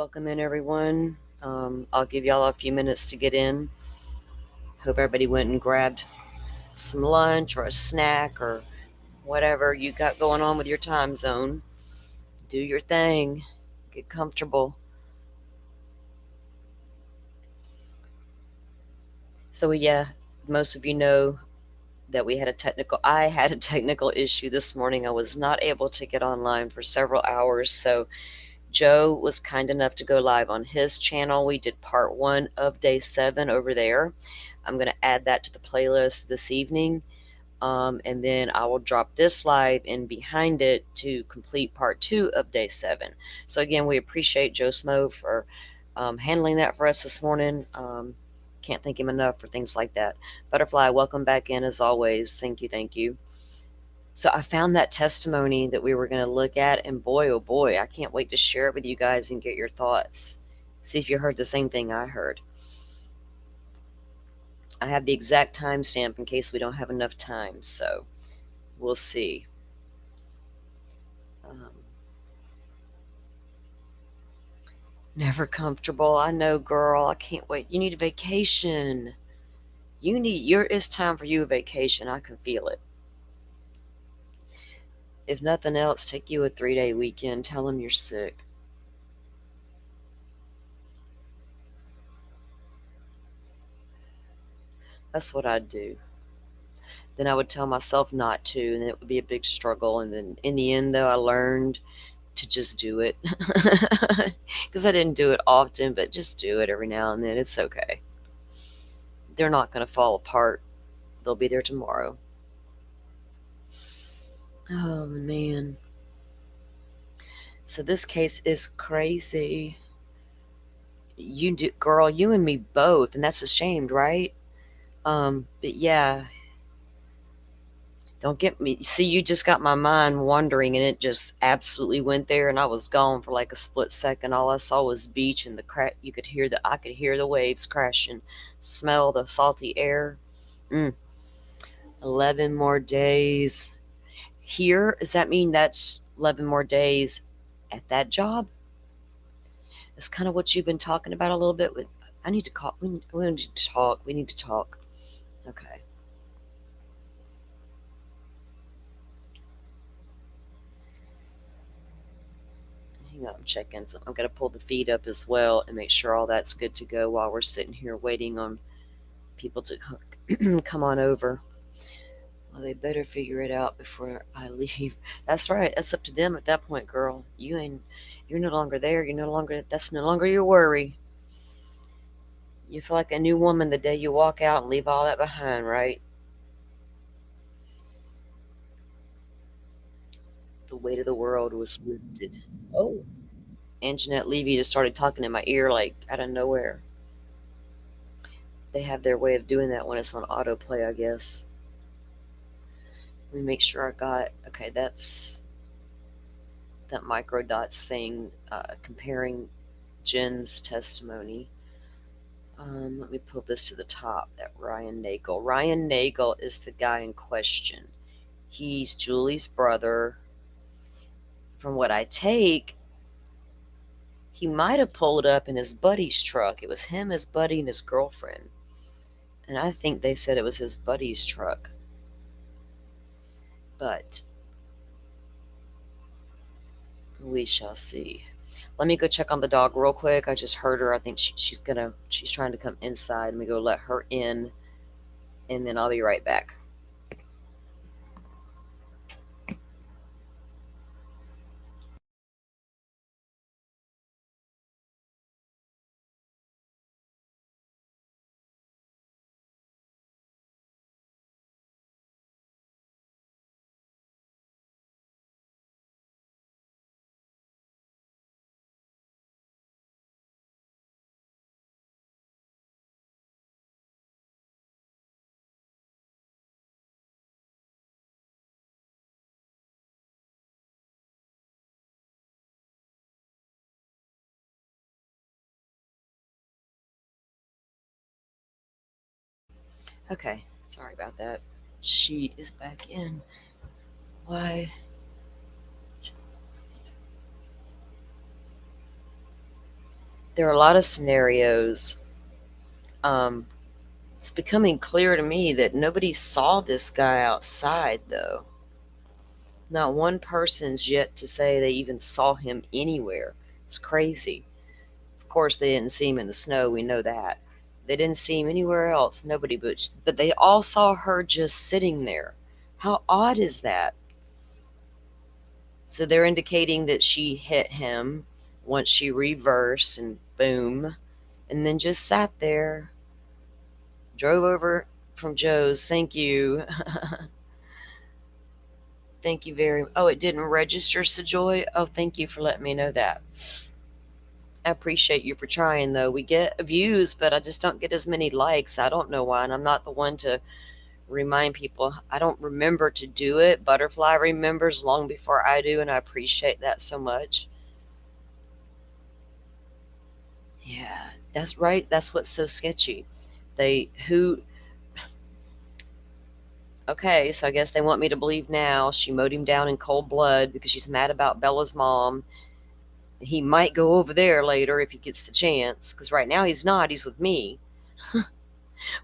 Welcome in, everyone. I'll give y'all a few minutes to get in. Hope everybody went and grabbed some lunch or a snack or whatever you got going on with your time zone. Do your thing, get comfortable. So, yeah, most of you know that I had a technical issue this morning. I was not able to get online for several hours. So, Joe was kind enough to go live on his channel. We did part 1 of day 7 over there. I'm going to add that to the playlist this evening. And then I will drop this live in behind it to complete part 2 of day 7. So again, we appreciate Joe Smo for handling that for us this morning. Can't thank him enough for things like that. Butterfly, welcome back in as always. Thank you, thank you. So I found that testimony that we were going to look at, and boy, oh boy, I can't wait to share it with you guys and get your thoughts. See if you heard the same thing I heard. I have the exact timestamp in case we don't have enough time, so we'll see. Never comfortable. I know, girl. I can't wait. You need a vacation. It's time for you a vacation. I can feel it. If nothing else, take you a 3-day weekend. Tell them you're sick. That's what I'd do. Then I would tell myself not to, and it would be a big struggle. And then in the end, though, I learned to just do it. Because I didn't do it often, but just do it every now and then. It's okay. They're not going to fall apart. They'll be there tomorrow. Oh, man. So this case is crazy. You do, girl, you and me both, and that's a shame, right? But yeah, don't get me. See, you just got my mind wandering, and it just absolutely went there, and I was gone for like a split second. All I saw was beach and the crack. I could hear the waves crashing, smell the salty air. 11 more days here. Does that mean that's 11 more days at that job? It's kind of what you've been talking about a little bit with. I need to call. We need to talk. We need to talk. Okay. Hang on, I'm checking. So I'm going to pull the feed up as well and make sure all that's good to go while we're sitting here waiting on people to come on over. Well, they better figure it out before I leave. That's right. That's up to them at that point, girl. You're no longer there. That's no longer your worry. You feel like a new woman the day you walk out and leave all that behind, right? The weight of the world was lifted. Oh, and Jeanette Levy just started talking in my ear like out of nowhere. They have their way of doing that when it's on autoplay, I guess. Let me make sure I got. Okay, that's that microdots thing, comparing Jen's testimony. Let me pull this to the top. That Ryan Nagel. Ryan Nagel is the guy in question. He's Julie's brother. From what I take, he might have pulled up in his buddy's truck. It was him, his buddy, and his girlfriend. And I think they said it was his buddy's truck. But we shall see. Let me go check on the dog real quick. I just heard her. I think she's trying to come inside. Let me go let her in, and then I'll be right back. Okay, sorry about that. She is back in. Why? There are a lot of scenarios. It's becoming clear to me that nobody saw this guy outside, though. Not one person's yet to say they even saw him anywhere. It's crazy. Of course, they didn't see him in the snow. We know that. They didn't see him anywhere else. Nobody but they all saw her just sitting there. How odd is that? So they're indicating that she hit him once she reversed and boom, and then just sat there. Drove over from Joe's. Thank you. Thank you very much. Oh, it didn't register, Sajoy? Oh, thank you for letting me know that. I appreciate you for trying, though. We get views, but I just don't get as many likes. I don't know why, and I'm not the one to remind people. I don't remember to do it. Butterfly remembers long before I do, and I appreciate that so much. Yeah, that's right. That's what's so sketchy. Okay, so I guess they want me to believe now she mowed him down in cold blood because she's mad about Bella's mom. He might go over there later if he gets the chance, because right now he's not. He's with me,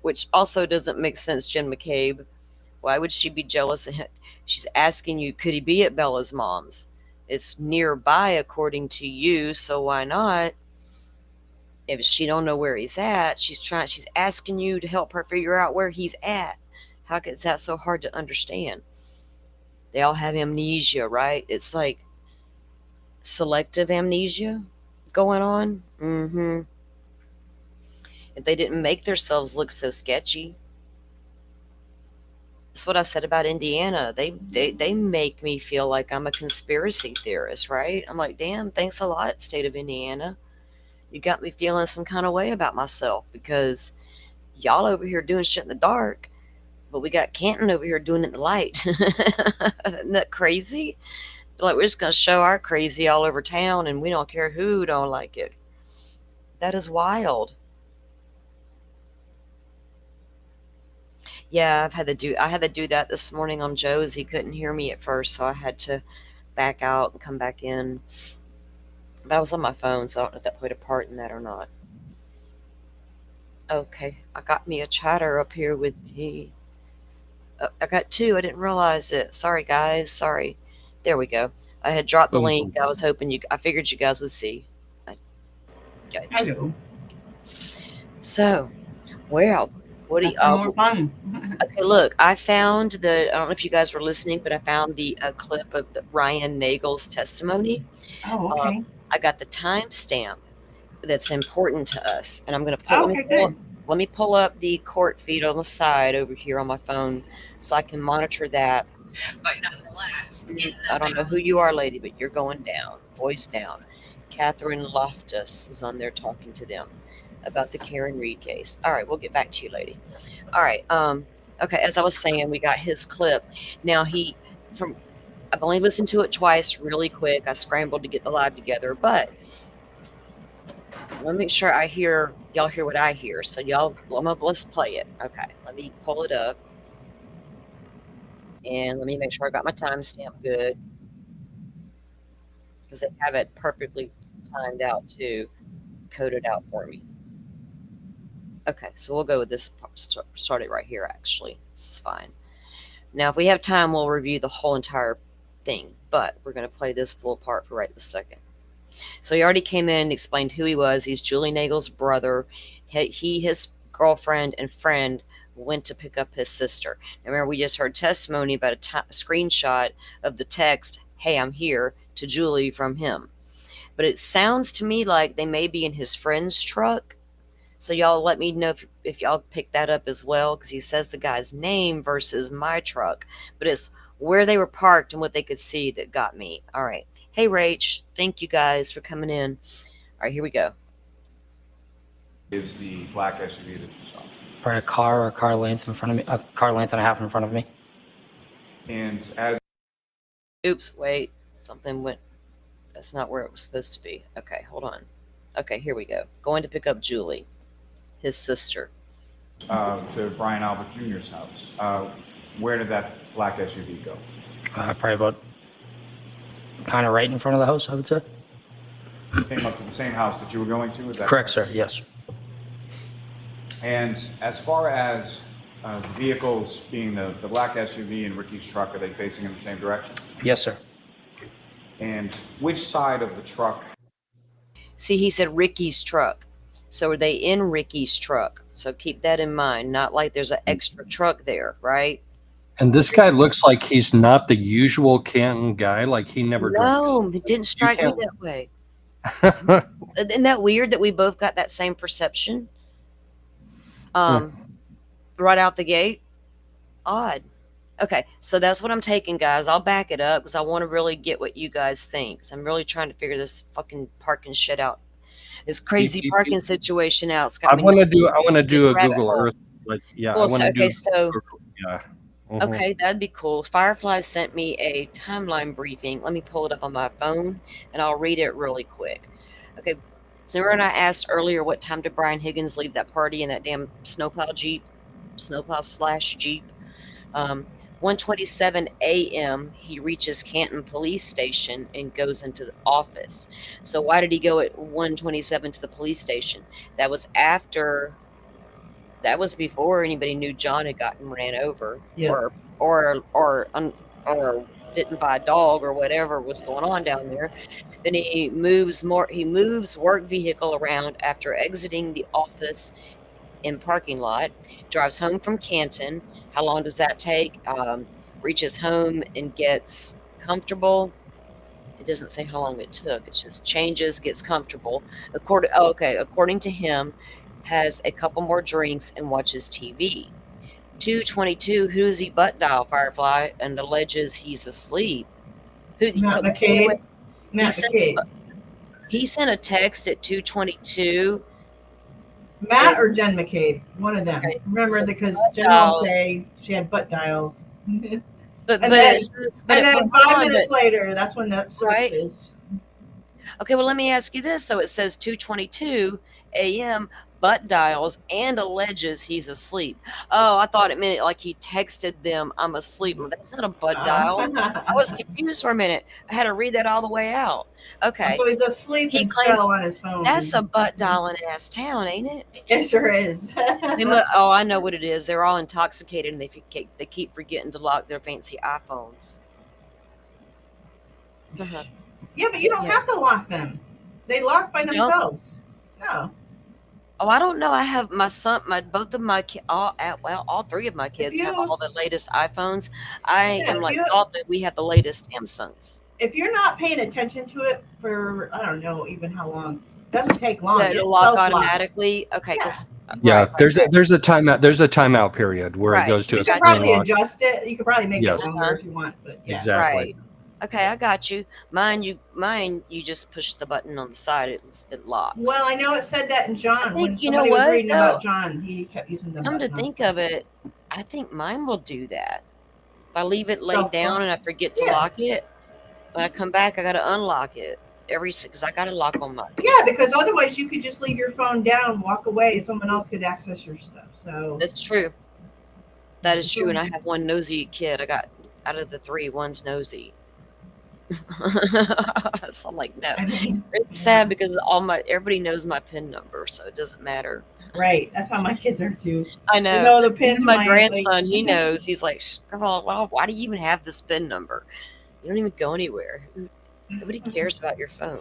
which also doesn't make sense, Jen McCabe. Why would she be jealous of him? She's asking you, could he be at Bella's mom's? It's nearby, according to you, so why not? If she don't know where he's at, she's asking you to help her figure out where he's at. How is that so hard to understand? They all have amnesia, right? It's like selective amnesia going on. If they didn't make themselves look so sketchy. That's what I said about Indiana. They make me feel like I'm a conspiracy theorist, right? I'm like, damn, thanks a lot, state of Indiana. You got me feeling some kind of way about myself because y'all over here doing shit in the dark, but we got Canton over here doing it in the light. Isn't that crazy? Like, we're just going to show our crazy all over town and we don't care who don't like it. That is wild. Yeah, I had to do that this morning on Joe's. He couldn't hear me at first, so I had to back out and come back in. But I was on my phone, so I don't know if that played a part in that or not. Okay, I got me a chatter up here with me. I got two. I didn't realize it. Sorry, guys. Sorry. There we go. I had dropped the link. I was hoping I figured you guys would see. I got you. Hello. So, well, what do you? That's more fun. Okay, look, I found I don't know if you guys were listening, but I found the clip of Ryan Nagel's testimony. Oh, okay. I got the timestamp that's important to us, and I'm going to Okay, good. let me pull up the court feed on the side over here on my phone so I can monitor that. But nonetheless, I don't know who you are, lady, but you're going down, voice down. Catherine Loftus is on there talking to them about the KarenRead case. All right, we'll get back to you, lady. All right. Okay, as I was saying, we got his clip. Now I've only listened to it twice, really quick. I scrambled to get the live together, but let me make sure y'all hear what I hear. So let's play it. Okay, let me pull it up, and let me make sure I got my timestamp good because they have it perfectly timed out too, coded out for me. Okay, so we'll go with this part, start it right here. Actually, this is fine. Now, if we have time, we'll review the whole entire thing, but we're going to play this full part for right this second. So he already came in and explained who he was. He's Julie Nagel's brother. His girlfriend and friend went to pick up his sister. Now, remember, we just heard testimony about a screenshot of the text, "Hey, I'm here," to Julie from him. But it sounds to me like they may be in his friend's truck. So y'all let me know if y'all pick that up as well, because he says the guy's name versus my truck. But it's where they were parked and what they could see that got me. All right. Hey, Rach. Thank you guys for coming in. All right, here we go. Is the black SUV that you saw. Or a car length in front of me, a car length and a half in front of me. And as Oops, wait. Something went. That's not where it was supposed to be. Okay, hold on. Okay, here we go. Going to pick up Julie, his sister. to Brian Albert Jr.'s house, where did that black SUV go? Probably about kind of right in front of the house, I would say. came up to the same house that you were going to? Is that Correct, sir. Yes. And as far as the vehicles being the black SUV and Ricky's truck, are they facing in the same direction? Yes, sir. And which side of the truck? See, he said Ricky's truck. So are they in Ricky's truck? So keep that in mind. Not like there's an extra truck there, right? And this guy looks like he's not the usual Canton guy. Like he never No, it didn't strike me can't- that way. drinks. Isn't that weird that we both got that same perception? Right out the gate? Odd. Okay, so that's what I'm taking, guys. I'll back it up because I want to really get what you guys think. So I'm really trying to figure this fucking parking shit out. This crazy parking situation out. It's got I me want to do a rabbit Google hole. Earth. Like, yeah, Well, I want to do. so Yeah. Mhm. okay, that'd be cool. Firefly sent me a timeline briefing. Let me pull it up on my phone and I'll read it really quick. Okay, so remember when I asked earlier what time did Brian Higgins leave that party in that damn snowplow Jeep? Snowplow/Jeep. 1:27 a.m. he reaches Canton Police Station and goes into the office. So why did he go at 1:27 to the police station? That was before anybody knew John had gotten ran over, Yeah. or bitten by a dog or whatever was going on down there. Then he moves work vehicle around after exiting the office in parking lot, drives home from Canton. How long does that take? Reaches home and gets comfortable. It doesn't say how long it took. It just changes, gets comfortable. According to him, has a couple more drinks and watches TV. 2:22, who does he butt dial, Firefly, and alleges he's asleep? Matt McCabe. Matt McCabe. He sent a text at 2:22. Matt or Jen McCabe, one of them. Okay, Remember, so because butt Jen will dials. say she had butt dials. And But then- it says- but then hold 5 on, minutes but- later, that's when that search Right. is. Okay, well, let me ask you this. So it says 2:22 a.m. butt dials and alleges he's asleep. Oh, I thought it meant like he texted them, "I'm asleep." Well, that's not a butt dial. I was confused for a minute. I had to read that all the way out. Okay, So he's asleep He and claims fell on his phone. that's a butt dialing ass town, ain't it? It sure is. Oh, I know what it is. They're all intoxicated and they keep forgetting to lock their fancy iPhones. Uh-huh. Yeah, but you don't Yeah. have to lock them. They lock by You don't? themselves. No. Oh, I don't know. I have my son, both of my kids, all three of my kids have you- all the latest iPhones. I Yeah, am like you- thought that we have the latest Samsungs. If you're not paying attention to it for, I don't know even how long, it doesn't take long. That It it'll lock self-locks. automatically. Okay, Yeah. 'cause- Yeah, right, there's right. a timeout. There's a timeout period where Right. it goes to You a can Gotcha. screen probably lock. adjust it. You could probably make Yes. it longer if you want, but yeah. Exactly. Right. Okay, I got you. Mine, you just push the button on the side. It locks. Well, I know it said that in John. think- When you know somebody was what, reading though? about John, he kept using the Come to button on think his of phone. it, I think mine will do that. If I leave it laid down Self-lock. and I forget to Yeah. lock it, when I come back, I got to unlock it because I got to lock on my. Yeah, because otherwise you could just leave your phone down, walk away, and someone else could access your stuff. So That's true. That is true, and I have one nosy kid. I got out of the three, one's nosy. So I'm like, no. I mean, It's sad because everybody knows my PIN number, so it doesn't matter. right? That's how my kids are too. I They know. know the pin. Even to my like- grandson, he knows. He's like, girl, why do you even have this PIN number? You don't even go anywhere. Nobody cares about your phone.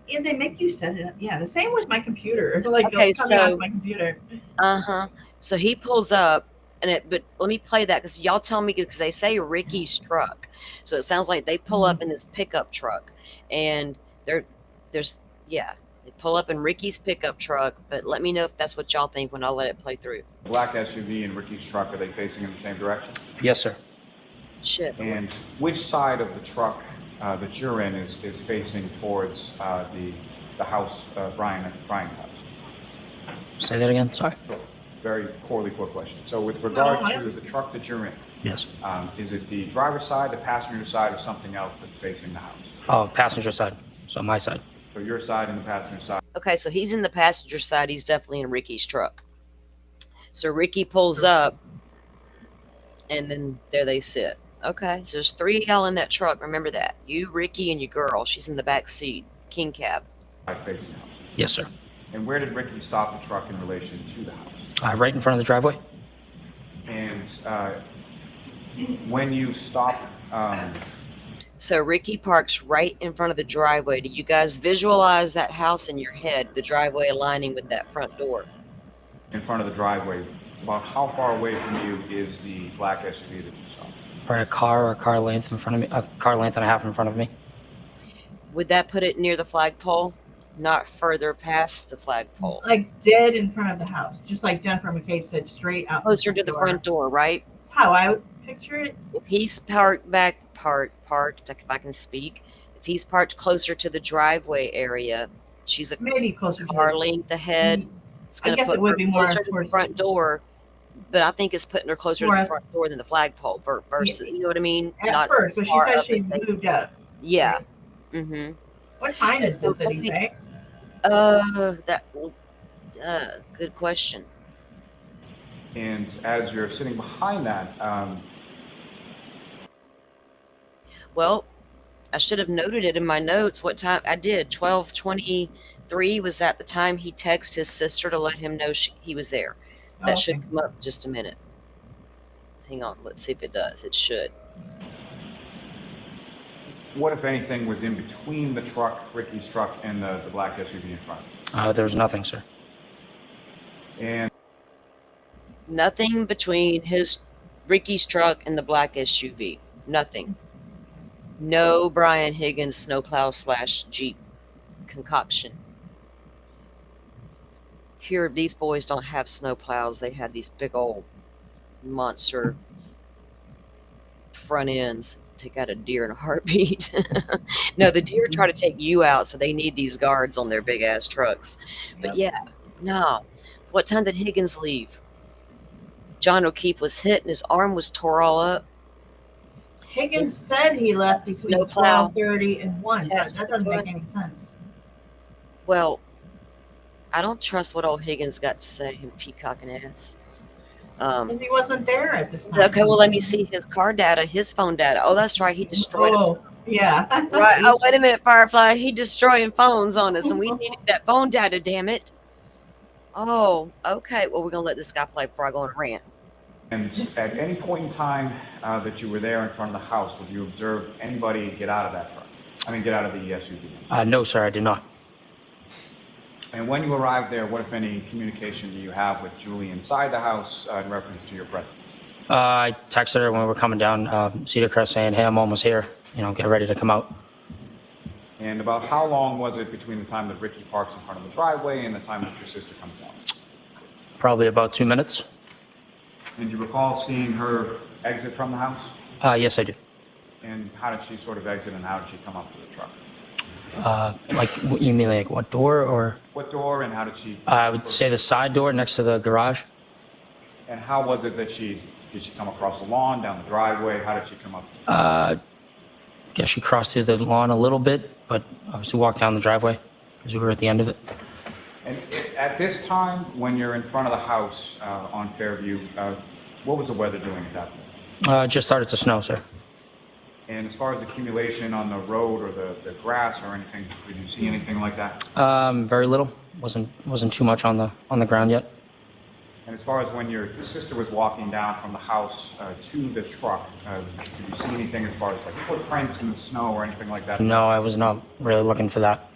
Yeah, they make you set it up. Yeah, the same with my computer. Like Okay, it'll come out so- of my computer. Uh-huh. So he pulls up but let me play that because y'all tell me because they say Ricky's truck. So it sounds like they pull up in this pickup truck and they pull up in Ricky's pickup truck, but let me know if that's what y'all think when I let it play through. The black SUV and Ricky's truck, are they facing in the same direction? Yes, sir. Shit. And which side of the truck that you're in is facing towards the house, Brian's house? Say that again. Sorry. Very poorly put question. So with regard I to the truck that you're in, Yes. is it the driver's side, the passenger side, or something else that's facing the house? Oh, passenger side. So my side. So your side and the passenger side. Okay, so he's in the passenger side. He's definitely in Ricky's truck. So Ricky pulls up, and then there they sit. Okay, so there's three of y'all in that truck. Remember that. You, Ricky, and your girl. She's in the back seat, king cab. facing the house. Yes, sir. And where did Ricky stop the truck in relation to the house? Right in front of the driveway. And when you stop, So Ricky parks right in front of the driveway. Do you guys visualize that house in your head, the driveway aligning with that front door? in front of the driveway, about how far away from you is the black SUV that you saw? Probably a car or a car length in front of me. A car length and a half in front of me. Would that put it near the flagpole? Not further past the flagpole. Like dead in front of the house, just like Jennifer McCabe said, straight out Closer to the front door, right? That's how I would picture it. If he's parked, if I can speak, if he's parked closer to the driveway area, she's a Maybe closer to car the, length ahead. It's I going to guess put it would her be more closer to the towards front door, but I think it's putting her closer to More- the front door than the flagpole versus, you know what I mean? at first, but as she far said up she as they- moved up. Yeah. Mm-hmm. What time is this? Did he say? Good question. And as you're sitting behind that, Well, I should have noted it in my notes what time I did. 12:23 was at the time he texted his sister to let him know he was there. That Oh, should okay. come up in just a minute. Hang on, let's see if it does. It should. what, if anything, was in between the truck, Ricky's truck, and the black SUV in front? There was nothing, sir. And Nothing between Ricky's truck and the black SUV. Nothing. No Brian Higgins snowplow / Jeep concoction. Here, these boys don't have snowplows. They have these big old monster front ends. Take out a deer in a heartbeat. No, the deer try to take you out, so they need these guards on their big ass trucks. But yeah, no. What time did Higgins leave? John O'Keefe was hit and his arm was tore all up. Higgins said he left between Snowplow. 12:30 and 1. So Test that doesn't foot. make any sense. Well, I don't trust what old Higgins got to say, him peacocking ass. Because he wasn't there at this time. Okay, well, let me see his car data, his phone data. Oh, that's right. He destroyed it. Oh, yeah. Right. Oh, wait a minute, Firefly. He destroying phones on us, and we needed that phone data, damn it. Oh, okay. Well, we're going to let this guy play before I go on a rant. And at any point in time that you were there in front of the house, would you observe anybody get out of that truck? I mean, get out of the SUV? No, sir, I did not. And when you arrived there, what, if any, communication do you have with Julie inside the house in reference to your presence? I texted her when we were coming down Cedar Crest saying, hey, I'm almost here. Get ready to come out. And about how long was it between the time that Ricky parks in front of the driveway and the time that your sister comes out? Probably about 2 minutes. And do you recall seeing her exit from the house? Yes, I do. And how did she sort of exit and how did she come up to the truck? You mean like what door or? What door and how did she? I would say the side door next to the garage. And how was it that did she come across the lawn, down the driveway? How did she come up? Guess she crossed through the lawn a little bit, but obviously walked down the driveway because we were at the end of it. And at this time, when you're in front of the house on Fairview, what was the weather doing at that point? It just started to snow, sir. And as far as accumulation on the road or the grass or anything, did you see anything like that? Very little. Wasn't too much on the ground yet. And as far as when your sister was walking down from the house to the truck, did you see anything as far as like footprints in the snow or anything like that? No, I was not really looking for that.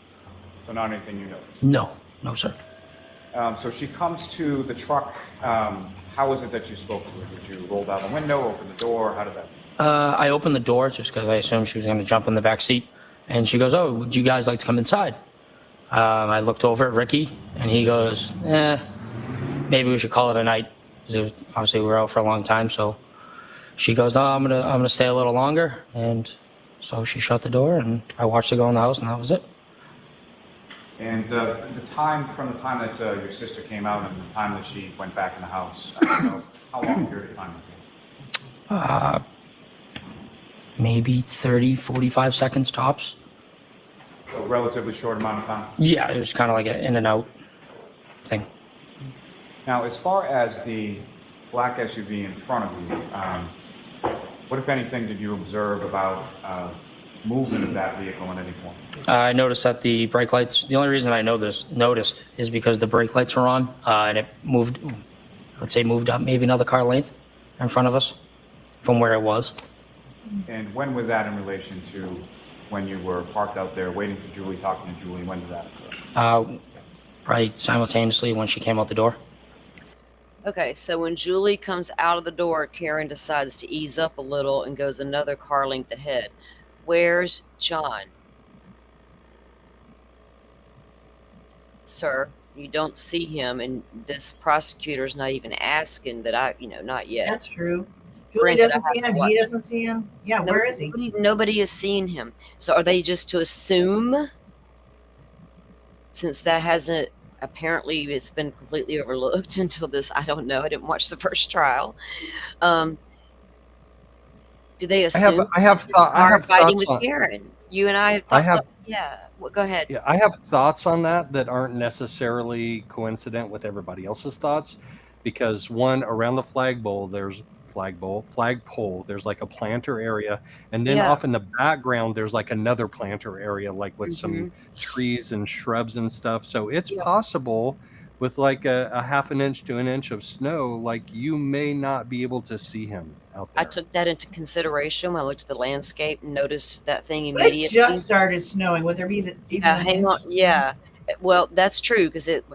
So not anything you noticed? No, sir. So she comes to the truck. How was it that you spoke to her? Did you roll down the window, open the door? How did that? I opened the door just because I assumed she was going to jump in the back seat. And she goes, oh, would you guys like to come inside? I looked over at Ricky, and he goes, maybe we should call it a night. Because obviously we were out for a long time. So she goes, no, I'm gonna stay a little longer. And so she shut the door, and I watched her go in the house, and that was it. And from the time that your sister came out and the time that she went back in the house, how long a period of time was it? Maybe 30, 45 seconds tops. A relatively short amount of time. Yeah, it was kind of like an in and out thing. Now, as far as the black SUV in front of you, what, if anything, did you observe about movement of that vehicle in any form? I noticed that the brake lights, the only reason I noticed is because the brake lights were on, and it moved, I would say moved up maybe another car length in front of us from where it was. And when was that in relation to when you were parked out there waiting for Julie, talking to Julie? When did that occur? Right simultaneously when she came out the door. Okay, so when Julie comes out of the door, Karen decides to ease up a little and goes another car length ahead. Where's John? Sir, you don't see him, and this prosecutor's not even asking that not yet. That's true. Julie Granted, doesn't see him. He doesn't see him. Yeah, where is he? Nobody has seen him. So are they just to assume, since that hasn't, apparently it's been completely overlooked until this, I don't know, I didn't watch the first trial. Do they assume I have fighting thoughts with on, Karen? You and I have thought yeah. Well, go ahead. yeah, I have thoughts on that aren't necessarily coincident with everybody else's thoughts, because one, around the flagpole, there's there's like a planter area, and then Yeah. off in the background there's like another planter area, like with some trees and shrubs and stuff. So it's Yeah. possible with like a half an inch to an inch of snow, like you may not be able to see him out I there. took that into consideration when I looked at the landscape and noticed that thing But it immediately. just started snowing. Would there be even Yeah, an hang inch? on. Yeah. Well, that's true, because it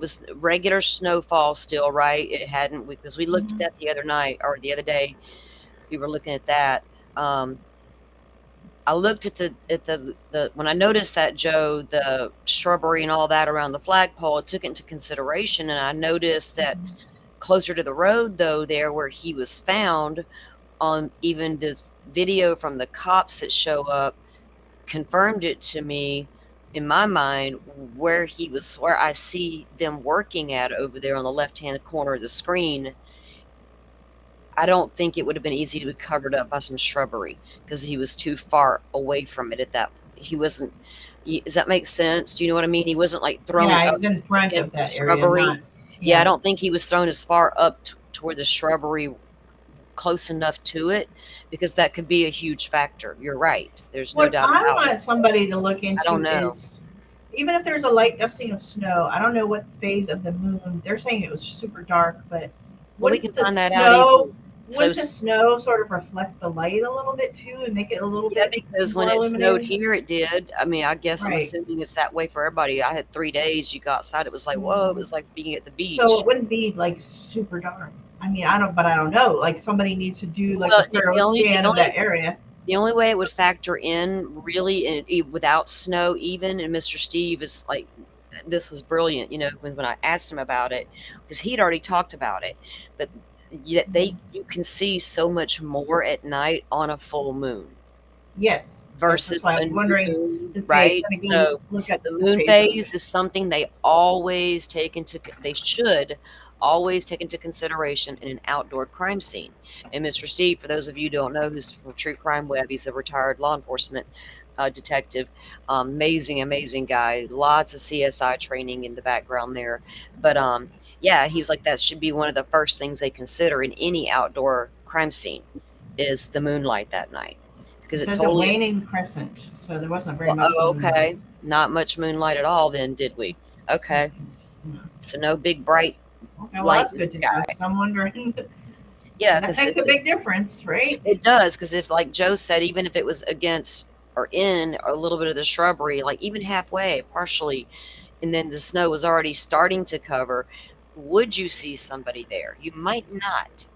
was regular snowfall still, right? It hadn't, because we looked at that the other night, or the other day. We were looking at that. I looked at the when I noticed that, Joe, the shrubbery and all that around the flagpole, I took it into consideration, and I noticed that closer to the road, though, there where he was found, on even this video from the cops that show up, confirmed it to me in my mind where I see them working at over there on the left-hand corner of the screen. I don't think it would have been easy to be covered up by some shrubbery, because he was too far away from it at that. He wasn't. Does that make sense? Do you know what I mean? He wasn't like thrown Yeah, he up was in front of against the that area. shrubbery. Not, Yeah, I don't think he was thrown as far up toward the shrubbery, close enough to it, because that could be a huge factor. You're right. There's no What doubt I about it. want somebody to look into don't know. is, even if there's a light dusting of snow, I don't know what phase of the moon. They're saying it was super dark, but Well, we wouldn't can the find that out easily. wouldn't the snow sort of reflect the light a little bit too and make it a little Yeah, bit because when more it snowed illuminated? here, it did. I mean, I guess I'm Right. assuming it's that way for everybody. I had 3 days. You go outside, it was like, whoa, it was like being at the beach. So it wouldn't be like super dark. I mean, I don't know. Like somebody needs to do like Well, a thorough scan of that area. The only way it would factor in really without snow even, and Mr. Steve is like, this was brilliant, when I asked him about it, because he'd already talked about it, but you can see so much more at night on a full moon Yes. versus That's why a I'm new wondering moon, if right? they So look at the moon phase. phase is something they always should always take into consideration in an outdoor crime scene. And Mr. Steve, for those of you who don't know, who's from True Crime Web, he's a retired law enforcement detective. Amazing guy. Lots of CSI training in the background there. But yeah, he was like, that should be one of the first things they consider in any outdoor crime scene, is the moonlight that night. Because It says a waning crescent, so there wasn't very much. Oh, okay. Not much moonlight at all then, did we? Okay. So no big bright Okay, well, light that's in the good to know, sky. 'cause I'm wondering. Yeah, That makes a big difference, right? It does, because if, like Joe said, even if it was against or in a little bit of the shrubbery, like even halfway, partially, and then the snow was already starting to cover, would you see somebody there? You might not.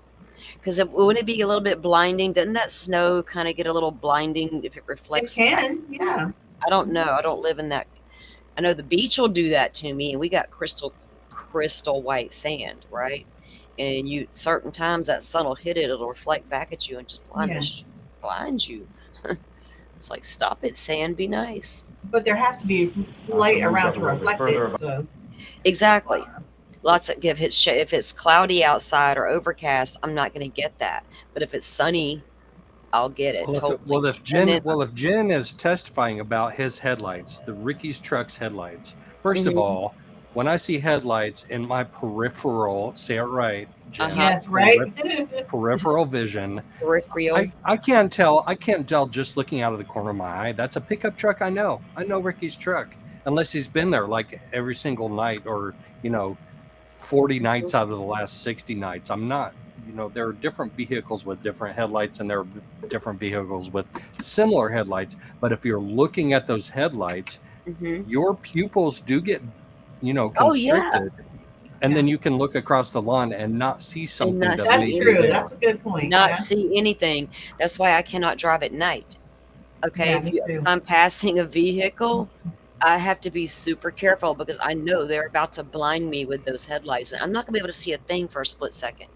Because wouldn't it be a little bit blinding? Doesn't that snow kind of get a little blinding if it It reflects? can, yeah. I don't know. I don't live in that. I know the beach will do that to me, and we got crystal white sand, right? And certain times that sun will hit it, it'll reflect back at you and just blind you. It's like, stop it, sand, be nice. But there has to be light move around up to a little bit reflect further it. So Exactly. Lots of if it's cloudy outside or overcast, I'm not going to get that. But if it's sunny, I'll get it. Totally. If Jen is testifying about his headlights, the Ricky's truck's headlights, first of all, when I see headlights in my peripheral, say it right, Jen, Yes, right. peripheral vision, Peripheral. I can't tell. I can't tell just looking out of the corner of my eye. That's a pickup truck. I know Ricky's truck, unless he's been there like every single night, or 40 nights out of the last 60 nights. I'm not. There are different vehicles with different headlights, and there are different vehicles with similar headlights. But if you're looking at those headlights, Mm-hmm. your pupils do get, Oh yeah, constricted, and then you can look across the lawn and not see something not that see may That's be true. there. That's a good point. not Yeah. see anything. That's why I cannot drive at night. Okay, Yeah, if me if too. I'm passing a vehicle, I have to be super careful because I know they're about to blind me with those headlights, and I'm not gonna be able to see a thing for a split second.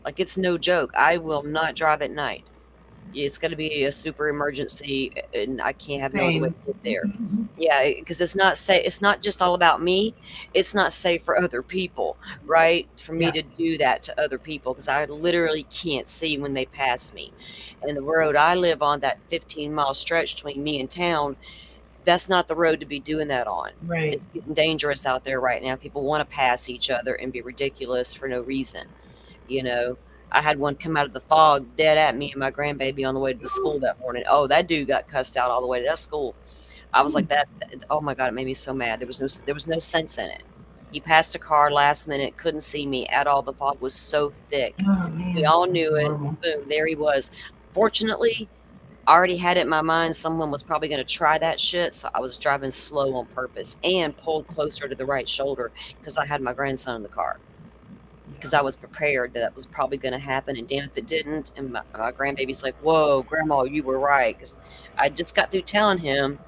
Like, it's no joke. I will not drive at night. It's got to be a super emergency, and I can't have no other way to Same. get there. Yeah, because it's not safe. It's not just all about me. It's not safe for other people, right? For me Yeah. to do that to other people, because I literally can't see when they pass me. And the road I live on, that 15-mile stretch between me and town, that's not the road to be doing that on. Right. It's getting dangerous out there right now. People want to pass each other and be ridiculous for no reason. You know, I had one come out of the fog dead at me and my grandbaby on the way to the school that morning. Oh, that dude got cussed out all the way to that school. I was like, that. Oh my god, it made me so mad. There was no sense in it. He passed a car last minute, couldn't see me at all. The fog was so thick. Oh man. We all that's knew it. horrible. Boom, there he was. Fortunately, I already had it in my mind someone was probably going to try that shit, so I was driving slow on purpose and pulled closer to the right shoulder because I had my grandson in the car. Because I was prepared that was probably going to happen, and damn if it didn't. And my grandbaby's like, "Whoa, Grandma, you were right." Because I just got through telling him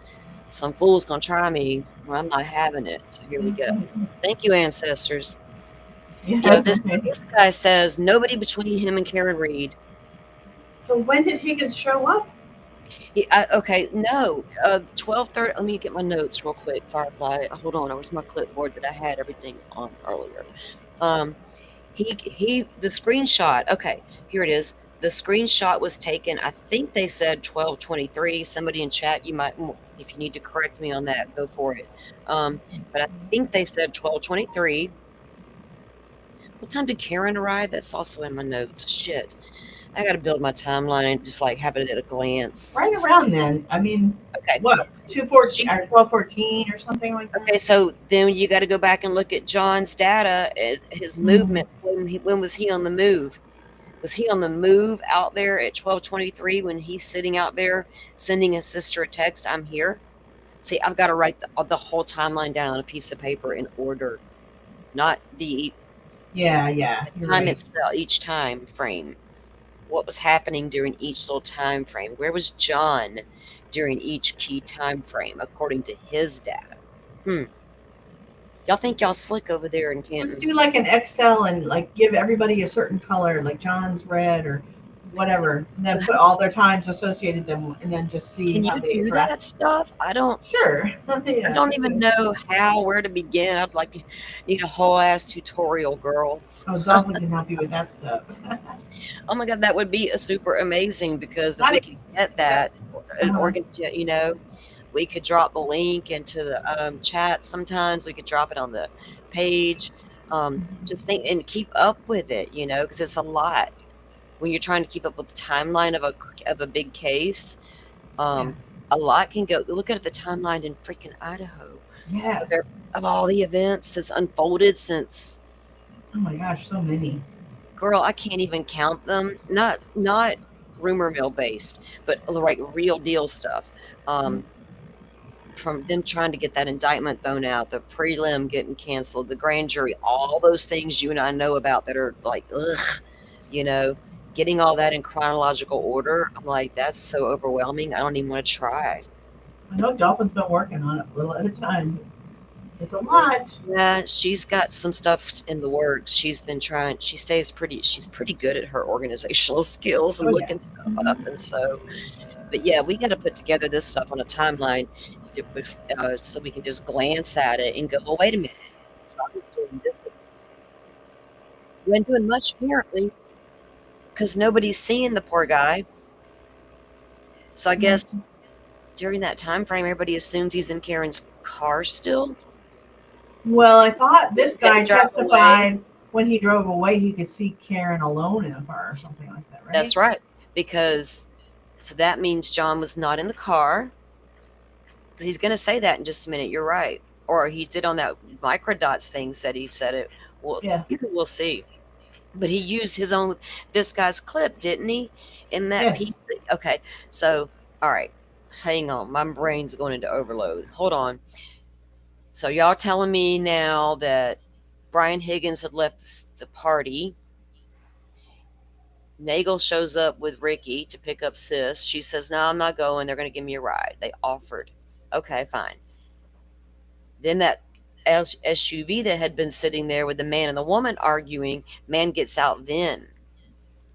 some fool's going to try me. Well, I'm not having it. So here we go. Thank you, ancestors. Yeah. This guy says nobody between him and KarenRead. So when did Higgins show up? Okay, no, 12:30. Let me get my notes real quick. Firefly, hold on. Where's my clipboard that I had everything on earlier? The screenshot. Okay, here it is. The screenshot was taken. I think they said 12:23. Somebody in chat, you might, if you need to correct me on that, go for it. But I think they said 12:23. What time did Karen arrive? That's also in my notes. Shit. I got to build my timeline, just like have it at a glance. Right around then. I mean, Okay. what? 2:14 or 12:14 or something like that. Okay, so then you got to go back and look at John's data, his movements. When was he on the move? Was he on the move out there at 12:23 when he's sitting out there sending his sister a text, "I'm here"? See, I've got to write the whole timeline down on a piece of paper in order, not the Yeah. time Right. itself, each time frame. What was happening during each little time frame? Where was John during each key time frame according to his data? Y'all think y'all slick over there in Let's Canton? do like an Excel and like give everybody a certain color, like John's red or whatever, and then put all their times associated them, and then just see Can how you they do interact. that stuff? I don't Sure. Yeah. I don't even know where to begin. I'd like need a whole ass tutorial, girl. Oh, Dolphin can help you with that stuff. Oh my god, that would be a super amazing, because if Not we e- could get that, an Uh-huh. organ, we could drop the link into the chat. Sometimes we could drop it on the page. Just think and keep up with it, because it's a lot when you're trying to keep up with the timeline of a big case. A lot can go. Look at the timeline in freaking Idaho Yeah. of all the events that's unfolded since. Oh my gosh, so many. Girl, I can't even count them. Not rumor mill based, but like real deal stuff. From them trying to get that indictment thrown out, the prelim getting canceled, the grand jury, all those things you and I know about that are like, ugh, getting all that in chronological order. I'm like, that's so overwhelming. I don't even want to try. I know Dolphin's been working on it a little at a time. It's a lot. Yeah, she's got some stuff in the works. She's been trying. She's pretty good at her organizational skills and Oh, yeah. looking stuff up. And so, but yeah, we got to put together this stuff on a timeline so we can just glance at it and go, well, wait a minute. John's doing this and this. You ain't doing much apparently, because nobody's seeing the poor guy. So I guess during that time frame, everybody assumes he's in Karen's car still. Well, I thought this Did he guy drive testified when he drove away, he could see Karen alone in a car or something like that, right? That's right. Because, so that means John was not in the car. Because he's going to say that in just a minute. You're right. Or he did on that microdots thing, said he said it. We'll, Yeah. we'll see. But he used his own, this guy's clip, didn't he? In that Yes. piece. Okay. So, all right. Hang on. My brain's going into overload. Hold on. So, y'all telling me now that Brian Higgins had left the party. Nagel shows up with Ricky to pick up Sis. She says, no, I'm not going. They're going to give me a ride. They offered. Okay, fine. Then that SUV that had been sitting there with the man and the woman arguing, man gets out then.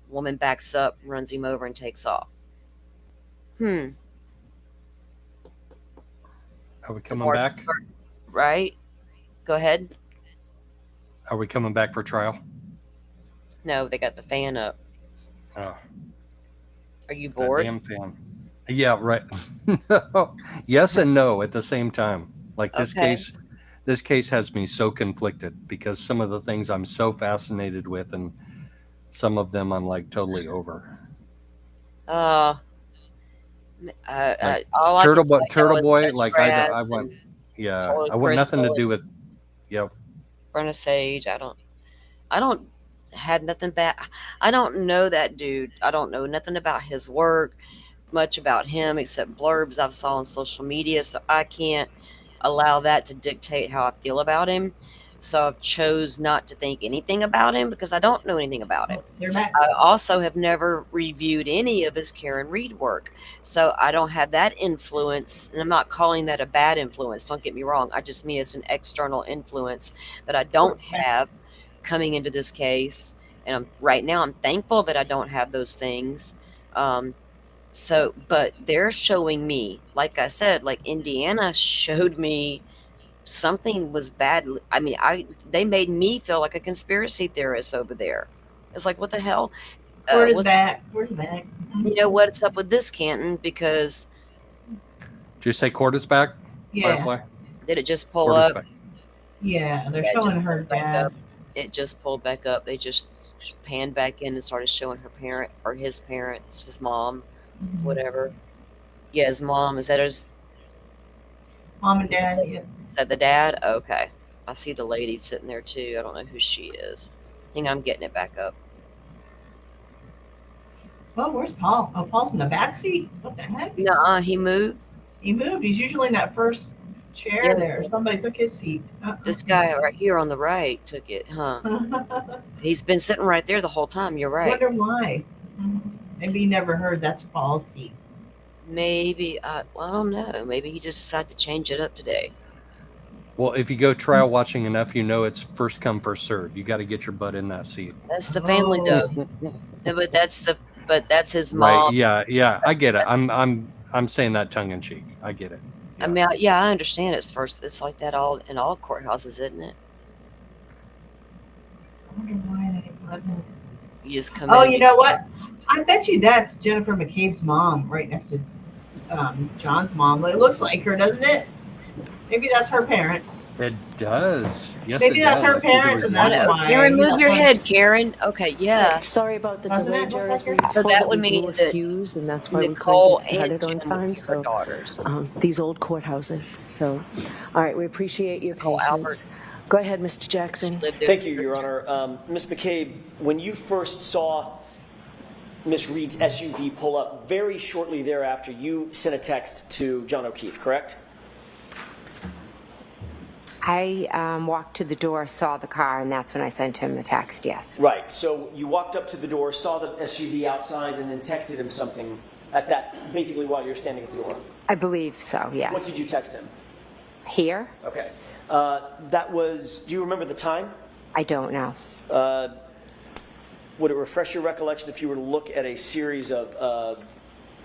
Woman backs up, runs him over, and takes off. Are we coming More- back? Right? Go ahead. Are we coming back for trial? No, they got the fan up. Oh, Are you that bored? damn fan. Yeah, right. Yes and no at the same time. Like this Okay. case has me so conflicted because some of the things I'm so fascinated with, and some of them I'm like totally over. All I Turtle can tell Turtle y'all is Boy, touch like I grass want, and yeah, Holy I want nothing to Crystal do and with. Yep. burn a sage. I don't have nothing bad. I don't know that dude. I don't know nothing about his work, much about him except blurbs I've saw on social media. So I can't allow that to dictate how I feel about him. So I've chose not to think anything about him because I don't know anything about him. They're back. I also have never reviewed any of his KarenRead work. So I don't have that influence. And I'm not calling that a bad influence. Don't get me wrong. I just mean it's an external influence that I don't have coming into this case. And right now I'm thankful that I don't have those things. But they're showing me, like I said, like Indiana showed me something was bad. I mean, they made me feel like a conspiracy theorist over there. It's like, what the hell? Word is What's, back. Word is back. you know what's up with this, Canton? Because Did you say court is back? Yeah. Firefly? did it just pull Court is up? back. Yeah, they're Yeah, it showing just her pulled back dad. up. It just pulled back up. They just panned back in and started showing her parent or his parents, his mom, Mhm. whatever. Yeah, his mom. Is that his? Mom and dad. Yeah. Is that the dad? Okay. I see the lady sitting there too. I don't know who she is. I think I'm getting it back up. Well, where's Paul? Oh, Paul's in the back seat. What the heck? Nuh-uh, he moved. He moved. He's usually in that first chair Yeah. there. Somebody took his seat. This guy right here on the right took it, huh? He's been sitting right there the whole time. You're right. Wonder why. Maybe he never heard that's Paul's seat. Maybe, I don't know. Maybe he just decided to change it up today. Well, if you go trial watching enough, you know it's first come, first serve. You got to get your butt in that seat. That's the family Oh. though. No, but that's his mom. Right? Yeah. I get it. I'm saying that tongue in cheek. I get it. I mean, yeah, I understand it's first. It's like that all in all courthouses, isn't it? I wonder why they let him. You just come Oh, in. you know what? I bet you that's Jennifer McCabe's mom, right next to John's mom. It looks like her, doesn't it? Maybe that's her parents. It does. Yes, Maybe it that's does. her parents, and that's No, why. Karen, move your Like, head, Karen. Okay, yeah. Sorry about the Doesn't delay, it look jurors. like her? We So told that would we mean blew a that fuse, and that's why we Nicole couldn't get and started on Jen time. were So daughters. these old courthouses. So, all right, we appreciate your Nicole patience. Albert. Go ahead, Mr. Jackson. Lived there Thank with you, his Your sister. Honor. Ms. McCabe, when you first saw Ms. Reed's SUV pull up, very shortly thereafter, you sent a text to John O'Keefe, correct? I walked to the door, saw the car, and that's when I sent him a text, yes. Right. So you walked up to the door, saw the SUV outside, and then texted him something at that, basically while you were standing at the door. I believe so, yes. What did you text him? Here? Okay. That was, do you remember the time? I don't know. Would it refresh your recollection if you were to look at a series of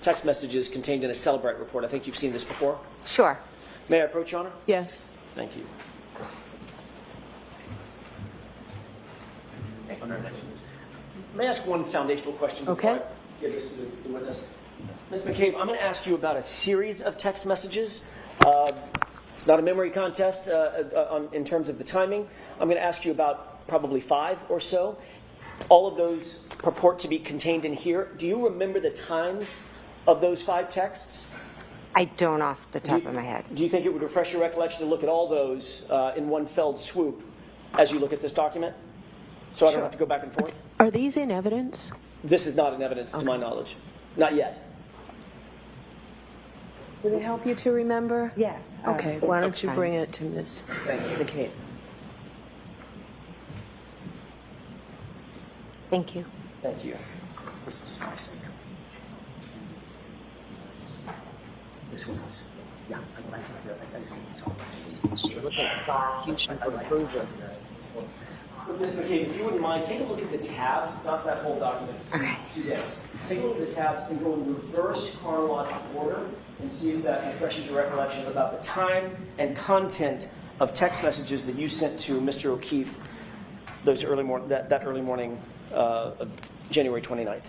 text messages contained in a Celebrate report? I think you've seen this before. Sure. May I approach, Your Honor? Yes. Thank you. May I ask one foundational question before Okay. I give this to the witness? Ms. McCabe, I'm going to ask you about a series of text messages. It's not a memory contest in terms of the timing. I'm going to ask you about probably 5 or so. All of those purport to be contained in here. Do you remember the times of those 5 texts? I don't off the top of my head. Do you think it would refresh your recollection to look at all those in one felled swoop as you look at this document? So I don't have to go back and forth? Are these in evidence? This is not in evidence to my knowledge. Not yet. Would it help you to remember? Yeah. Okay, why don't you bring times. it to Ms. Thank you. McCabe? Thank you. Thank you. This is just my signature. This one is. Yeah, I just think so. She's looking at prosecution for approval. Ms. McCabe, if you wouldn't mind, take a look at the tabs, not that whole document, it's too dense. Take a look at the tabs and go in reverse chronological order and see if that refreshes your recollection about the time and content of text messages that you sent to Mr. O'Keefe those early that early morning of January 29th.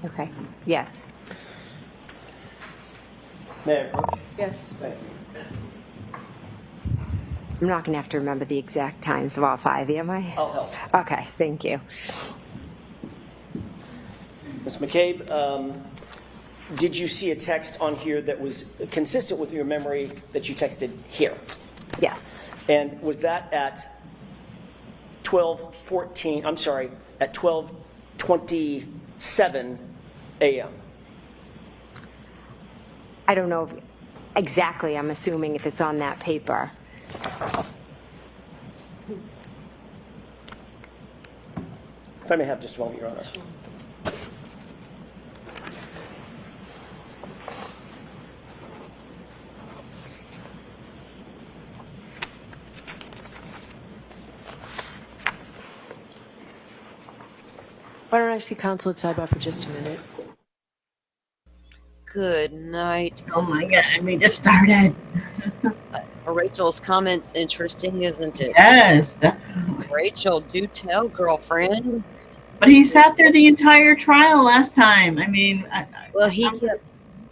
Okay. Yes. May I approach? Yes. Thank you. I'm not going to have to remember the exact times of all 5, am I? I'll help. Okay, thank you. Ms. McCabe, did you see a text on here that was consistent with your memory that you texted here? Yes. And was that at 12:14, I'm sorry, at 12:27 a.m.? I don't know if exactly, I'm assuming if it's on that paper. If I may have just a moment, Your Honor. Why don't I see counsel at sidebar for just a minute? Good night. Oh my God, we just started. Rachel's comment's interesting, isn't it? Yes, definitely. Rachel, do tell, girlfriend. But he sat there the entire trial last time. I mean, Well, he kept.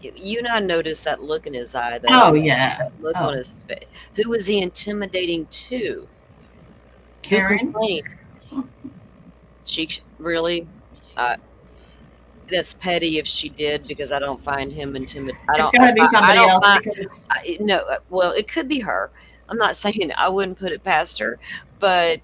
You and I noticed that look in his eye, though. Oh, yeah. That look Oh. on his face. Who was he intimidating to? Karen? Who complained? She really. That's petty if she did, because I don't find him intimidating. It's got to be somebody else because No, well, it could be her. I'm not saying I wouldn't put it past her, but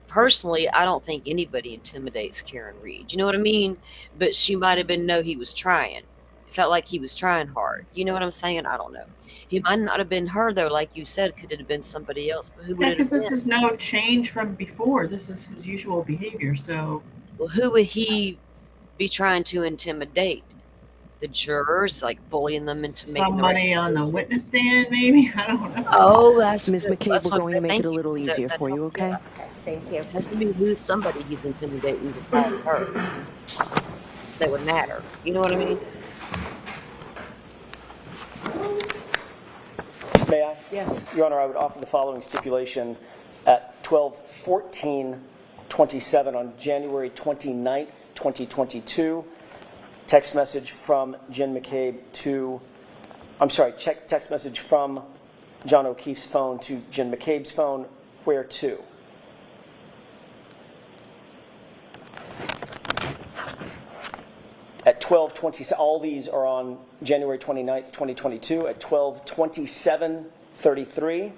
personally, I don't think anybody intimidates KarenRead. You know what I mean? But she might have been, no, he was trying. It felt like he was trying hard. You know what I'm saying? I don't know. He might not have been her, though, like you said. Could it have been somebody else? But who would it because have this been? is no change from before. This is his usual behavior. So Well, who would he be trying to intimidate? The jurors, like bullying them into making somebody on the witness stand, maybe. I don't know. Oh, that's Ms. good. McCabe, That's we're what- going to make thank it a you. little That- easier that for you, helped. okay? Thank you. It has to be who's somebody he's intimidating besides her. That would matter. You know what I mean? May I? Yes. Your Honor, I would offer the following stipulation at 12:14:27 on January 29th, 2022. Text message from Jen McCabe to, text message from John O'Keefe's phone to Jen McCabe's phone. Where to? At 12:20, all these are on January 29th, 2022, at 12:27:33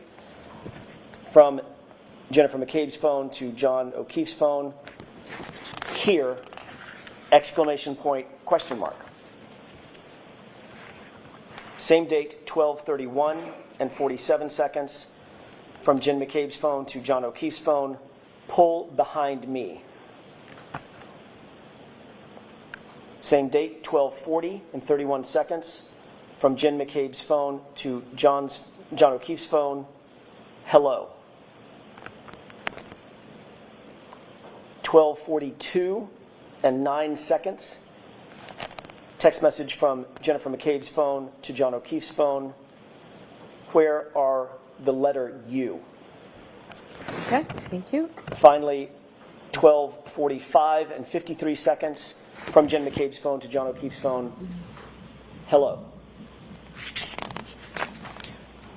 from Jennifer McCabe's phone to John O'Keefe's phone. Here, exclamation point, question mark. Same date, 12:31 and 47 seconds from Jen McCabe's phone to John O'Keefe's phone. Pull behind me. Same date, 12:40 and 31 seconds from Jen McCabe's phone to John O'Keefe's phone. Hello. 12:42 and 9 seconds. Text message from Jennifer McCabe's phone to John O'Keefe's phone. Where are the letter U? Okay, thank you. Finally, 12:45 and 53 seconds from Jen McCabe's phone to John O'Keefe's phone. hello.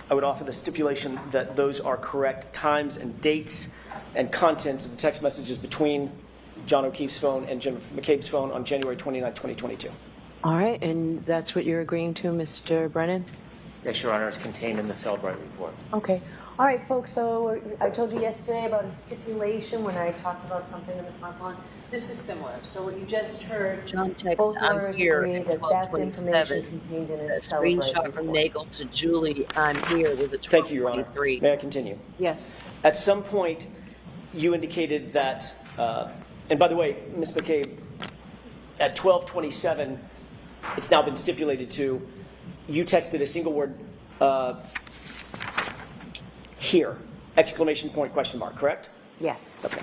I would offer the stipulation that those are correct times and dates and contents of the text messages between John O'Keefe's phone and Jennifer McCabe's phone on January 29, 2022. All right, and that's what you're agreeing to, Mr. Brennan? Yes, Your Honor, it's contained in the Cellbrite report. Okay. All right, folks, so I told you yesterday about a stipulation when I talked about something in the front lawn. This is similar. So what you just heard, John texts, both I'm lawyers here agree at that that's information 12:27. contained in a The Cellbrite screenshot from report. Nagel to Julie, I'm here, was at Thank you, Your Honor. 12:23. May I continue? Yes. At some point, you indicated that, and by the way, Ms. McCabe, at 12:27, it's now been stipulated to, you texted a single word, here, exclamation point, question mark, correct? Yes. Okay.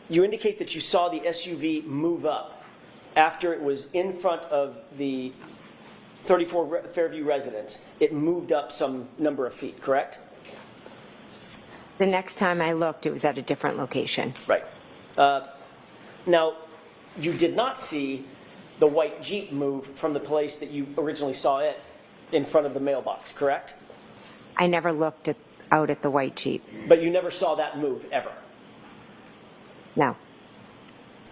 You indicate that you saw the SUV move up after it was in front of the 34 Fairview residence. It moved up some number of feet, correct? The next time I looked, it was at a different location. Right. Now, you did not see the white Jeep move from the place that you originally saw it in front of the mailbox, correct? I never looked out at the white Jeep. But you never saw that move, ever. No.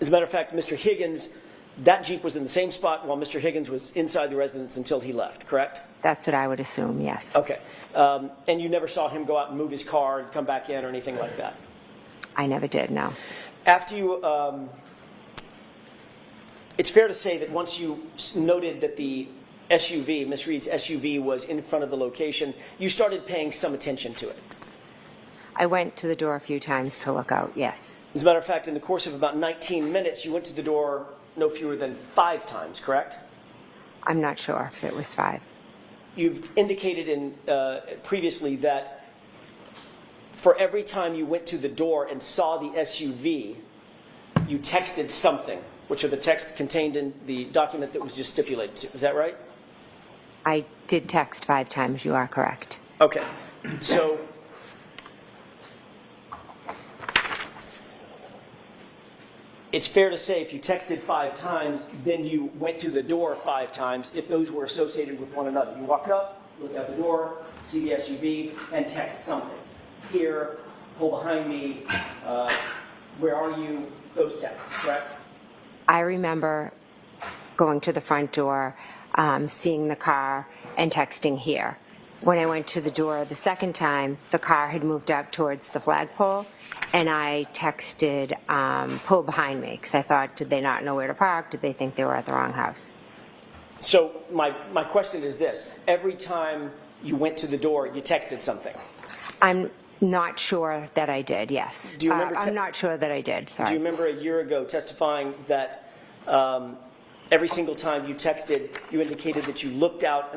As a matter of fact, Mr. Higgins, that Jeep was in the same spot while Mr. Higgins was inside the residence until he left, correct? That's what I would assume, yes. Okay. And you never saw him go out and move his car and come back in or anything like that? I never did, no. After you, it's fair to say that once you noted that the SUV, Ms. Reed's SUV, was in front of the location, you started paying some attention to it. I went to the door a few times to look out, yes. As a matter of fact, in the course of about 19 minutes, you went to the door no fewer than 5 times, correct? I'm not sure if it was 5. You've indicated previously that for every time you went to the door and saw the SUV, you texted something, which are the texts contained in the document that was just stipulated to. Is that right? I did text 5 times, you are correct. Okay. So it's fair to say if you texted 5 times, then you went to the door 5 times if those were associated with one another. You walked up, look out the door, see the SUV, and text something. Here, pull behind me, where are you? Those texts, correct? I remember going to the front door, seeing the car, and texting here. When I went to the door the second time, the car had moved up towards the flagpole, and I texted, pull behind me, because I thought, did they not know where to park? Did they think they were at the wrong house? So my question is this. Every time you went to the door, you texted something. I'm not sure that I did, yes. Do you remember I'm not sure that I did, sorry. Do you remember a year ago testifying that every single time you texted, you indicated that you looked out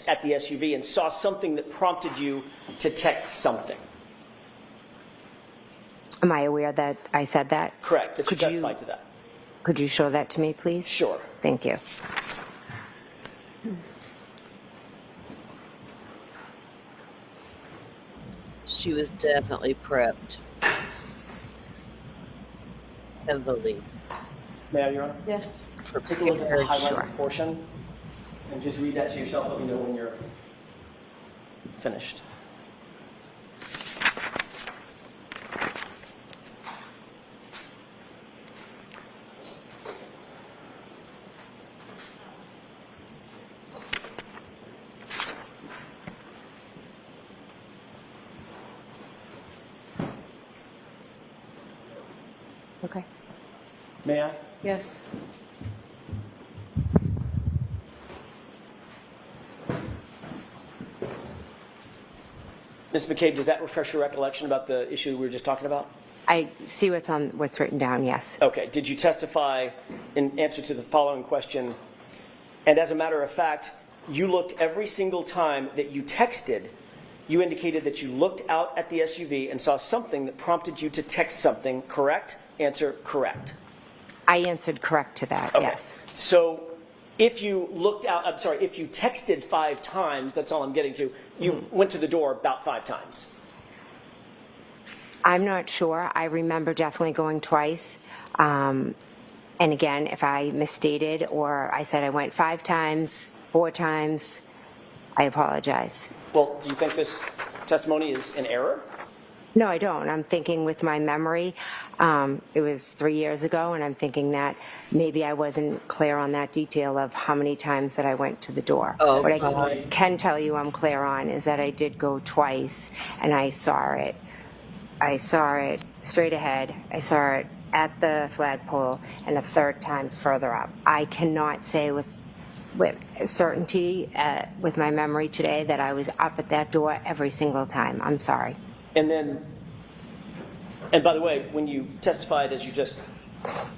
at the SUV and saw something that prompted you to text something? Am I aware that I said that? Correct, that you Could you- testified to that. Could you show that to me, please? Sure. Thank you. She was definitely prepped. Heavily. May I, Your Honor? Yes. Take a look at the highlighted Sure. portion and just read that to yourself. Let me know when you're finished. Okay. May I? Yes. Ms. McCabe, does that refresh your recollection about the issue we were just talking about? I see what's written down, yes. Okay. Did you testify in answer to the following question? And as a matter of fact, you looked every single time that you texted, you indicated that you looked out at the SUV and saw something that prompted you to text something, correct? Answer, correct. I answered correct to that, Okay. yes. So if you if you texted 5 times, that's all I'm getting to, you went to the door about 5 times. I'm not sure. I remember definitely going twice. And again, if I misstated or I said I went 5 times, 4 times, I apologize. Well, do you think this testimony is in error? No, I don't. I'm thinking with my memory, it was 3 years ago, and I'm thinking that maybe I wasn't clear on that detail of how many times that I went to the door. Oh, What I God. can tell you I'm clear on is that I did go twice, and I saw it. I saw it straight ahead. I saw it at the flagpole, and a third time further up. I cannot say with certainty, with my memory today, that I was up at that door every single time. I'm sorry. And then, and by the way, when you testified, as you just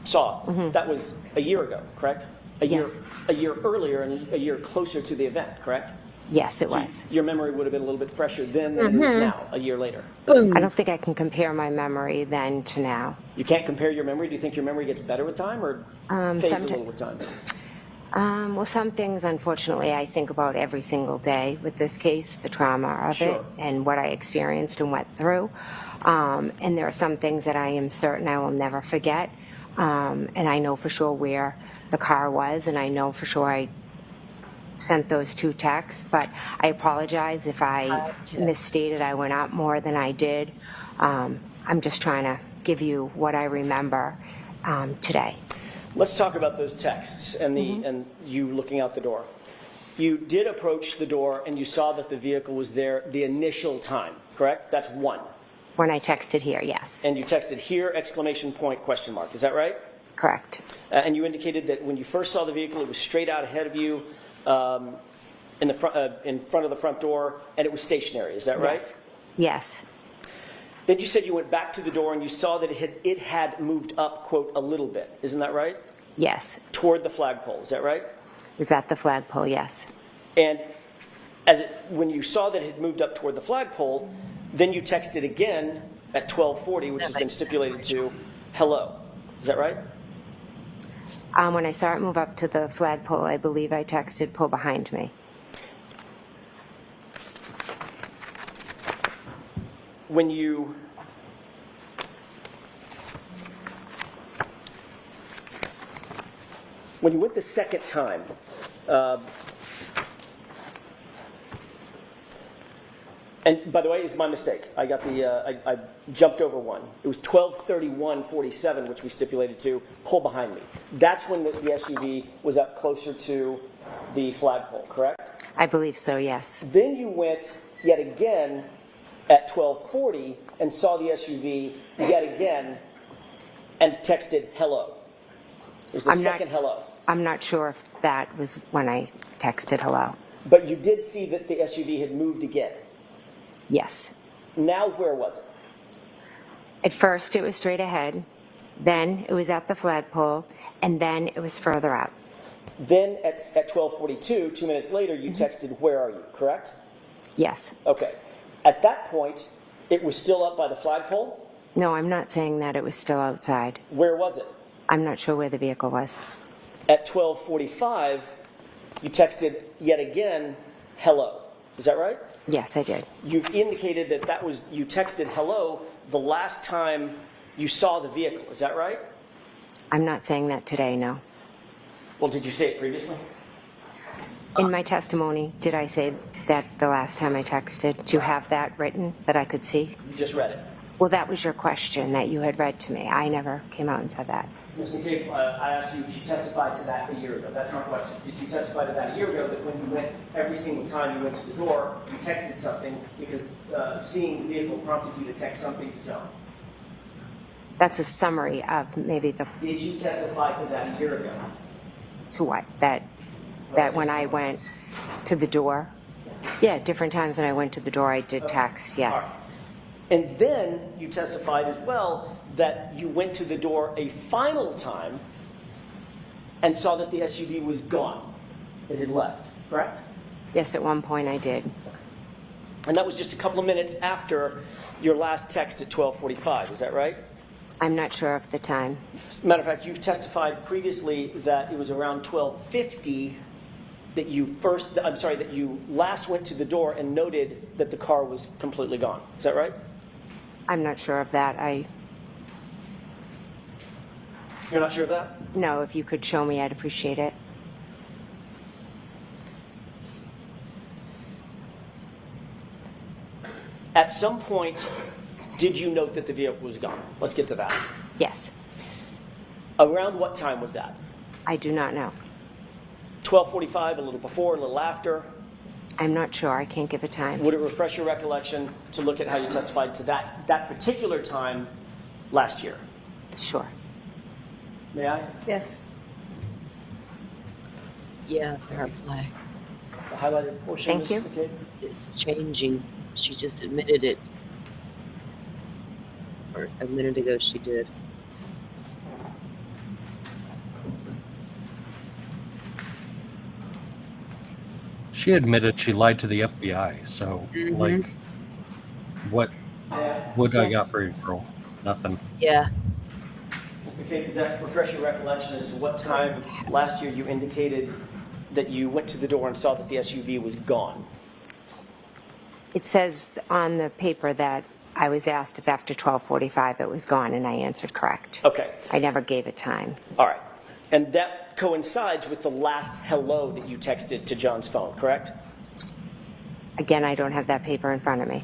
saw, that was a year ago, correct? Yes. A year earlier and a year closer to the event, correct? Yes, it So was. your memory would have been a little bit fresher then than it is now, a year later. I don't think I can compare my memory then to now. You can't compare your memory? Do you think your memory gets better with time or fades a little with time? Well, some things, unfortunately, I think about every single day with this case, the trauma of Sure. it and what I experienced and went through. And there are some things that I am certain I will never forget. And I know for sure where the car was, and I know for sure I sent those 2 texts, but I apologize if I misstated. I went up more than I did. I'm just trying to give you what I remember today. Let's talk about those texts and and you looking out the door. You did approach the door and you saw that the vehicle was there the initial time, correct? That's 1. When I texted here, yes. And you texted here, exclamation point, question mark. Is that right? Correct. And you indicated that when you first saw the vehicle, it was straight out ahead of you in front of the front door, and it was stationary. Is that right? Yes. Then you said you went back to the door and you saw that it had moved up, quote, a little bit. Isn't that right? Yes. Toward the flagpole. Is that right? Was that the flagpole? Yes. And when you saw that it had moved up toward the flagpole, then you texted again at 12:40, which has been stipulated to hello. Is that right? When I saw it move up to the flagpole, I believe I texted pull behind me. When you went the second time, and by the way, it's my mistake. I got I jumped over one. It was 12:31:47, which we stipulated to pull behind me. That's when the SUV was up closer to the flagpole, correct? I believe so, yes. Then you went yet again at 12:40 and saw the SUV yet again and texted hello. It was the second hello. I'm not sure if that was when I texted hello. But you did see that the SUV had moved again. Yes. Now where was it? At first it was straight ahead, then it was at the flagpole, and then it was further up. Then at 12:42, 2 minutes later, you texted, where are you, correct? Yes. Okay. At that point, it was still up by the flagpole? No, I'm not saying that it was still outside. Where was it? I'm not sure where the vehicle was. At 12:45, you texted yet again, hello. Is that right? Yes, I did. You indicated that was, you texted hello the last time you saw the vehicle. Is that right? I'm not saying that today, no. Well, did you say it previously? In my testimony, did I say that the last time I texted? Do you have that written that I could see? You just read it. Well, that was your question that you had read to me. I never came out and said that. Ms. McCabe, I asked you if you testified to that a year ago. That's my question. Did you testify to that a year ago, that when you went, every single time you went to the door, you texted something because seeing the vehicle prompted you to text something to John? That's a summary of maybe the, Did you testify to that a year ago? to what? That when I went to the door? Yeah, different times when I went to the door, I did text, yes. And then you testified as well that you went to the door a final time and saw that the SUV was gone. It had left, correct? Yes, at one point I did. And that was just a couple of minutes after your last text at 12:45, is that right? I'm not sure of the time. Matter of fact, you've testified previously that it was around 12:50 that you last went to the door and noted that the car was completely gone. Is that right? I'm not sure of that. You're not sure of that? No, if you could show me, I'd appreciate it. At some point, did you note that the vehicle was gone? Let's get to that. Yes, Around what time was that? I do not know. 12:45, a little before, a little after? I'm not sure. I can't give a time. Would it refresh your recollection to look at how you testified to that particular time last year? Sure. May I? Yes. Yeah, our flag. The highlighted portion, Thank you. Ms. McCabe? It's changing. She just admitted it. Or a minute ago she did. She admitted she lied to the FBI. So, like, what I got for you, girl? Nothing. Yeah. Ms. McCabe, does that refresh your recollection as to what time last year you indicated that you went to the door and saw that the SUV was gone? It says on the paper that I was asked if after 12:45 it was gone, and I answered correct. Okay, I never gave a time. all right. And that coincides with the last hello that you texted to John's phone, correct? Again, I don't have that paper in front of me.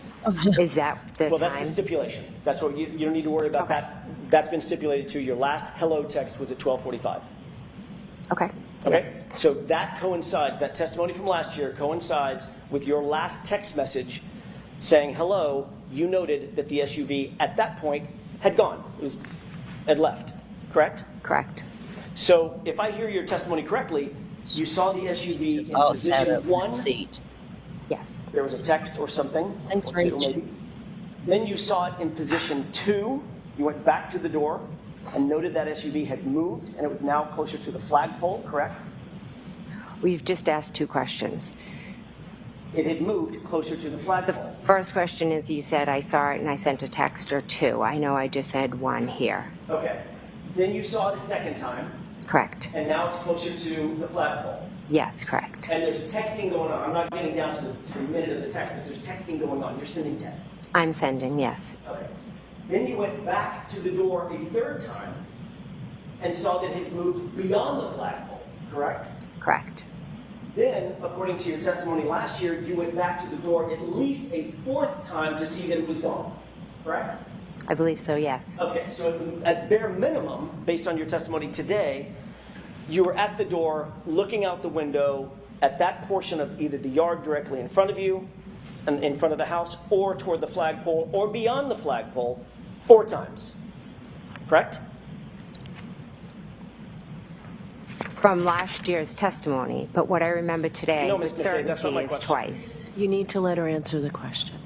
Is that the Well, that's the time? stipulation. That's what you don't need to worry about Okay. that. That's been stipulated to. Your last hello text was at 12:45. Okay. Okay, Yes. so that coincides, that testimony from last year coincides with your last text message saying hello. You noted that the SUV at that point had gone, had left, correct? Correct. So if I hear your testimony correctly, you saw the SUV It's in all sat position up in one. that seat. Yes. There was a text or something. Thanks, or two, Rach. maybe. Then you saw it in position 2. You went back to the door and noted that SUV had moved and it was now closer to the flagpole, correct? We've just asked two questions. It had moved closer to the The flagpole. first question is, you said I saw it and I sent a text or two. I know I just said one here. Okay. Then you saw it a second time, Correct. and now it's closer to the flagpole. Yes, correct. And there's texting going on. I'm not getting down to the minute of the text, but there's texting going on. You're sending texts. I'm sending, yes. Okay. Then you went back to the door a third time and saw that it moved beyond the flagpole, correct? Correct. Then, according to your testimony last year, you went back to the door at least a fourth time to see that it was gone, correct? I believe so, yes. Okay, so at bare minimum, based on your testimony today, you were at the door looking out the window at that portion of either the yard directly in front of you, and in front of the house, or toward the flagpole, or beyond the flagpole, 4 times, correct? From last year's testimony, but what I remember today No, Ms. with McKay, that's not certainty my is question. twice. You need to let her answer the question.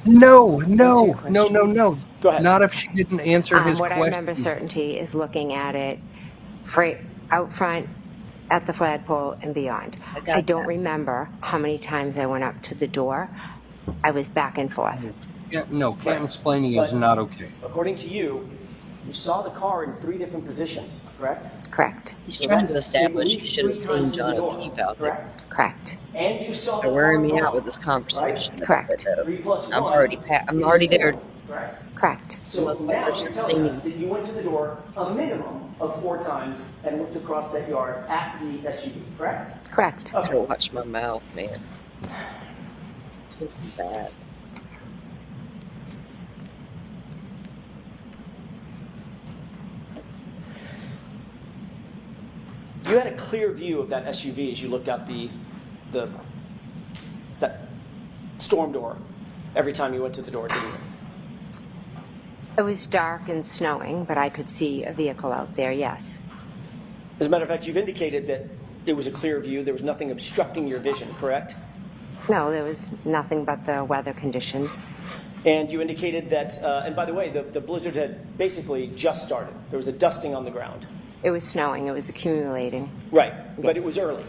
No, Answer no, your no, no, no. question. Go ahead. Not if she didn't answer his What I remember question. certainty is looking at it out front, at the flagpole, and beyond. I got I don't that. remember how many times I went up to the door. I was back and forth. No, cat-splaining is But- not okay. According to you, you saw the car in 3 different positions, correct? Correct. He's So trying that's to establish at you least should have 3 seen times to the John door, O'Keefe out there. correct? Correct. And you saw the They're wearing car me out gone, with this conversation. Correct. 3 plus 1 I'm already is already there. 4, correct? Correct. So Look, now I you're should telling see us that you went to the door a minimum of 4 times and looked across that yard at the SUV, correct? Correct. I gotta watch my mouth, man. It's bad. You had a clear view of that SUV as you looked out that storm door every time you went to the door, didn't you? It was dark and snowing, but I could see a vehicle out there, yes. As a matter of fact, you've indicated that it was a clear view. There was nothing obstructing your vision, correct? No, there was nothing but the weather conditions. And you indicated that, and by the way, the blizzard had basically just started. There was a dusting on the ground. It was snowing, it was accumulating. Right, but it was early.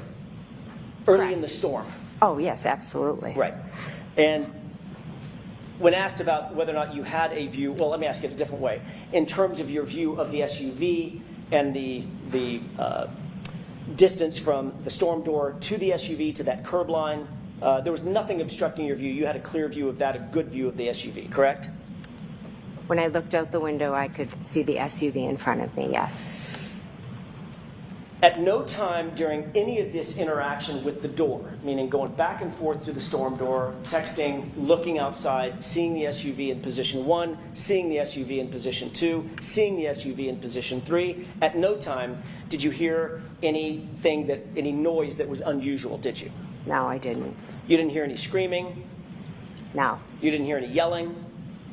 Early in Correct. the storm. Oh, yes, absolutely. Right. And when asked about whether or not you had a view, well, let me ask it a different way. In terms of your view of the SUV and the distance from the storm door to the SUV to that curb line, there was nothing obstructing your view. You had a clear view of that, a good view of the SUV, correct? When I looked out the window, I could see the SUV in front of me, yes. At no time during any of this interaction with the door, meaning going back and forth to the storm door, texting, looking outside, seeing the SUV in position 1, seeing the SUV in position 2, seeing the SUV in position 3, at no time did you hear any noise that was unusual, did you? No, I didn't. You didn't hear any screaming? No, You didn't hear any yelling?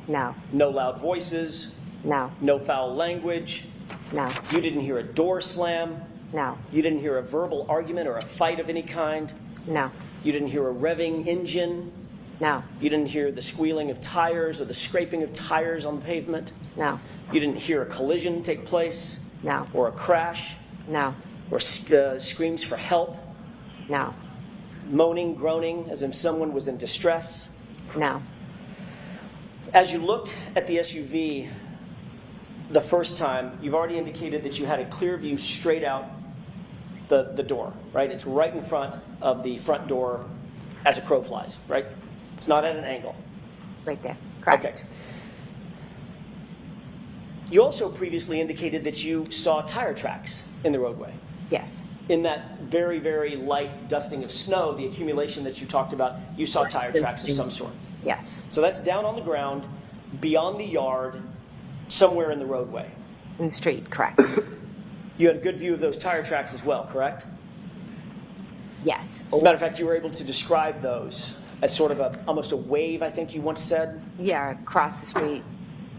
no, No loud voices? no, No foul language? no, You didn't hear a door slam? no, You didn't hear a verbal argument or a fight of any kind? no, You didn't hear a revving engine? no, You didn't hear the squealing of tires or the scraping of tires on the pavement? no, You didn't hear a collision take place no, or a crash no, or screams for help, no, moaning, groaning as if someone was in distress? no, As you looked at the SUV the first time, you've already indicated that you had a clear view straight out the door, right? It's right in front of the front door as a crow flies, right? It's not at an angle. right there. Correct. Okay. You also previously indicated that you saw tire tracks in the roadway. Yes, In that very, very light dusting of snow, the accumulation that you talked about, you saw tire tracks of some sort. yes, So that's down on the ground, beyond the yard, somewhere in the roadway. in the street, correct. You had a good view of those tire tracks as well, correct? Yes, As a matter of fact, you were able to describe those as sort of almost a wave, I think you once said. yeah, across the street.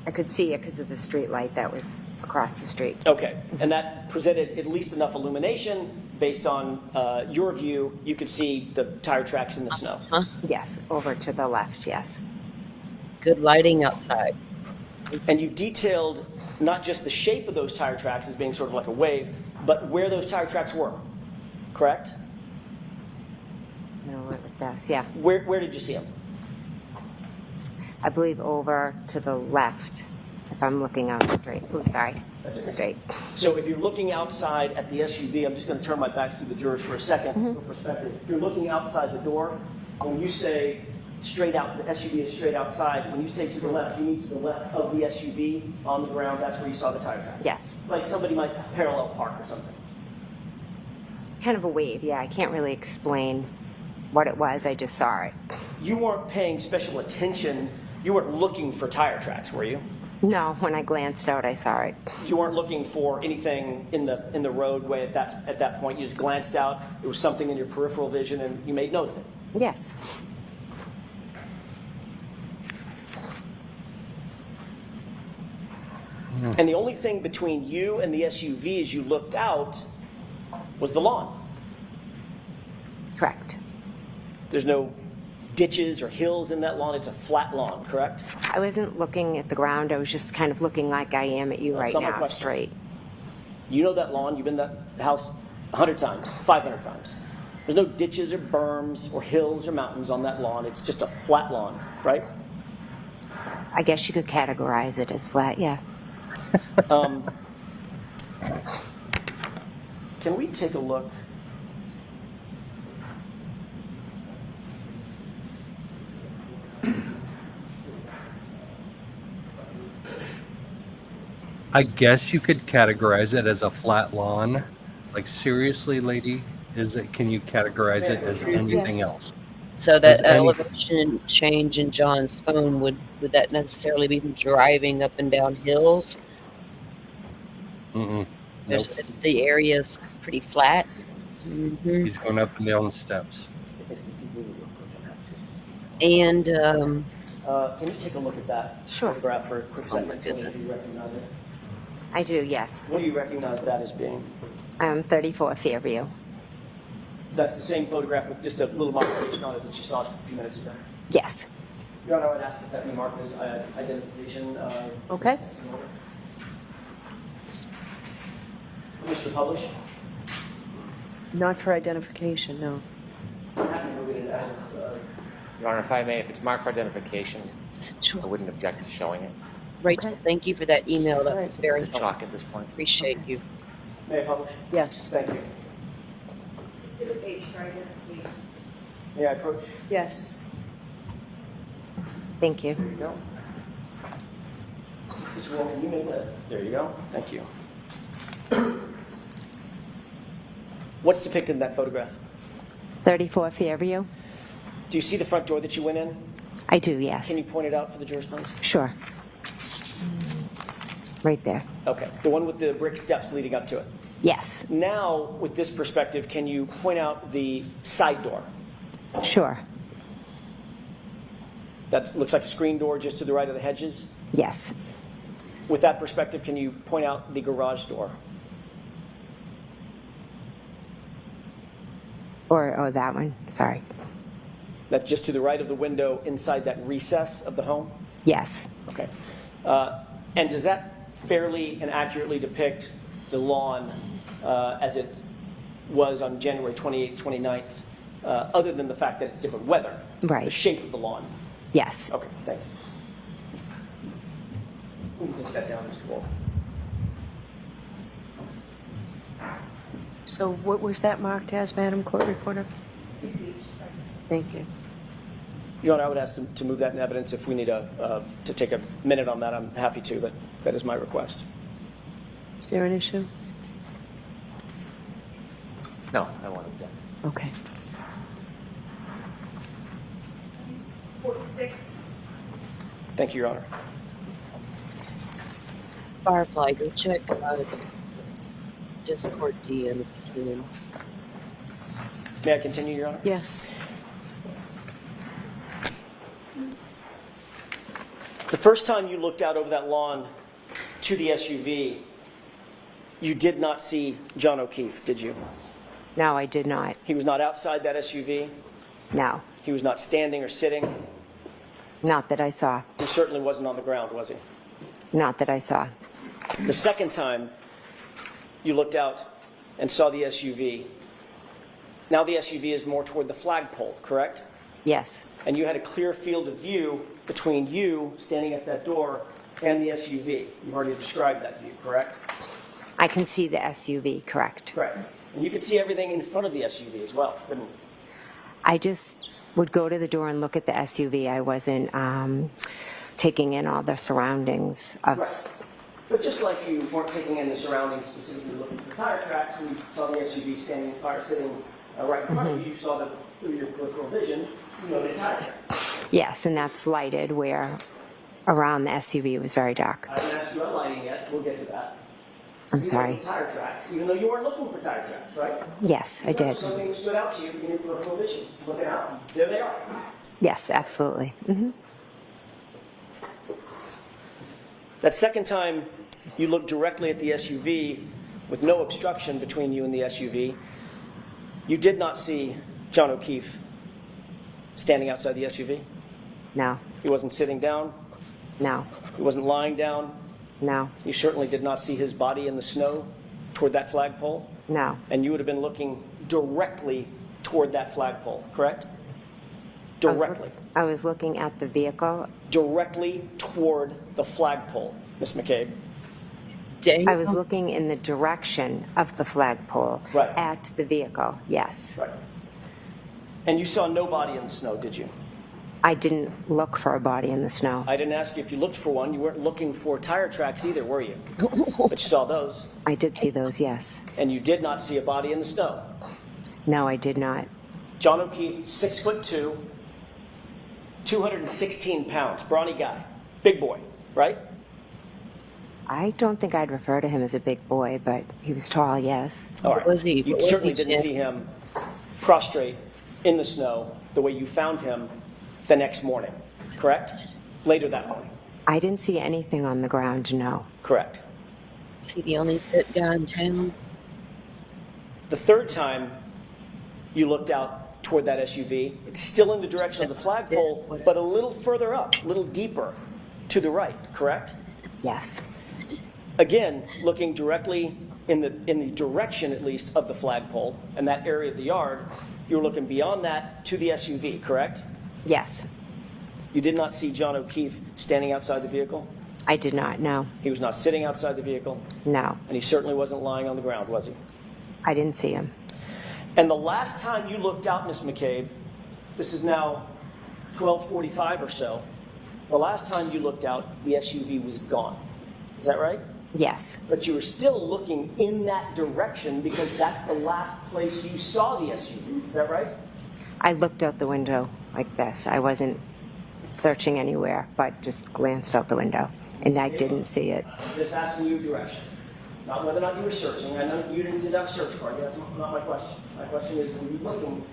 I could see it because of the street light that was across the street. Okay, and that presented at least enough illumination based on your view. You could see the tire tracks in the snow. Yes, over to the left, yes. Good lighting outside. And you've detailed not just the shape of those tire tracks as being sort of like a wave, but where those tire tracks were, correct? No, with this, yeah. Where did you see them? I believe over to the left, if I'm looking out straight. Oh, sorry, straight. So if you're looking outside at the SUV, I'm just going to turn my back to the jurors for a second for perspective. If you're looking outside the door, when you say straight out, the SUV is straight outside, when you say to the left, you mean to the left of the SUV on the ground, that's where you saw the tire tracks? Yes, Like somebody might parallel park or something. kind of a wave, yeah. I can't really explain what it was, I just saw it. You weren't paying special attention, you weren't looking for tire tracks, were you? No, when I glanced out, I saw it. You weren't looking for anything in the roadway at that point. You just glanced out. There was something in your peripheral vision, and you made note of it. Yes, And the only thing between you and the SUV as you looked out was the lawn. correct. There's no ditches or hills in that lawn. It's a flat lawn, correct? I wasn't looking at the ground, I was just kind of looking like I am at you That's right not my now, question. straight. You know that lawn. You've been in that house 100 times, 500 times. There's no ditches or berms or hills or mountains on that lawn. It's just a flat lawn, right? I guess you could categorize it as flat, yeah. Can we take a look? I guess you could categorize it as a flat lawn. Like seriously, lady, can you categorize it as anything Yes. else? So that Does any- elevation change in John's phone, would that necessarily be driving up and down hills? Mm-mm. There's, Nope. the area's pretty flat. Mm-hmm. He's going up and down the steps. And Can you take a look at that Sure. photograph for a quick second? my Tell me if goodness. you recognize it. I do, yes. What do you recognize that as being? 34 Fairview. That's the same photograph with just a little modification on it that you saw a few minutes ago. Yes, Your Honor, I'd ask that that be marked as identification. Okay. Wish to publish? Not for identification, no. I'm happy to look at it as, Your Honor, if I may, if it's marked for identification, I sure. wouldn't object to showing it. Rachel, Okay. thank you for that email. That All was right. very It's a helpful. chalk at this point. Appreciate you. may I publish? Yes, Thank you. May I approach? yes. thank you. There you go. Mr. Wall, can you make that? There you go. Thank you. What's depicted in that photograph? 34 Fairview? Do you see the front door that you went in? I do, yes. Can you point it out for the jurors, please? Sure. Right there. Okay, the one with the brick steps leading up to it. Yes. Now, with this perspective, can you point out the side door? Sure. That looks like a screen door just to the right of the hedges. Yes. With that perspective, can you point out the garage door? Or that one. Sorry. That's just to the right of the window inside that recess of the home? Yes. Okay. And does that fairly and accurately depict the lawn as it was on January 28th, 29th, other than the fact that it's different weather? Right. The shape of the lawn? Yes. Okay, thank you. Let me take that down, Mr. Wall. So what was that marked as, Madam Court Reporter? Thank you. Your Honor, I would ask to move that in evidence. If we need to take a minute on that, I'm happy to, but that is my request. Is there an issue? No, I won't object. Okay. 46. Thank you, Your Honor. Firefly, go check Discord DM if you can. May I continue, Your Honor? Yes. The first time you looked out over that lawn to the SUV, you did not see John O'Keefe, did you? No, I did not. He was not outside that SUV. No. He was not standing or sitting. Not that I saw. He certainly wasn't on the ground, was he? Not that I saw. The second time you looked out and saw the SUV, now the SUV is more toward the flagpole, correct? Yes. And you had a clear field of view between you standing at that door and the SUV. You've already described that view, correct? I can see the SUV, correct. Correct. And you could see everything in front of the SUV as well, couldn't you? I just would go to the door and look at the SUV. I wasn't taking in all the surroundings of... Right. But just like you weren't taking in the surroundings, specifically looking for tire tracks, when you saw the SUV standing or sitting right in front of you, you saw that through your peripheral vision, you know, the tire track. Yes, and that's lighted where around the SUV it was very dark. I didn't ask you about lighting yet. We'll get to that. I'm You sorry. looked at tire tracks, even though you weren't looking for tire tracks, right? Yes, I did. Something stood out to you in your peripheral vision. Just looking out. There they are. Yes, absolutely. Hmm. That second time you looked directly at the SUV with no obstruction between you and the SUV, you did not see John O'Keefe standing outside the SUV. No, He wasn't sitting down. no, He wasn't lying down. no, You certainly did not see his body in the snow toward that flagpole. no. And you would have been looking directly toward that flagpole, correct? Directly. I was looking at the vehicle. Directly toward the flagpole, Ms. McCabe. I was looking in the direction of the flagpole Right. at the vehicle, yes. Right. And you saw no body in the snow, did you? I didn't look for a body in the snow. I didn't ask you if you looked for one. You weren't looking for tire tracks either, were you? But you saw those. I did see those, yes. And you did not see a body in the snow. No, I did not. John O'Keefe, 6'2", 216 pounds, brawny guy, big boy, right? I don't think I'd refer to him as a big boy, but he was tall, yes. All right. Was he? You What was certainly he, didn't Jim? see him prostrate in the snow the way you found him the next morning, correct? Later that morning, I didn't see anything on the ground, no. correct? Is he the only fit guy in town? The third time you looked out toward that SUV, it's still in the direction of the flagpole, but a little further up, a little deeper to the right, correct? Yes, Again, looking directly in the direction, at least, of the flagpole and that area of the yard, you were looking beyond that to the SUV, correct? yes. You did not see John O'Keefe standing outside the vehicle? I did not, no, He was not sitting outside the vehicle, no. and he certainly wasn't lying on the ground, was he? I didn't see him. And the last time you looked out, Ms. McCabe, this is now 12:45 or so, the last time you looked out, the SUV was gone. Is that right? Yes. But you were still looking in that direction because that's the last place you saw the SUV. Is that right? I looked out the window like this. I wasn't searching anywhere, but just glanced out the window, and I didn't see it. I'm just asking you direction. Not whether or not you were searching. I know you didn't send out a search party. That's not my question. My question is, were you looking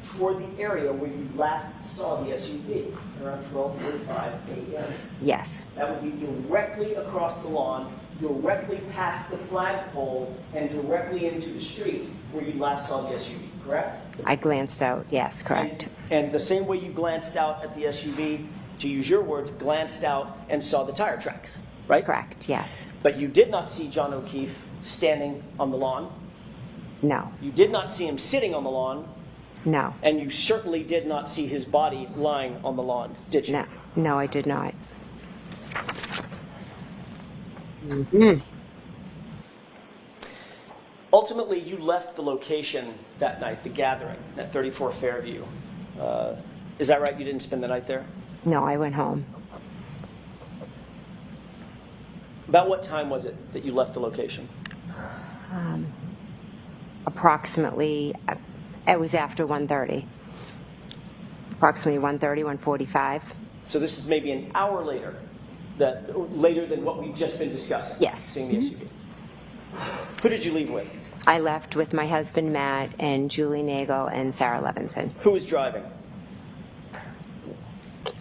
toward the area where you last saw the SUV around 12:45 a.m.? Yes. That would be directly across the lawn, directly past the flagpole, and directly into the street where you last saw the SUV, correct? I glanced out. Yes, correct. And the same way you glanced out at the SUV, to use your words, glanced out and saw the tire tracks, right? Correct. Yes. But you did not see John O'Keefe standing on the lawn. No. You did not see him sitting on the lawn. No. And you certainly did not see his body lying on the lawn, did you? No. No, I did not. Ultimately, you left the location that night, the gathering at 34 Fairview. Is that right? You didn't spend the night there? No, I went home. About what time was it that you left the location? Approximately, it was after 1:30. Approximately 1:30, 1:45. So this is maybe an hour later, later than what we've just been discussing. Yes. Seeing the SUV. Who did you leave with? I left with my husband, Matt, and Julie Nagel and Sarah Levinson. Who was driving?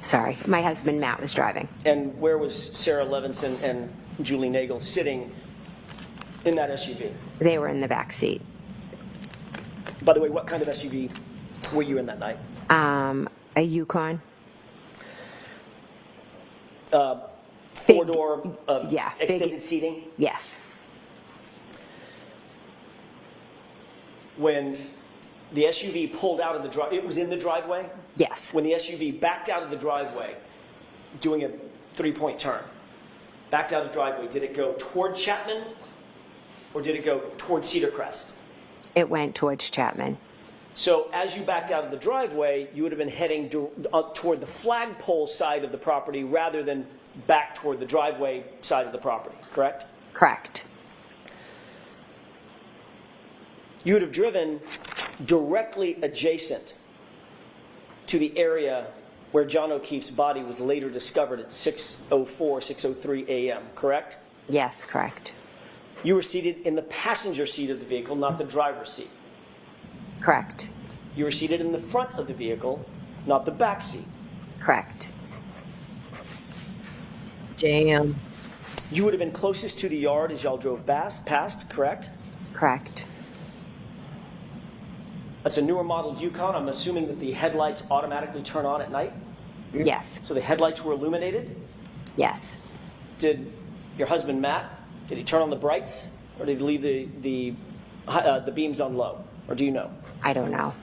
Sorry, my husband, Matt, was driving. And where was Sarah Levinson and Julie Nagel sitting in that SUV? They were in the back seat. By the way, what kind of SUV were you in that night? A Yukon. Four-door, yeah, extended big- seating? Yes. When the SUV pulled out of the driveway, it was in the driveway? Yes. When the SUV backed out of the driveway, doing a three-point turn, backed out of the driveway, did it go toward Chapman or did it go toward Cedar Crest? It went towards Chapman. So as you backed out of the driveway, you would have been heading toward the flagpole side of the property rather than back toward the driveway side of the property, correct? Correct. You would have driven directly adjacent to the area where John O'Keefe's body was later discovered at 6:04, 6:03 a.m., correct? Yes, correct. You were seated in the passenger seat of the vehicle, not the driver's seat. Correct. You were seated in the front of the vehicle, not the back seat. Correct. Damn. You would have been closest to the yard as y'all drove past, correct? Correct. That's a newer model Yukon. I'm assuming that the headlights automatically turn on at night? Yes. So the headlights were illuminated? Yes. Did your husband, Matt, did he turn on the brights? Or did he leave the beams on low? Or do you know? I don't know.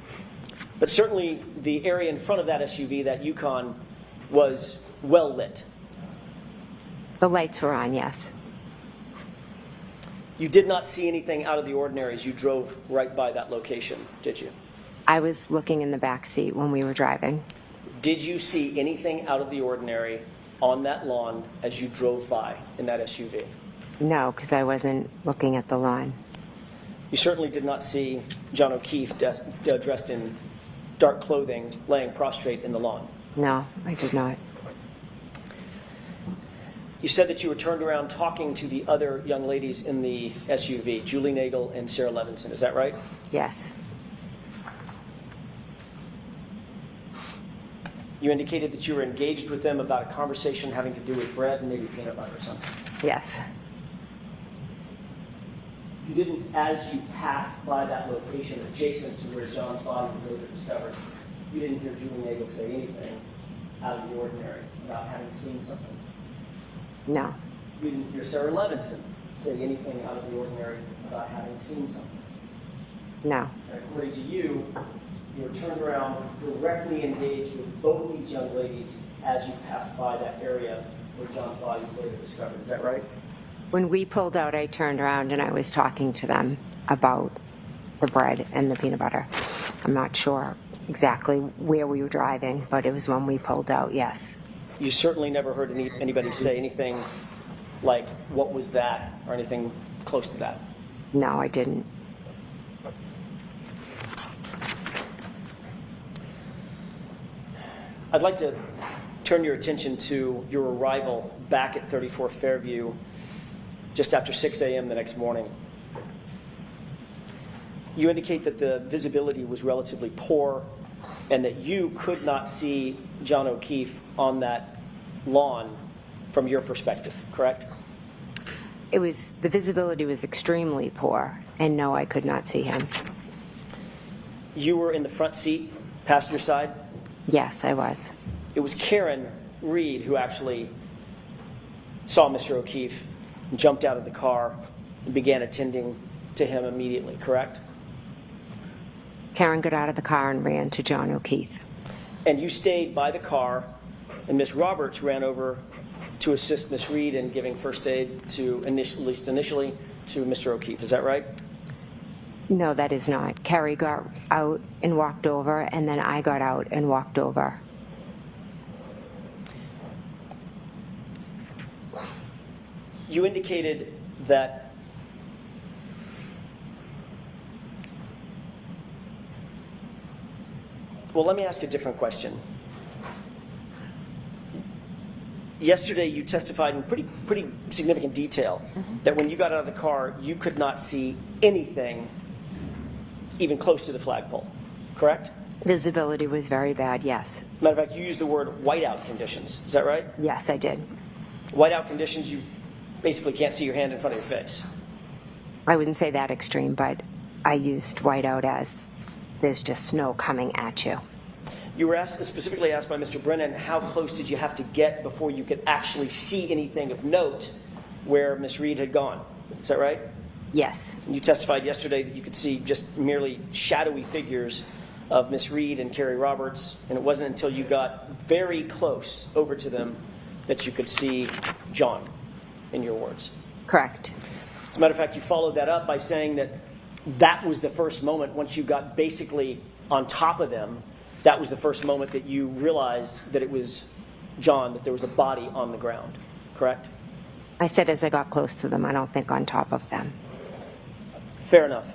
But certainly the area in front of that SUV, that Yukon, was well lit. The lights were on, yes. You did not see anything out of the ordinary as you drove right by that location, did you? I was looking in the back seat when we were driving. Did you see anything out of the ordinary on that lawn as you drove by in that SUV? No, because I wasn't looking at the lawn. You certainly did not see John O'Keefe dressed in dark clothing laying prostrate in the lawn. No, I did not. You said that you were turned around talking to the other young ladies in the SUV, Julie Nagel and Sarah Levinson. Is that right? Yes. You indicated that you were engaged with them about a conversation having to do with bread and maybe peanut butter or something. Yes. You didn't, as you passed by that location adjacent to where John's body was later discovered, you didn't hear Julie Nagel say anything out of the ordinary about having seen something. No. You didn't hear Sarah Levinson say anything out of the ordinary about having seen something. No. And according to you, you were turned around, directly engaged with both these young ladies as you passed by that area where John's body was later discovered. Is that right? When we pulled out, I turned around and I was talking to them about the bread and the peanut butter. I'm not sure exactly where we were driving, but it was when we pulled out, yes. You certainly never heard anybody say anything like what was that or anything close to that? No, I didn't. I'd like to turn your attention to your arrival back at 34 Fairview just after 6 a.m. the next morning. You indicate that the visibility was relatively poor and that you could not see John O'Keefe on that lawn from your perspective, correct? The visibility was extremely poor, and no, I could not see him. You were in the front seat, passenger side. Yes, I was. It was KarenRead who actually saw Mr. O'Keefe, jumped out of the car, and began attending to him immediately, correct? Karen got out of the car and ran to John O'Keefe. And you stayed by the car, and Miss Roberts ran over to assist Miss Reed in giving first aid to, at least initially, to Mr. O'Keefe. Is that right? No, that is not. Carrie got out and walked over, and then I got out and walked over. You indicated that well, let me ask a different question. Yesterday, you testified in pretty significant detail that when you got out of the car, you could not see anything even close to the flagpole, correct? Visibility was very bad, yes. Matter of fact, you used the word whiteout conditions. Is that right? Yes, I did. Whiteout conditions, you basically can't see your hand in front of your face. I wouldn't say that extreme, but I used whiteout as there's just snow coming at you. You were specifically asked by Mr. Brennan, how close did you have to get before you could actually see anything of note where Miss Reed had gone? Is that right? Yes. You testified yesterday that you could see just merely shadowy figures of Miss Reed and Carrie Roberts, and it wasn't until you got very close over to them that you could see John, in your words. Correct. As a matter of fact, you followed that up by saying that that was the first moment, once you got basically on top of them, that was the first moment that you realized that it was John, that there was a body on the ground, correct? I said as I got close to them, I don't think on top of them. Fair enough.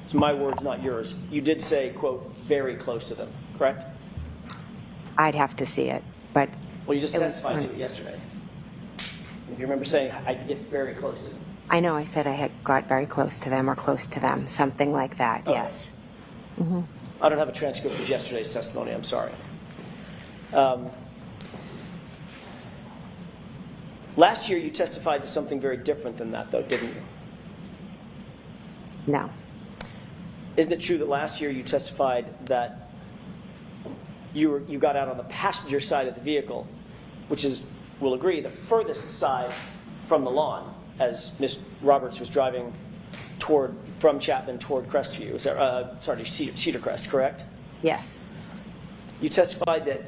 It's my words, not yours. You did say, quote, very close to them, correct? I'd have to see it, but... Well, you just testified to it yesterday. If you remember saying, I did get very close to them. I know I said I had got very close to them or close to them, something like that, yes. Mm-hmm. I don't have a transcript of yesterday's testimony, I'm sorry. Last year you testified to something very different than that, though, didn't you? No. Isn't it true that last year you testified that you got out on the passenger side of the vehicle, which is, we'll agree, the furthest side from the lawn, as Miss Roberts was driving from Chapman toward Crestview, Cedar Crest, correct? Yes. You testified that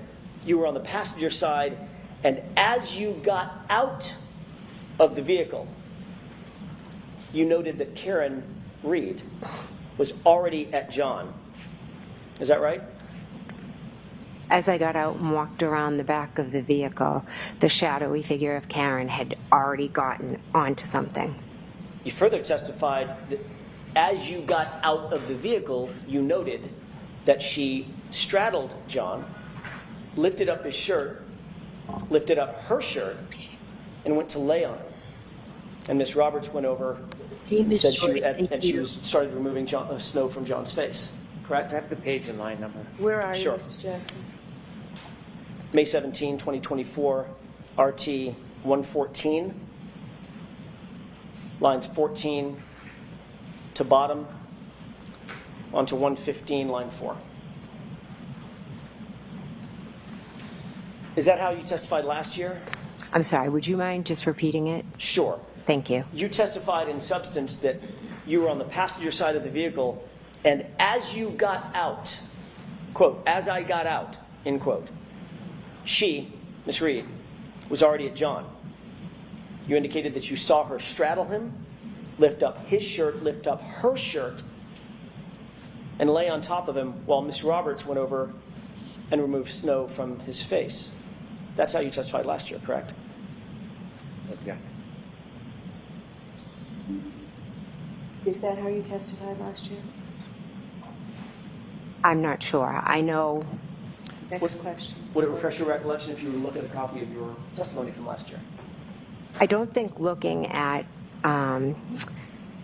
you were on the passenger side, and as you got out of the vehicle, you noted that KarenRead was already at John. Is that right? As I got out and walked around the back of the vehicle, the shadowy figure of Karen had already gotten onto something. You further testified that as you got out of the vehicle, you noted that she straddled John, lifted up his shirt, lifted up her shirt, and went to lay on him. And Miss Roberts went over and said she started removing snow from John's face. Correct? I have the page and line number. Where are you, Sure. Mr. Jackson? May 17, 2024, RT 114, lines 14 to bottom, onto 115, line 4. Is that how you testified last year? I'm sorry, would you mind just repeating it? Sure. Thank you. You testified in substance that you were on the passenger side of the vehicle, and as you got out, quote, as I got out, end quote, she, Miss Reed, was already at John. You indicated that you saw her straddle him, lift up his shirt, lift up her shirt, and lay on top of him while Miss Roberts went over and removed snow from his face. That's how you testified last year, correct? Yeah. Is that how you testified last year? I'm not sure. I know Next question. Would it refresh your recollection if you were to look at a copy of your testimony from last year? I don't think looking at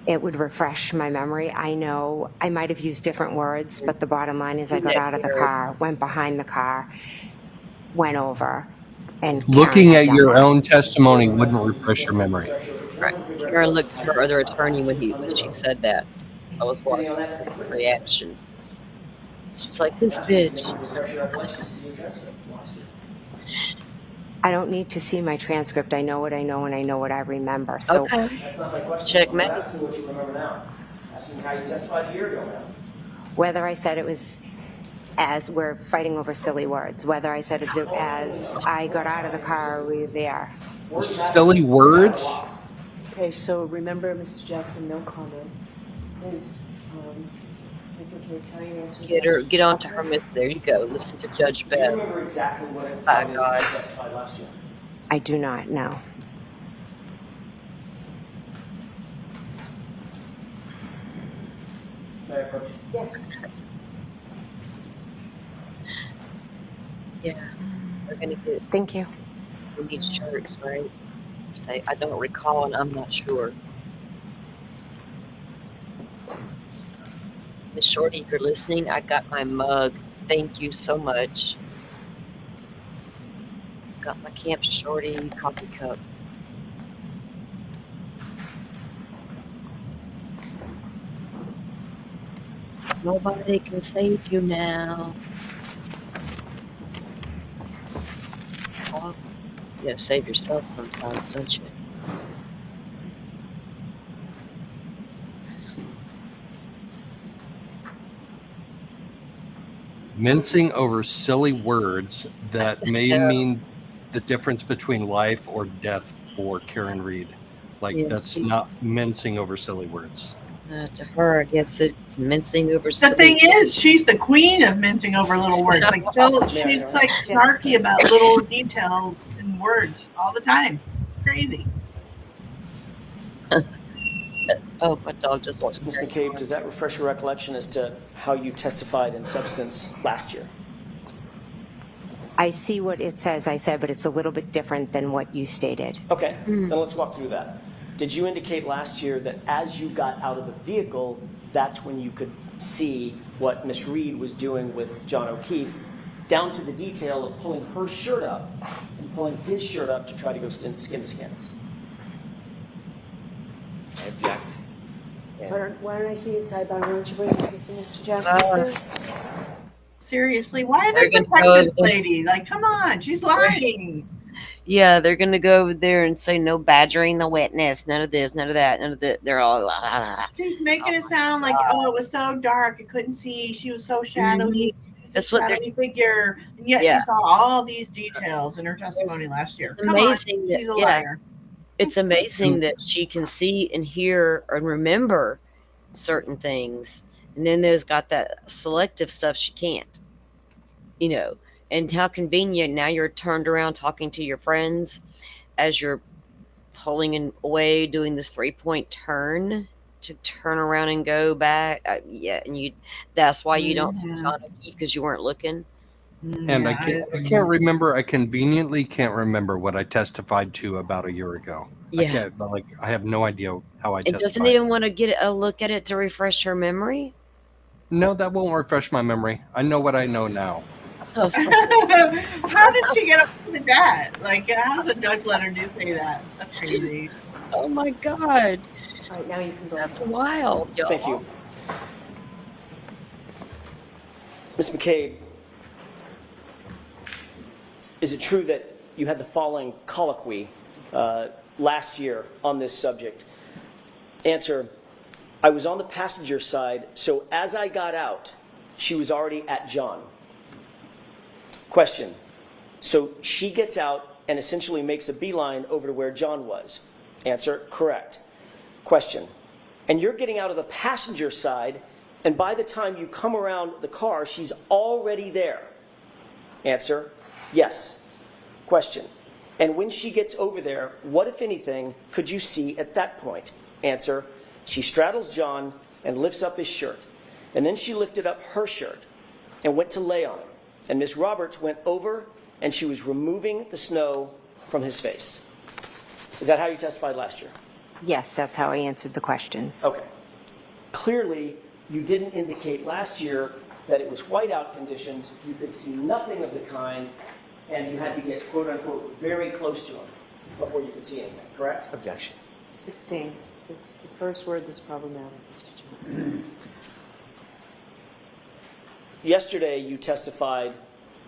it would refresh my memory. I know I might have used different words, but the bottom line is I got out of the car, went behind the car, went over, and Karen Looking had at done your that. own testimony wouldn't refresh your memory. Right. Karen looked at her other attorney when she said that. I was watching her reaction. She's like, this bitch. Refresh your recollection to see your transcript from last year. I don't need to see my transcript. I know what I know and I know what I remember. So Okay. That's not my question. Checkmate. I'm asking what you remember now. Asking how you testified a year ago now. whether I said it was as we're fighting over silly words, whether I said it as I got out of the car, we were there. Silly words? Okay, so remember, Mr. Jackson, no comments. Ms. McKay, tell your answers. Get on to her, miss. There you go. Listen to Judge Do you Beth. remember exactly what it By was God. that you testified last year? I do not know. May I approach? Yes. Yeah. We're gonna get Thank you. we need shirts, right? Say I don't recall and I'm not sure. Miss Shorty, if you're listening, I got my mug. Thank you so much. Got my Camp Shorty coffee cup. Nobody can save you now. It's awful. You gotta save yourself sometimes, don't you? Mincing over silly words that may Yeah. mean the difference between life or death for Karen Read. Like, Yeah, that's she's- not mincing over silly words. To her, I guess it's mincing over The silly thing is, she's the queen of mincing over little words. Like, so she's like snarky about little details in words all the time. It's crazy. Oh, my dog just walked in. Ms. McCabe, does that refresh your recollection as to how you testified in substance last year? I see what it says I said, but it's a little bit different than what you stated. Okay, then let's walk through that. Did you indicate last year that as you got out of the vehicle, that's when you could see what Ms. Reed was doing with John O'Keefe, down to the detail of pulling her shirt up and pulling his shirt up to try to go skin to skin? I object. Why don't I see it sidebar? Why don't you bring it with you, Mr. Jackson, first? Seriously, why They're they gonna protect go this over- lady? Like, come on, she's lying. Yeah, they're gonna go over there and say no badgering the witness, none of this, none of that, none of that. They're all She's making it sound like, oh, it was so dark, I couldn't see. She was so shadowy. That's She was what a they're- shadowy figure, and yet Yeah. she saw all these details in her testimony last year. It's Come amazing on, that- she's a yeah. liar. It's amazing that she can see and hear and remember certain things, and then there's got that selective stuff she can't. You know, and how convenient now you're turned around talking to your friends as you're pulling away, doing this 3-point turn to turn around and go back. Yeah, and that's why you don't see Mhm. John O'Keefe, because you weren't looking. And I can't remember. I conveniently can't remember what I testified to about a year ago. I Yeah, can't. Like, I have no idea how I it doesn't testified. even want to get a look at it to refresh her memory. No, that won't refresh my memory. I know what I know now. Oh, How did she get up with that? Like, how does a judge let her do say that? That's crazy. oh my God, All right, now you can go. that's wild, y'all. Thank you. Ms. McCabe, is it true that you had the following colloquy last year on this subject? Answer, I was on the passenger side, so as I got out, she was already at John. Question, so she gets out and essentially makes a beeline over to where John was. Answer, correct. Question, and you're getting out of the passenger side, and by the time you come around the car, she's already there. Answer, yes. Question, and when she gets over there, what, if anything, could you see at that point? answer, she straddles John and lifts up his shirt. And then she lifted up her shirt and went to lay on him. And Miss Roberts went over and she was removing the snow from his face. Is that how you testified last year? Yes, that's how I answered the questions. Okay. Clearly, you didn't indicate last year that it was whiteout conditions, you could see nothing of the kind, and you had to get quote-unquote very close to him before you could see anything, correct? Objection. Sustained. It's the first word that's problematic, Mr. Johnson. Yesterday, you testified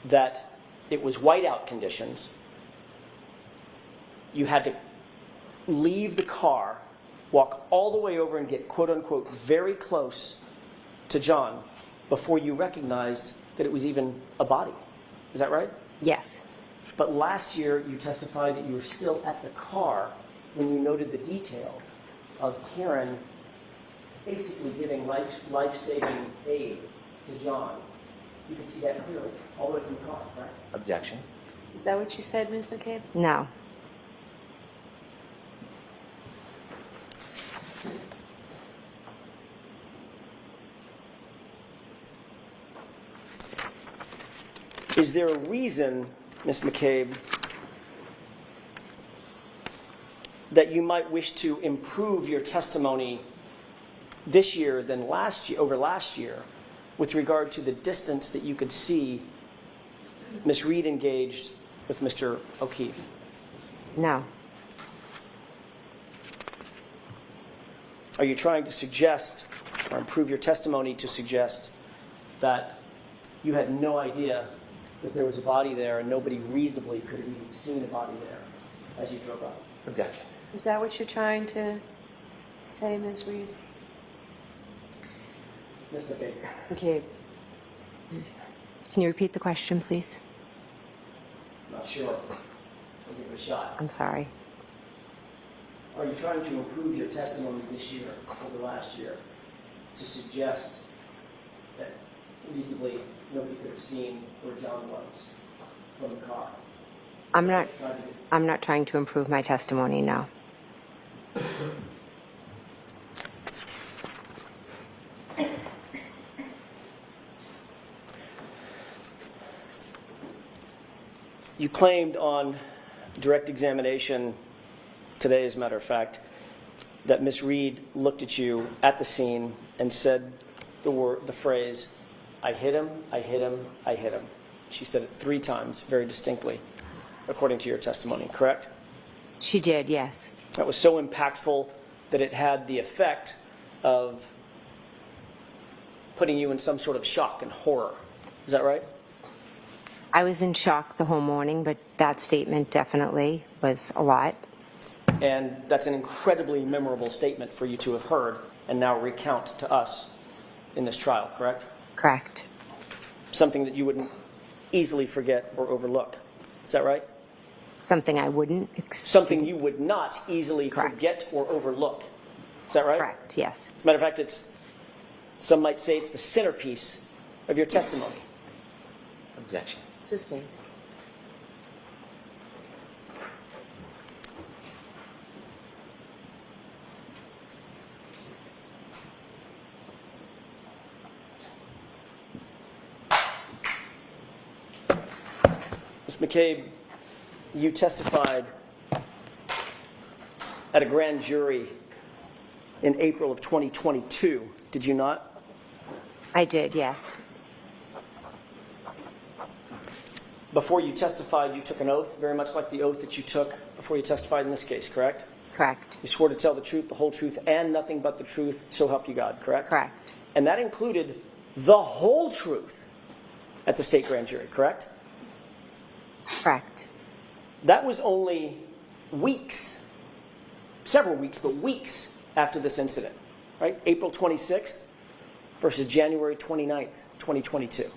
that it was whiteout conditions. You had to leave the car, walk all the way over and get quote-unquote very close to John before you recognized that it was even a body. Is that right? Yes. But last year, you testified that you were still at the car when you noted the detail of Karen basically giving life-saving aid to John. You can see that clearly, all the way from the car, correct? Objection. Is that what you said, Ms. McCabe? No. Is there a reason, Ms. McCabe, that you might wish to improve your testimony this year than last year, over last year, with regard to the distance that you could see Ms. Reed engaged with Mr. O'Keefe? No. Are you trying to suggest or improve your testimony to suggest that you had no idea that there was a body there and nobody reasonably could have even seen a body there as you drove up? Objection. Is that what you're trying to say, Ms. Reed? Ms. McCabe. McCabe. Can you repeat the question, please? Not sure. I'll give it a shot. I'm sorry. Are you trying to improve your testimony this year over last year to suggest that reasonably nobody could have seen where John was from the car? I'm not What you're trying to do? I'm not trying to improve my testimony, no. You claimed on direct examination today, as a matter of fact, that Miss Reed looked at you at the scene and said the phrase, "I hit him, I hit him, I hit him." She said it 3 times, very distinctly, according to your testimony, correct? She did, yes. That was so impactful that it had the effect of putting you in some sort of shock and horror. Is that right? I was in shock the whole morning, but that statement definitely was a lot. And that's an incredibly memorable statement for you to have heard and now recount to us in this trial, correct? Correct. Something that you wouldn't easily forget or overlook. Is that right? Something I wouldn't. Something you would not easily Correct. forget or overlook. Is that right? Correct, yes. As a matter of fact, some might say it's the centerpiece of your testimony. Objection. Sustained. Ms. McCabe, you testified at a grand jury in April of 2022, did you not? I did, yes. Before you testified, you took an oath, very much like the oath that you took before you testified in this case, correct? Correct. You swore to tell the truth, the whole truth, and nothing but the truth, so help you God, correct? Correct. And that included the whole truth at the state grand jury, correct? Correct. That was only weeks, several weeks, but weeks after this incident, right? April 26th versus January 29th, 2022.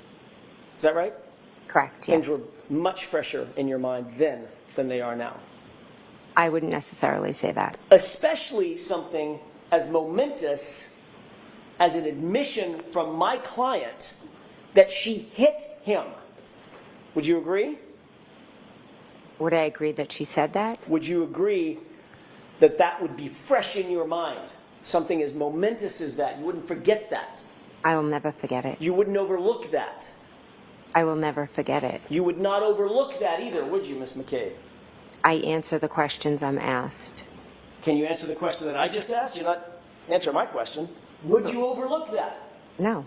Is that right? Correct, yes. Things were much fresher in your mind then than they are now. I wouldn't necessarily say that. Especially something as momentous as an admission from my client that she hit him. Would you agree? Would I agree that she said that? Would you agree that would be fresh in your mind. Something as momentous as that. You wouldn't forget that. I will never forget it. You wouldn't overlook that. I will never forget it. You would not overlook that either, would you, Miss McCabe? I answer the questions I'm asked. Can you answer the question that I just asked? You're not answering my question. Would you overlook that? No.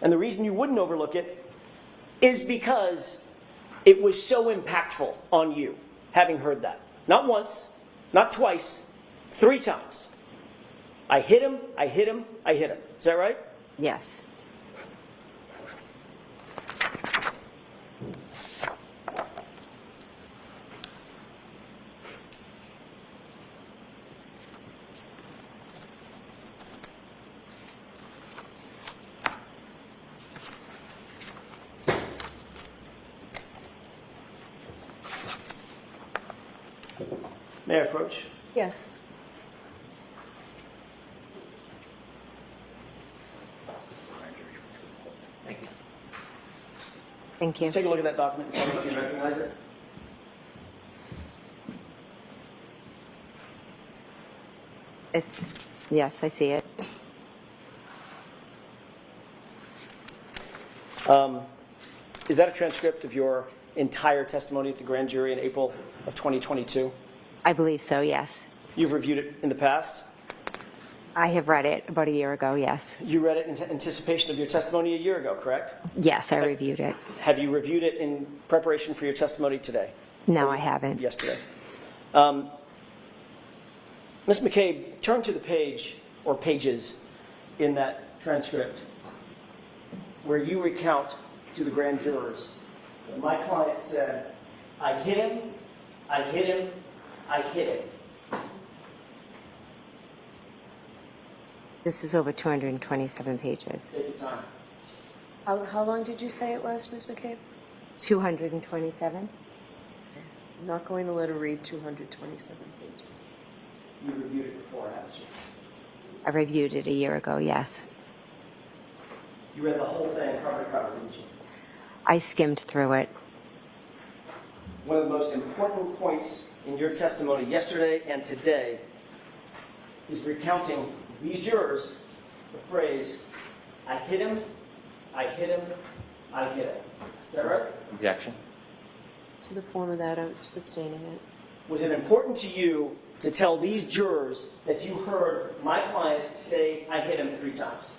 And the reason you wouldn't overlook it is because it was so impactful on you, having heard that. Not once, not twice, 3 times. I hit him, I hit him, I hit him. Is that right? Yes. May I approach? Yes. Thank you. Take a look at that document and tell me if you recognize it. Yes, I see it. Is that a transcript of your entire testimony at the grand jury in April of 2022? I believe so, yes. You've reviewed it in the past? I have read it about a year ago, yes. You read it in anticipation of your testimony a year ago, correct? Yes, I reviewed it. Have you reviewed it in preparation for your testimony today? No, I haven't. Yesterday. Ms. McCabe, turn to the page or pages in that transcript where you recount to the grand jurors that my client said, I hit him, I hit him, I hit him. This is over 227 pages. Take your time. How long did you say it was, Ms. McCabe? 227? I'm not going to let her read 227 pages. You reviewed it before, haven't you? I reviewed it a year ago, yes. You read the whole thing cover to cover, didn't you? I skimmed through it. One of the most important points in your testimony yesterday and today is recounting these jurors the phrase, I hit him, I hit him, I hit him. Is that right? Objection. To the form of that, I'm sustaining it. Was it important to you to tell these jurors that you heard my client say, I hit him 3 times?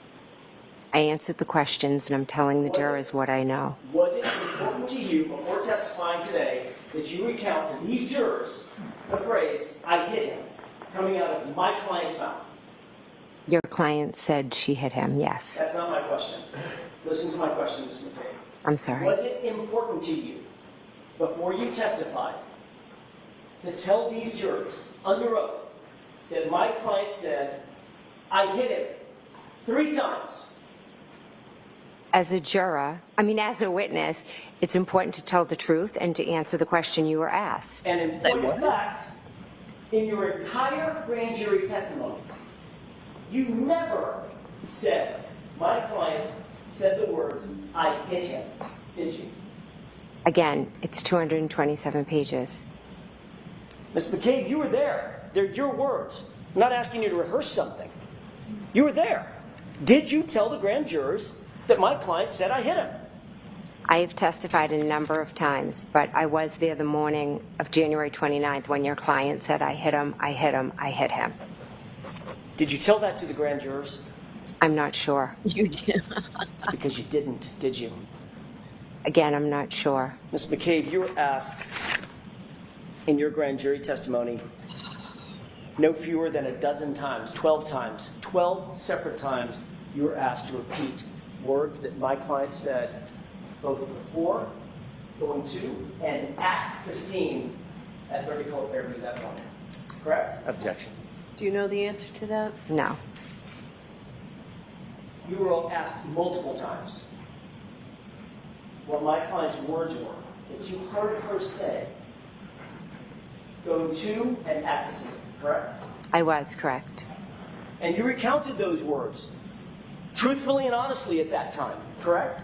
I answered the questions, and I'm telling the jurors what I know. Was it important to you, before testifying today, that you recount to these jurors the phrase, I hit him, coming out of my client's mouth? Your client said she hit him, yes. That's not my question. Listen to my question, Ms. McCabe. I'm sorry. Was it important to you, before you testified, to tell these jurors, under oath, that my client said, I hit him 3 times? As a juror, as a witness, it's important to tell the truth and to answer the question you were asked. And in point of fact, in your entire grand jury testimony, you never said, my client said the words, I hit him, did you? Again, it's 227 pages. Ms. McCabe, you were there. They're your words. I'm not asking you to rehearse something. You were there. Did you tell the grand jurors that my client said I hit him? I have testified a number of times, but I was there the morning of January 29th when your client said, I hit him, I hit him, I hit him. Did you tell that to the grand jurors? I'm not sure. You did. It's because you didn't, did you? Again, I'm not sure. Ms. McCabe, you were asked in your grand jury testimony no fewer than 12 times, 12 separate times, you were asked to repeat words that my client said both before, going to, and at the scene at 34th Fairview that morning. Correct? Objection. Do you know the answer to that? No. You were asked multiple times what my client's words were that you heard her say going to and at the scene. Correct? I was correct. And you recounted those words truthfully and honestly at that time, correct?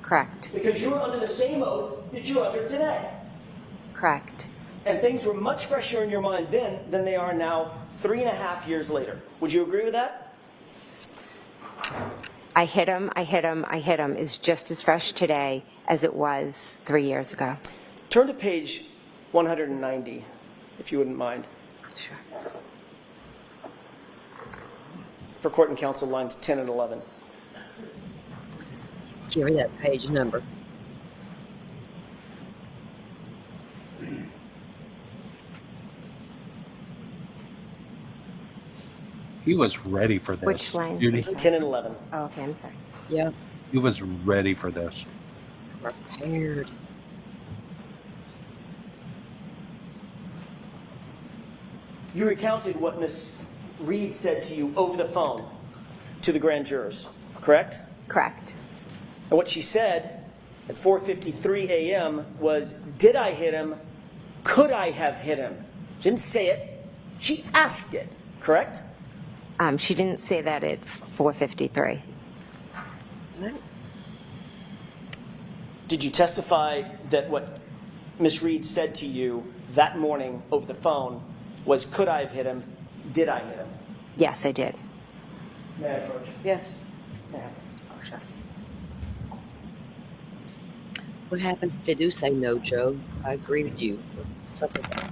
Correct. Because you were under the same oath that you're under today. Correct. And things were much fresher in your mind then than they are now 3.5 years later. Would you agree with that? I hit him is just as fresh today as it was 3 years ago. Turn to page 190, if you wouldn't mind. Sure. For court and counsel lines 10 and 11. Give me that page number. He was ready for this. Which lines? Judy. 10 and 11. Oh, okay, I'm sorry. Yeah, He was ready for this. prepared. You recounted what Ms. Reed said to you over the phone to the grand jurors, correct? Correct. And what she said at 4:53 a.m. was, did I hit him? Could I have hit him? She didn't say it. She asked it, correct? She didn't say that at 4:53. What? Did you testify that what Ms. Reed said to you that morning over the phone was, could I have hit him? Did I hit him? Yes, I did. May I approach? Yes. Oh, sure. What happens if they do say no, Joe? I agree with you. What's up with that?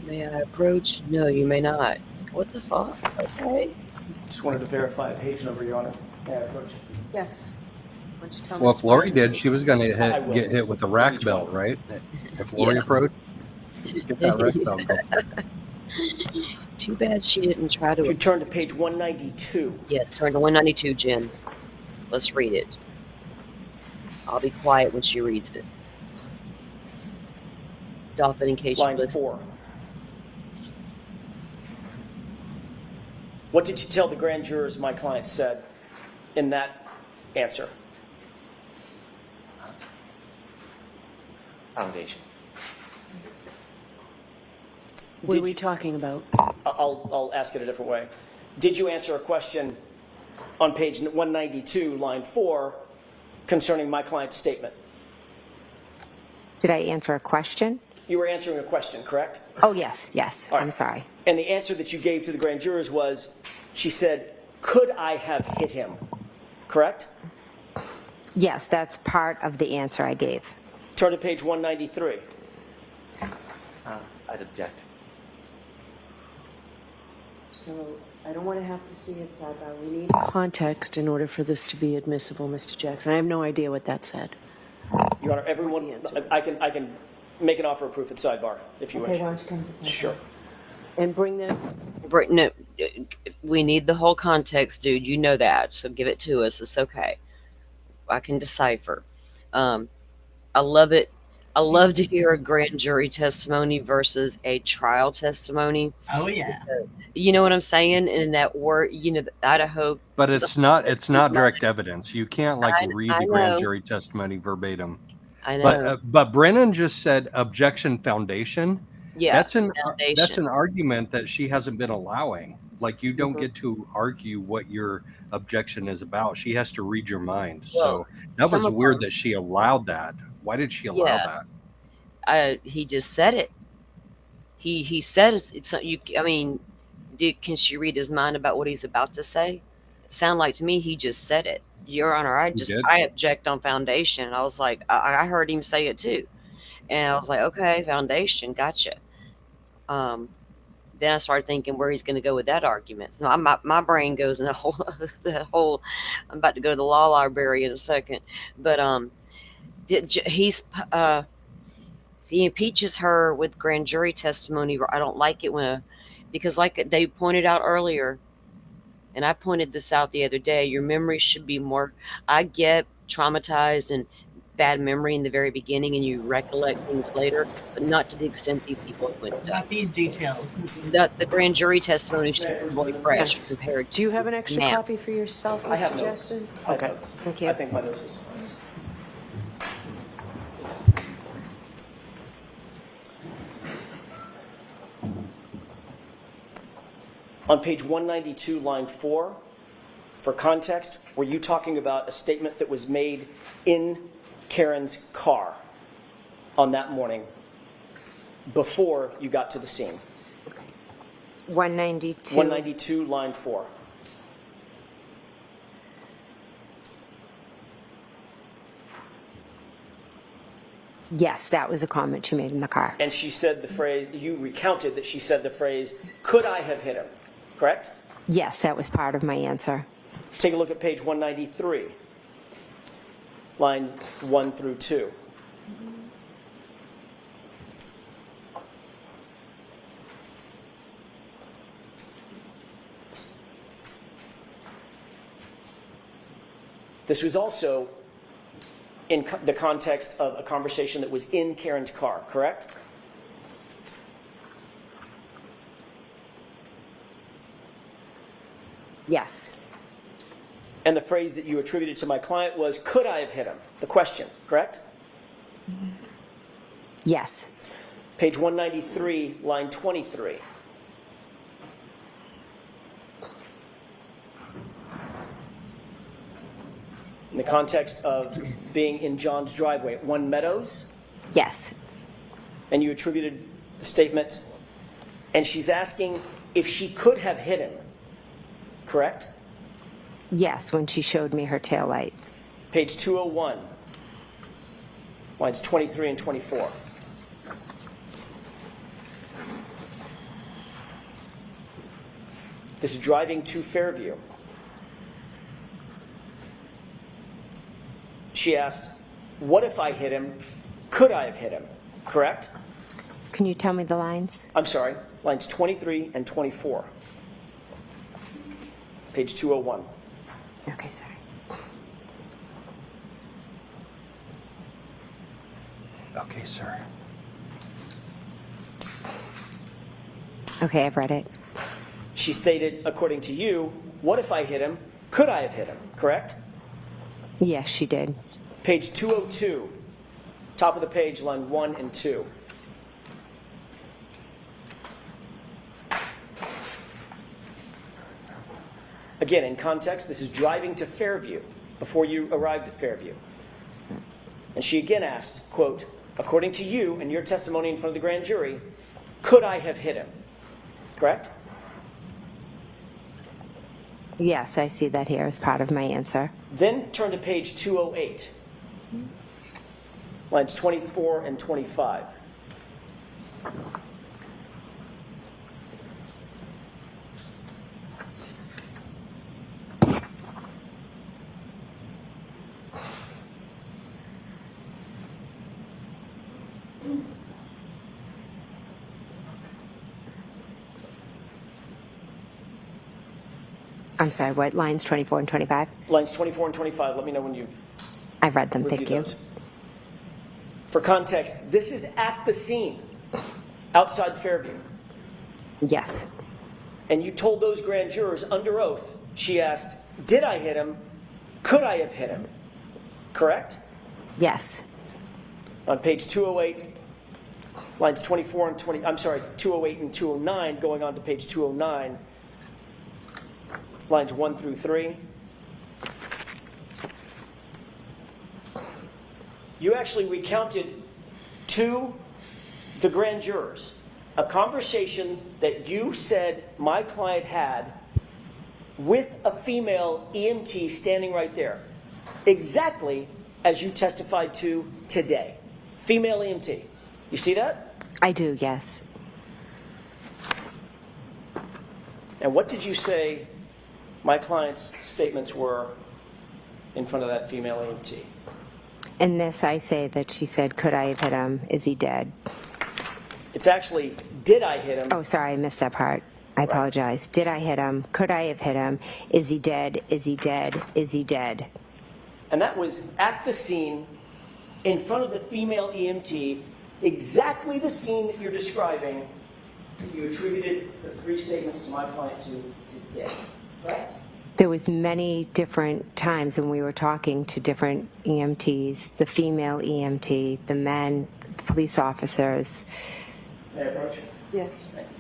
May I approach? No, you may not. What the fuck? Okay. Just wanted to verify a page number, Your Honor. May I approach? Yes. Why don't you tell Well, if Mr. Lori Brennan? did, she was going I to will. get hit with a rack belt, right? If Lori Yeah. approached, get that rack belt. Too bad she didn't try If you to. turn to page 192. Yes, turn to 192, Jen. Let's read it. I'll be quiet when she reads it. Dolphin, in case you Line listen. 4. What did you tell the grand jurors my client said in that answer? Foundation. What Did are we you- talking about? I'll ask it a different way. Did you answer a question on page 192, line 4, concerning my client's statement? Did I answer a question? You were answering a question, correct? Oh, yes, yes. All right. I'm sorry. And the answer that you gave to the grand jurors was, she said, could I have hit him? Correct? Yes, that's part of the answer I gave. Turn to page 193. I'd object. So I don't want to have to see it sidebar. We need context in order for this to be admissible, Mr. Jackson. I have no idea what that said. Your Honor, everyone, The answer I can make an offer of proof at sidebar, if you Okay, wish. why don't you come to sidebar? Sure. And bring them. No, we need the whole context, dude. You know that, so give it to us. It's okay. I can decipher. I love it. I love to hear a grand jury testimony versus a trial testimony. Oh yeah. You know what I'm saying? And that word, Idaho. But it's not direct evidence. You can't like read I the grand know. jury testimony verbatim. I know. But Brennan just said objection foundation. yeah, That's an foundation. argument that she hasn't been allowing. Like you don't Mhm. get to argue what your objection is about. She has to read your mind. Well, So that some was of weird them- that she allowed that. Why did she allow Yeah. that? He just said it. He said it's you. I mean, can she read his mind about what he's about to say? It sounded like to me he just said it. Your Honor, He did? I object on foundation. I was like, I heard him say it too, and I was like, okay, foundation, gotcha. Then I started thinking where he's going to go with that argument. So my brain goes in a whole that whole. I'm about to go to the law library in a second, but he's if he impeaches her with grand jury testimony, I don't like it because like they pointed out earlier, and I pointed this out the other day, your memory should be more. I get traumatized and bad memory in the very beginning, and you recollect things later, but not to the extent these people went. Not these details. The grand jury testimony should be really fresh Yes. compared Do you have an extra Now. copy for yourself, I have Mr. notes. Jackson? I have Okay, notes. Thank you. I think my notes will suffice. On page 192, line 4, For context, were you talking about a statement that was made in Karen's car on that morning before you got to the scene? 192. 192, line 4. Yes, that was a comment she made in the car. And she said the phrase, you recounted that she said the phrase, could I have hit him, correct? Yes, that was part of my answer. Take a look at page 193, line 1 through 2. This was also in the context of a conversation that was in Karen's car, correct? Yes. And the phrase that you attributed to my client was, could I have hit him? The question, correct? Yes. Page 193, line 23. In the context of being in John's driveway at One Meadows, Yes. and you attributed the statement, and she's asking if she could have hit him, correct? Yes, when she showed me her taillight. Page 201, lines 23 and 24. This is driving to Fairview. She asked, what if I hit him? Could I have hit him? Correct? Can you tell me the lines? I'm sorry, lines 23 and 24. Page 201. Okay, sorry. Okay, sir. Okay, I've read it. She stated, according to you, what if I hit him? Could I have hit him? Correct? Yes, she did. Page 202, top of the page, line 1 and 2. Again, in context, this is driving to Fairview before you arrived at Fairview. And she again asked, quote, according to you and your testimony in front of the grand jury, could I have hit him? Correct? Yes, I see that here as part of my answer. Then turn to page 208, lines 24 and 25. I'm sorry, what lines 24 and 25? Lines 24 and 25, let me know when you've I've read them, reviewed thank you. those. For context, this is at the scene, outside Fairview. Yes. And you told those grand jurors under oath, she asked, did I hit him? Could I have hit him? Correct? Yes. On page 208, lines 24 and 20, I'm sorry, 208 and 209, going on to page 209, lines 1 through 3. You actually recounted to the grand jurors a conversation that you said my client had with a female EMT standing right there, exactly as you testified to today. Female EMT. You see that? I do, yes. And what did you say my client's statements were in front of that female EMT? In this, I say that she said, could I have hit him? Is he dead? It's actually, did I hit him? Oh, sorry, I missed that part. I apologize. Did I hit him? Could I have hit him? Is he dead? Is he dead? Is he dead? And that was at the scene in front of the female EMT, exactly the scene that you're describing. You attributed the 3 statements to my client to today, right? There was many different times when we were talking to different EMTs, the female EMT, the men, the police officers. May I approach? Yes. Thank you.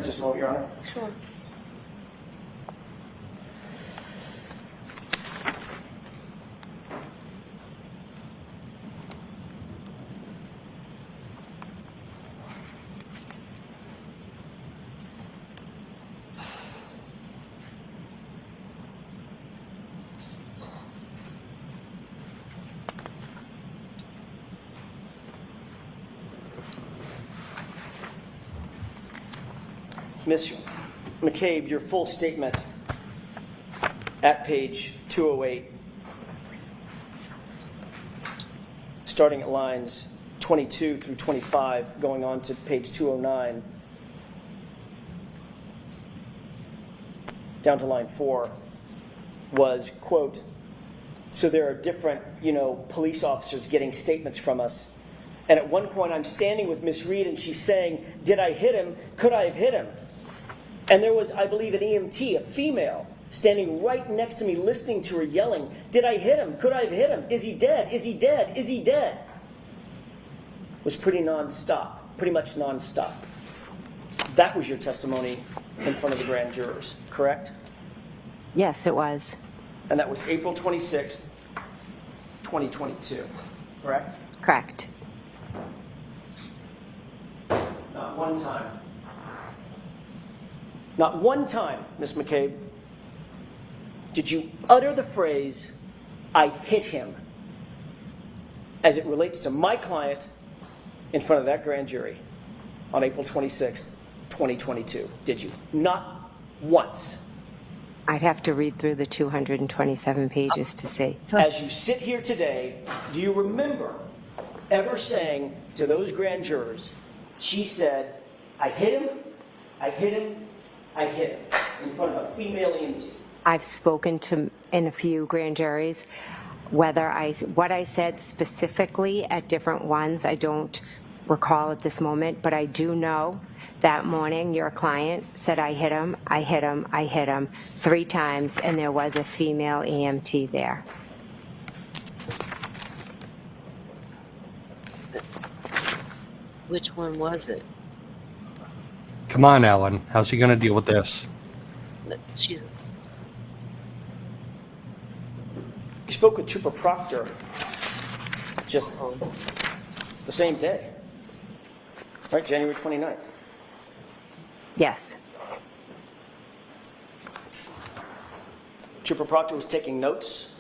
Just a moment, Your Honor. Sure. Ms. McCabe, your full statement at page 208, starting at lines 22 through 25, going on to page 209, down to line 4, was, quote, so there are different, police officers getting statements from us. And at one point, I'm standing with Miss Reed, and she's saying, did I hit him? Could I have hit him? And there was, I believe, an EMT, a female, standing right next to me, listening to her yelling, did I hit him? Could I have hit him? Is he dead? Is he dead? Is he dead? It was pretty nonstop, pretty much nonstop. That was your testimony in front of the grand jurors, correct? Yes, it was. And that was April 26th, 2022, correct? Correct. Not one time. Not one time, Ms. McCabe, did you utter the phrase, I hit him, as it relates to my client in front of that grand jury on April 26th, 2022. Did you? Not once. I'd have to read through the 227 pages to see. As you sit here today, do you remember ever saying to those grand jurors, she said, I hit him, I hit him, I hit him, in front of a female EMT? I've spoken to in a few grand juries. What I said specifically at different ones, I don't recall at this moment, but I do know that morning your client said, I hit him, I hit him, I hit him 3 times, and there was a female EMT there. Which one was it? Come on, Alan. How's he going to deal with this? She's You spoke with Trooper Proctor just the same day, right? January 29th. Yes. Trooper Proctor was taking notes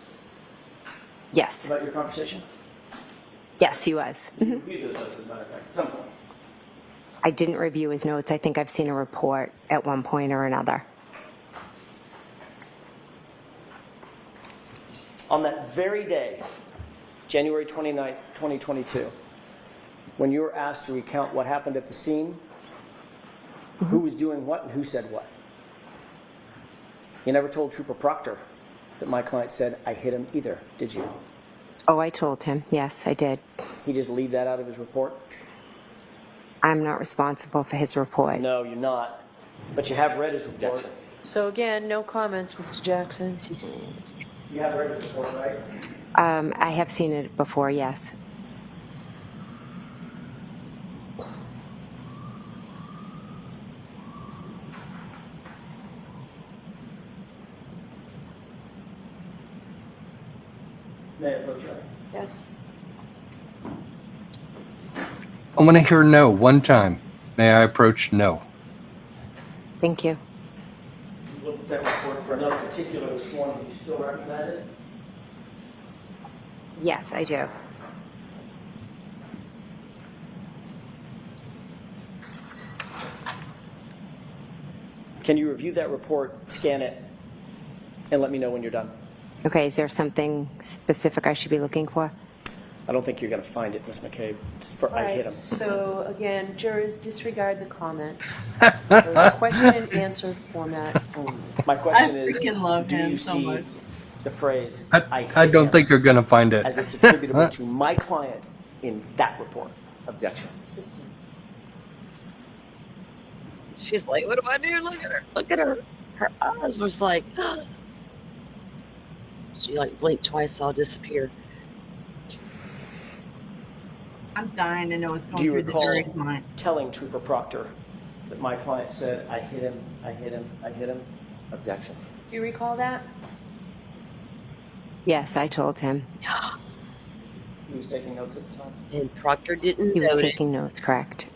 Yes. about your conversation? Yes, he was. You reviewed those notes, as a matter of fact, at some point. I didn't review his notes. I think I've seen a report at one point or another. On that very day, January 29th, 2022, when you were asked to recount what happened at the scene, who was doing what and who said what, you never told Trooper Proctor that my client said, I hit him either, did you? Oh, I told him. Yes, I did. He just leave that out of his report? I'm not responsible for his report. No, you're not. But you have read his report. So again, no comments, Mr. Jackson. You have read his report, right? I have seen it before, yes. May I approach you? Yes. I'm going to hear no one time. May I approach no? Thank you. You looked at that report for another particular this morning. Do you still recognize it? Yes, I do. Can you review that report, scan it, and let me know when you're done? Okay, is there something specific I should be looking for? I don't think you're going to find it, Ms. McCabe. It's for, All I hit right, him. so again, jurors disregard the comment. The question and answer format only. My question I is, freaking love do him you so see much. the phrase, I hit don't him, think you're going to find it. as it's attributable to my client in that report? Objection. Assistant. she's like, what do I do? Look at her. Look at her. Her eyes was like, she like blinked twice, saw it disappear. I'm dying to know what's Do going you through the recall jury's mind. telling Trooper Proctor that my client said, I hit him, I hit him, I hit him? Objection. Do you recall that? Yes, I told him. He was taking notes at the time. And Proctor didn't He was note it. taking notes, correct?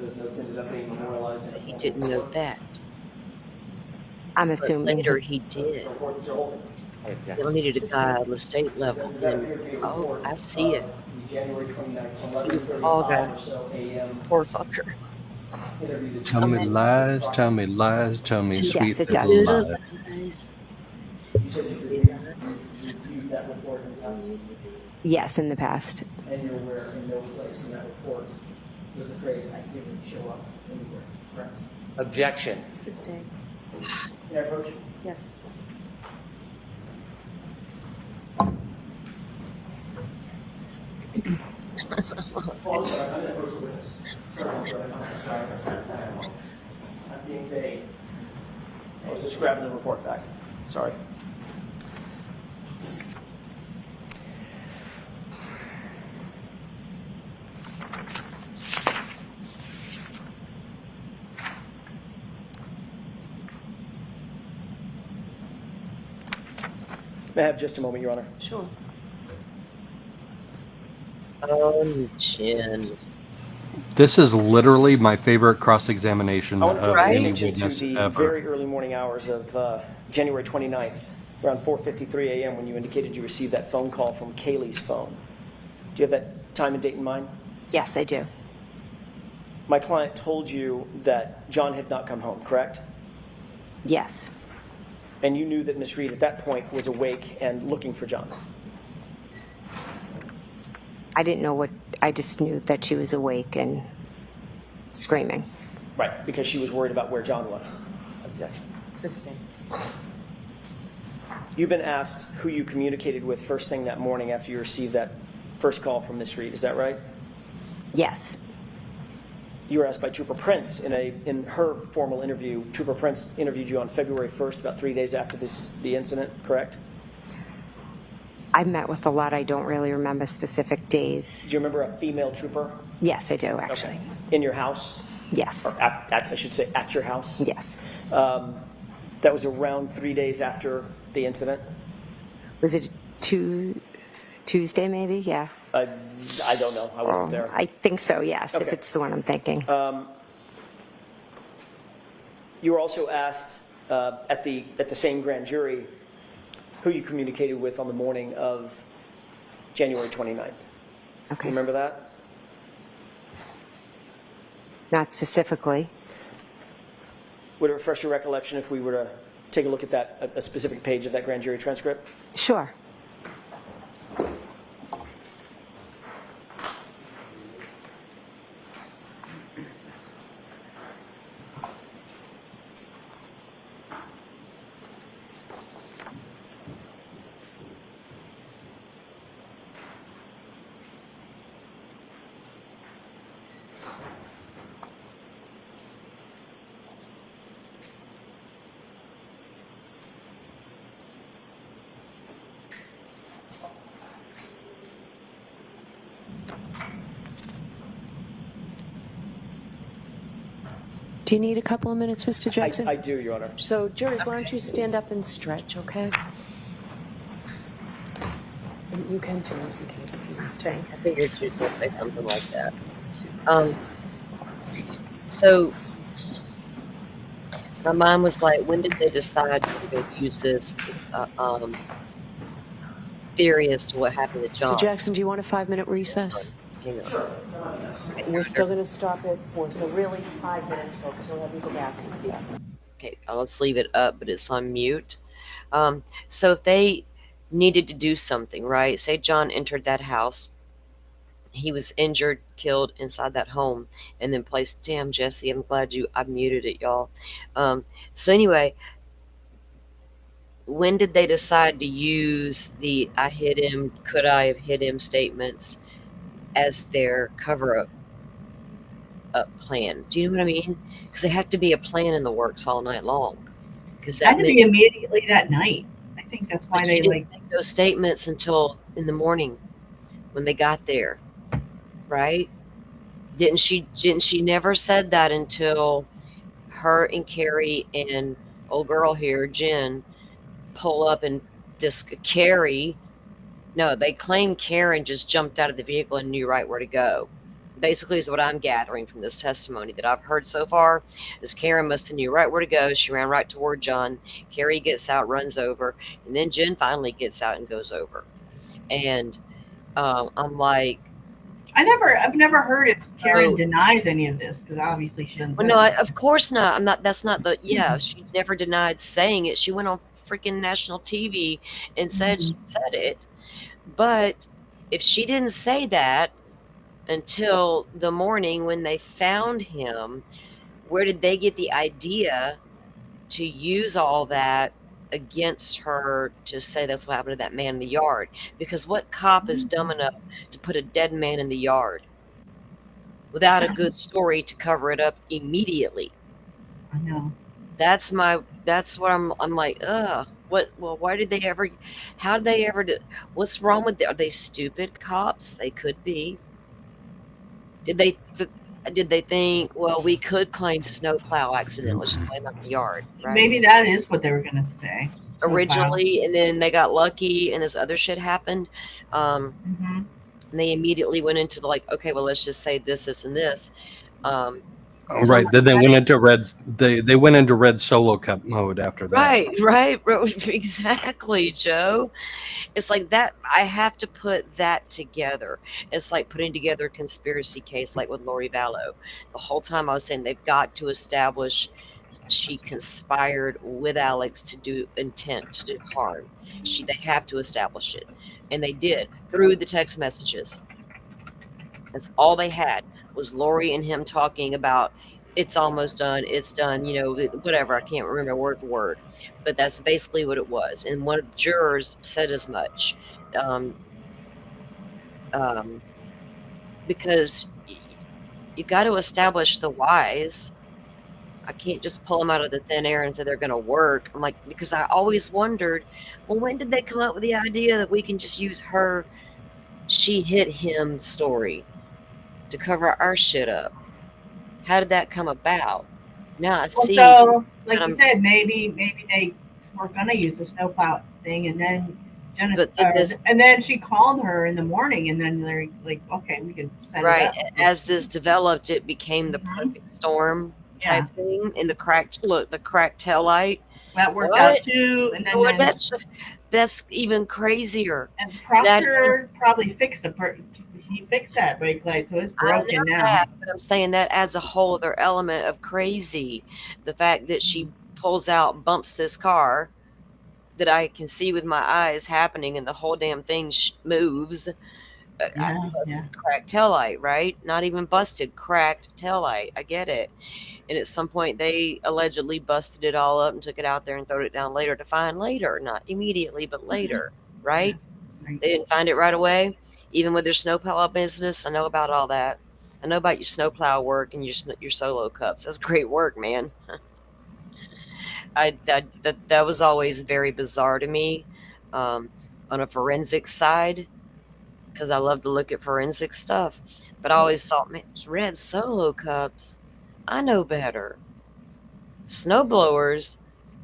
Those notes ended up being memorialized. in a He formal didn't report. note that. I'm But assuming. later he did. Report that you're holding. I object. Y'all needed a guy on the state level. Does that And, appear to be a oh, report, I see it. the January 29th, He was the fall 11:35 guy. or so a.m. Poor fucker. interview that Tell me Okay. lies, tell me lies, tell me Yes, sweet it little does. Little lies. lies. you said you reviewed that report in the past, Yes, in the past. and you're aware in no place in that report does the phrase "I didn't show up" anywhere, correct? Objection. Sustained. Can I approach you? Yes. Oh, I'm sorry, I'm the first witness. Sorry, I'm sorry. I'm being vague. I was just grabbing the report back. Sorry. May I have just a moment, Your Honor? Sure. Oh, Jen. This is literally my favorite cross-examination I want to of draw your any attention to witness the ever. very early morning hours of January 29th, around 4:53 a.m. when you indicated you received that phone call from Kaylee's phone. Do you have that time and date in mind? Yes, I do. My client told you that John had not come home, correct? Yes. And you knew that Miss Reed at that point was awake and looking for John. I didn't know what, I just knew that she was awake and screaming. Right, because she was worried about where John was. Objection. Sustained. You've been asked who you communicated with first thing that morning after you received that first call from Miss Reed, is that right? Yes. You were asked by Trooper Prince in her formal interview. Trooper Prince interviewed you on February 1st, about 3 days after the incident, correct? I met with a lot. I don't really remember specific Do days. you remember a female trooper? Yes, I do, actually. Okay. In your house? Yes. Or I should say at your house? Yes. That was around 3 days after the incident? Was it Tuesday, maybe? Yeah. I don't know. I wasn't there. I think so, yes, if Okay. it's the one I'm thinking. You were also asked at the same grand jury who you communicated with on the morning of January 29th. Okay. You remember that? Not specifically. Would it refresh your recollection if we were to take a look at that, a specific page of that grand jury transcript? Sure. Do you need a couple of minutes, Mr. Jackson? I do, Your Honor. So, jurors, why don't you stand up and stretch, okay? And you can too, Ms. McKay. I figured she was going to say something like that. So my mind was like, when did they decide to go use this theory as to what happened to John? Mr. Jackson, do you want a 5-minute recess? Hang on. We're still going to stop at 4, so really 5 minutes, folks. We'll have you go back. Okay, let's leave it up, but it's on mute. So if they needed to do something, right? Say John entered that house, he was injured, killed inside that home, and then placed. Damn, Jesse, I'm glad I muted it, y'all. So anyway, when did they decide to use the "I hit him," "could I have hit him" statements as their cover-up plan? Do you know what I mean? Because they have to be a plan in the works all night long. Because It had to be immediately that night. I think that's why they didn't make those statements until in the morning when they got there, right? Didn't she never said that until her and Carrie and old girl here, Jen, pull up and Carrie. No, they claim Karen just jumped out of the vehicle and knew right where to go. Basically, is what I'm gathering from this testimony that I've heard so far, is Karen must have knew right where to go. She ran right toward John. Carrie gets out, runs over, and then Jen finally gets out and goes over. And I'm like, I've never heard if Karen so, denies any of this, because obviously she doesn't. well, no, of course not. I'm not. That's not the. Yeah, she never denied saying it. She went on freaking national TV and said she said it. But if she didn't say that until the morning when they found him, where did they get the idea to use all that against her to say that's what happened to that man in the yard? Because what cop is dumb enough to put a dead man in the yard without a good story to cover it up immediately? I know. That's what I'm like, why did they ever, how did they ever do, what's wrong with are they stupid cops? They could be. Did they think, well, we could claim snowplow accident, let's just blame it on the yard, right? Maybe that is what they were going to say. Originally, and then they got lucky and this other shit happened. And they immediately went into like, okay, well, let's just say this, and this. Right. Then they went into red. They went into red solo cup mode after that. Right. Exactly, Joe. It's like that. I have to put that together. It's like putting together a conspiracy case, like with Lori Vallow. The whole time I was saying they've got to establish she conspired with Alex to do intent to do harm. They have to establish it, and they did through the text messages. That's all they had was Lori and him talking about it's almost done, it's done, whatever. I can't remember word for word, but that's basically what it was. And one of the jurors said as much, because you got to establish the whys. I can't just pull them out of the thin air and say they're going to work. I'm like, because I always wondered, well, when did they come up with the idea that we can just use her she hit him story to cover our shit up? How did that come about? Now I see. So, like you said, maybe they were gonna use the snowplow thing, and then and then she called her in the morning, and then they're like, okay, we can set it up. As this developed, it became the perfect storm type thing. And the cracked tail light that worked out too. And then that's even crazier. And Proctor probably fixed he fixed that brake light, so it's broken now. But I'm saying that adds a whole other element of crazy. The fact that she pulls out, bumps this car that I can see with my eyes happening, and the whole damn thing moves. Cracked taillight, right? Not even busted, cracked taillight. I get it. And at some point, they allegedly busted it all up and took it out there and threw it down later to find later. Not immediately, but later, right? They didn't find it right away. Even with their snowplow business, I know about all that. I know about your snowplow work and your solo cups. That's great work, man. That was always very bizarre to me on a forensic side, because I love to look at forensic stuff. But I always thought, man, it's red solo cups. I know better. Snowblowers,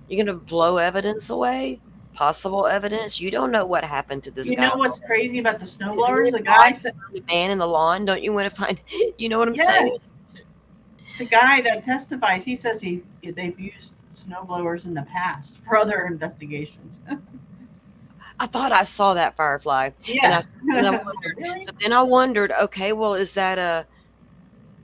you're going to blow evidence away? Possible evidence? You don't know what happened to this guy. You know what's crazy about the snowblowers? The guy said, the man in the lawn, don't you want to find, you know what I'm saying? The guy that testifies, he says they've used snowblowers in the past for other investigations. I thought I saw that Firefly. Yeah. And I wondered. Really? So then I wondered, okay, well, is that a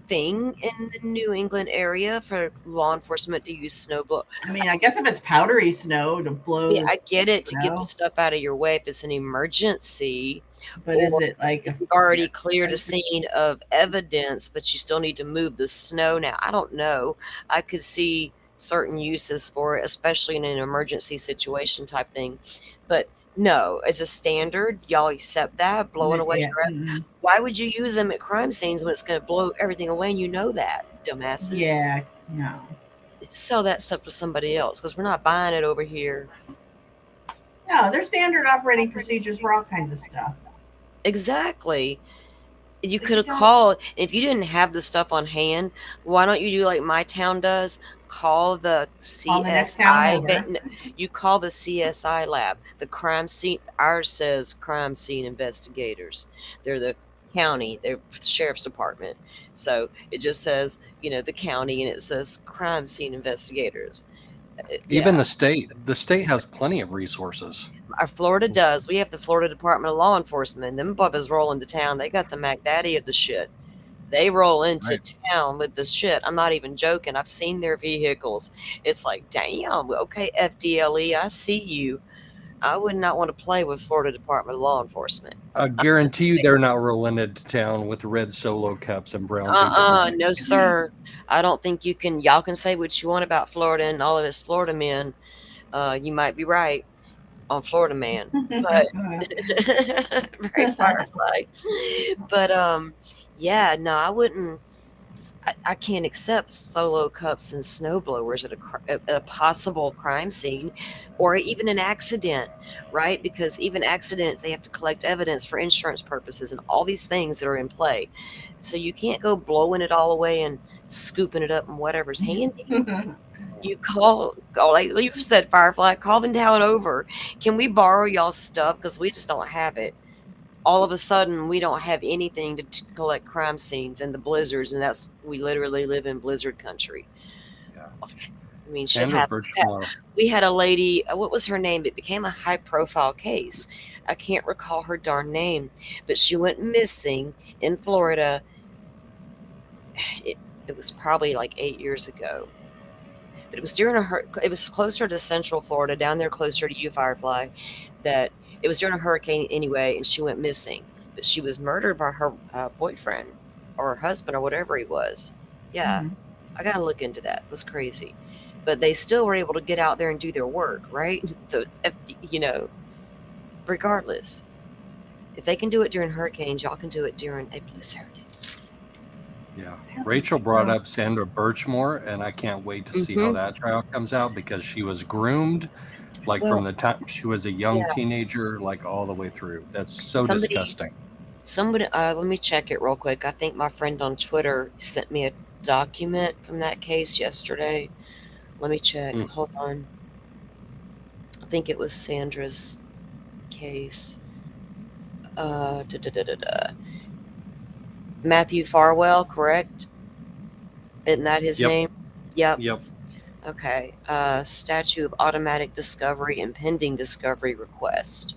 thing in the New England area for law enforcement to use snowblow? I mean, I guess if it's powdery snow to blow. Yeah, I get it, to get the stuff out of your way if it's an emergency. But is it like if you've already cleared a scene of evidence, but you still need to move the snow now? I don't know. I could see certain uses for it, especially in an emergency situation type thing. But no, as a standard, y'all accept that, blowing away your evidence. Why would you use them at crime scenes when it's going to blow everything away and you know that, dumbasses? Yeah, no. Sell that stuff to somebody else, because we're not buying it over here. No, there's standard operating procedures for all kinds of stuff. Exactly. You could have called. If you didn't have the stuff on hand, why don't you do like my town does? Call the Call the next town CSI. over. You call the CSI lab. The crime scene. Ours says crime scene investigators. They're the county. They're the sheriff's department. So it just says, the county, and it says crime scene investigators. Even Yeah. the state has plenty of resources. Our Florida does. We have the Florida Department of Law Enforcement. Them bubbas roll into town. They got the Mac Daddy of the shit. They roll into Right. town with the shit. I'm not even joking. I've seen their vehicles. It's like, damn, okay, FDLE, I see you. I would not want to play with Florida Department of Law Enforcement. I guarantee you they're not rolling into town with red Solo cups and brown paper bags. No, sir. I don't think you can. Y'all can say what you want about Florida and all of its Florida men. You might be right on Florida man, but right, Firefly. But yeah, no, I wouldn't. I can't accept solo cups and snowblowers at a possible crime scene, or even an accident, right? Because even accidents, they have to collect evidence for insurance purposes and all these things that are in play. So you can't go blowing it all away and scooping it up in whatever's handy. You call, like you said, Firefly, call the town over. Can we borrow y'all's stuff? Because we just don't have it. All of a sudden, we don't have anything to collect crime scenes and the blizzards, and we literally live in blizzard country. Yeah. I mean, shit happened. We had a lady, what was her name? It became a high-profile case. I can't recall her darn name, but she went missing in Florida. It was probably like 8 years ago. But it was it was closer to Central Florida, down there closer to you, Firefly, that it was during a hurricane anyway, and she went missing. But she was murdered by her boyfriend or her husband or whatever he was. Yeah, I got to look into that. It was crazy. But they still were able to get out there and do their work, right? Regardless. If they can do it during hurricanes, y'all can do it during a blizzard. Yeah. Rachel brought up Sandra Birchmore, and I can't wait to see how that trial comes out, because she was groomed from the time she was a young teenager, all the way through. That's so disgusting. Somebody, let me check it real quick. I think my friend on Twitter sent me a document from that case yesterday. Let me check. Hold on. I think it was Sandra's case. Matthew Farwell, correct? Isn't that his name? Yep. Okay. Statute of automatic discovery and pending discovery request.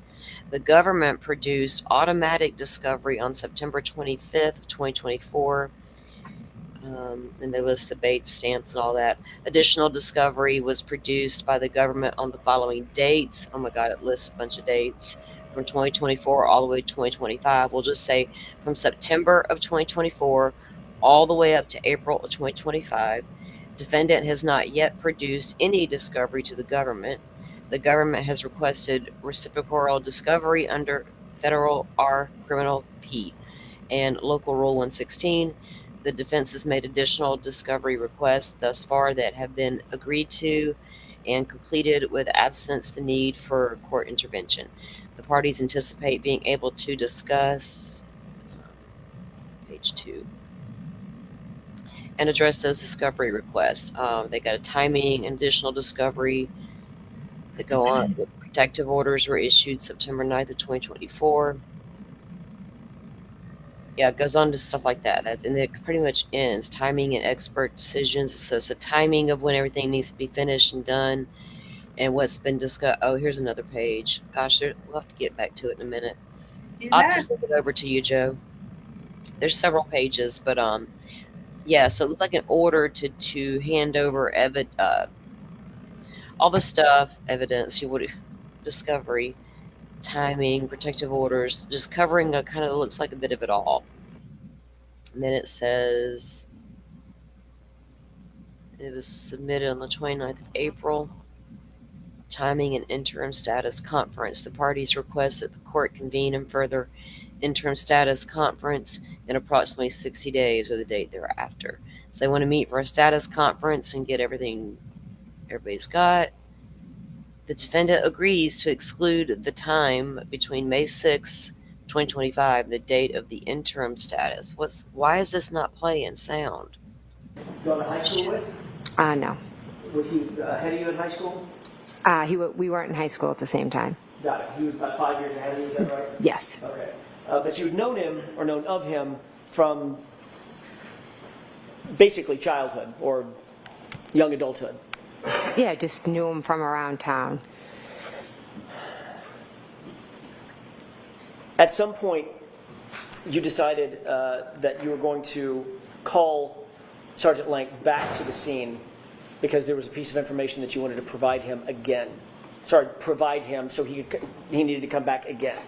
The government produced automatic discovery on September 25th, 2024. And they list the Bates stamps and all that. Additional discovery was produced by the government on the following dates. Oh my God, it lists a bunch of dates from 2024 all the way to 2025. We'll just say from September of 2024 all the way up to April of 2025. Defendant has not yet produced any discovery to the government. The government has requested reciprocal discovery under Federal R Criminal P and Local Rule 116. The defense has made additional discovery requests thus far that have been agreed to and completed with absence the need for court intervention. The parties anticipate being able to discuss page 2 and address those discovery requests. They got a timing and additional discovery that go on. Protective orders were issued September 9th of 2024. Yeah, it goes on to stuff like that. And it pretty much ends. Timing and expert decisions. So it's the timing of when everything needs to be finished and done and what's been discussed. Oh, here's another page. Gosh, we'll have to get back to it in a minute. I'll have to send it over to you, Joe. There's several pages, but yeah, so it looks like an order to hand over all the stuff, evidence, discovery, timing, protective orders, just covering kind of looks like a bit of it all. And then it says it was submitted on the 29th of April. Timing and interim status conference. The parties request that the court convene and further interim status conference in approximately 60 days or the date thereafter. So they want to meet for a status conference and get everything everybody's got. The defendant agrees to exclude the time between May 6th, 2025, the date of the interim status. Why is this not playing sound? Gone to high school with? No. Was he ahead of you in high school? We weren't in high school at the same time. Got it. He was about 5 years ahead of you, is that right? Yes. Okay. But you'd known him or known of him from basically childhood or young adulthood. Yeah, just knew him from around town. At some point, you decided that you were going to call Sergeant Lank back to the scene because there was a piece of information that you wanted to provide him again. Sorry, provide him so he needed to come back again.